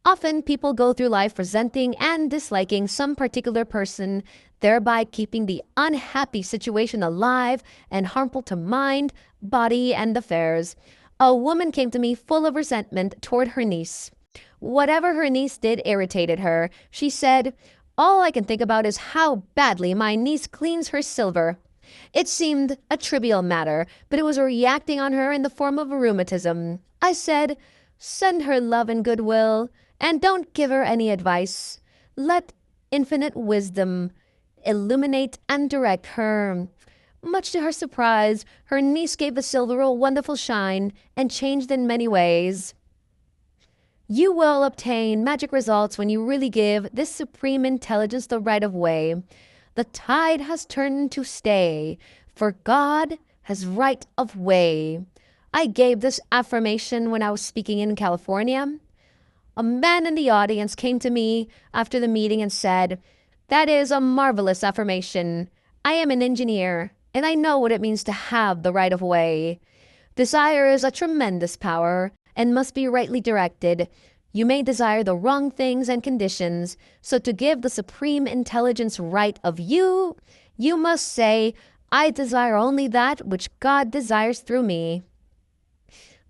Often people go through life resenting and disliking some particular person, thereby keeping the unhappy situation alive and harmful to mind, body, and affairs. A woman came to me full of resentment toward her niece. Whatever her niece did irritated her. She said, "All I can think about is how badly my niece cleans her silver." It seemed a trivial matter, but it was reacting on her in the form of rheumatism. I said, "Send her love and goodwill, and don't give her any advice. Let infinite wisdom illuminate and direct her." Much to her surprise, her niece gave the silver a wonderful shine and changed in many ways. You will obtain magic results when you really give this supreme intelligence the right of way. The tide has turned to stay, for God has right of way. I gave this affirmation when I was speaking in California. A man in the audience came to me after the meeting and said, "That is a marvelous affirmation. I am an engineer, and I know what it means to have the right of way. Desire is a tremendous power and must be rightly directed. You may desire the wrong things and conditions, so to give the supreme intelligence right of you, you must say, 'I desire only that which God desires through me.'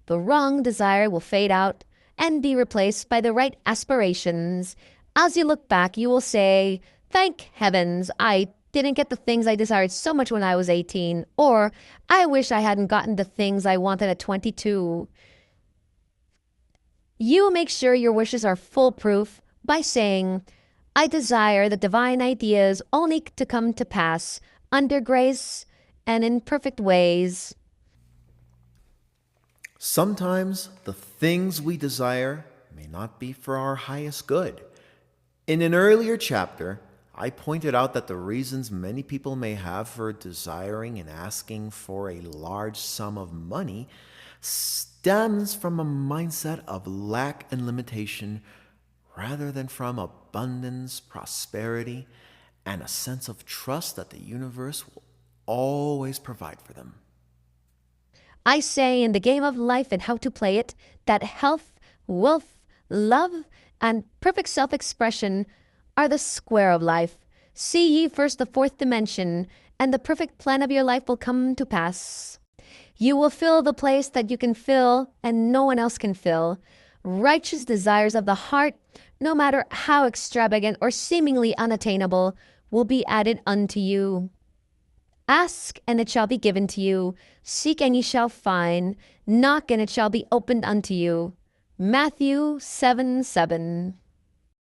The wrong desire will fade out and be replaced by the right aspirations. As you look back, you will say, 'Thank heavens, I didn't get the things I desired so much when I was 18, or I wish I hadn't gotten the things I wanted at 22. You make sure your wishes are foolproof by saying, "I desire the divine ideas only to come to pass under grace and in perfect ways." Sometimes the things we desire may not be for our highest good. In an earlier chapter, I pointed out that the reasons many people may have for desiring and asking for a large sum of money stems from a mindset of lack and limitation rather than from abundance, prosperity, and a sense of trust that the universe will always provide for them. I say in the game of life and how to play it that health, wealth, love, and perfect self-expression are the square of life. See ye first the fourth dimension, and the perfect plan of your life will come to pass. You will fill the place that you can fill and no one else can fill. Righteous desires of the heart, no matter how extravagant or seemingly unattainable, will be added unto you. Ask, and it shall be given to you. Seek, and ye shall find. Knock, and it shall be opened unto you. Matthew 7:7.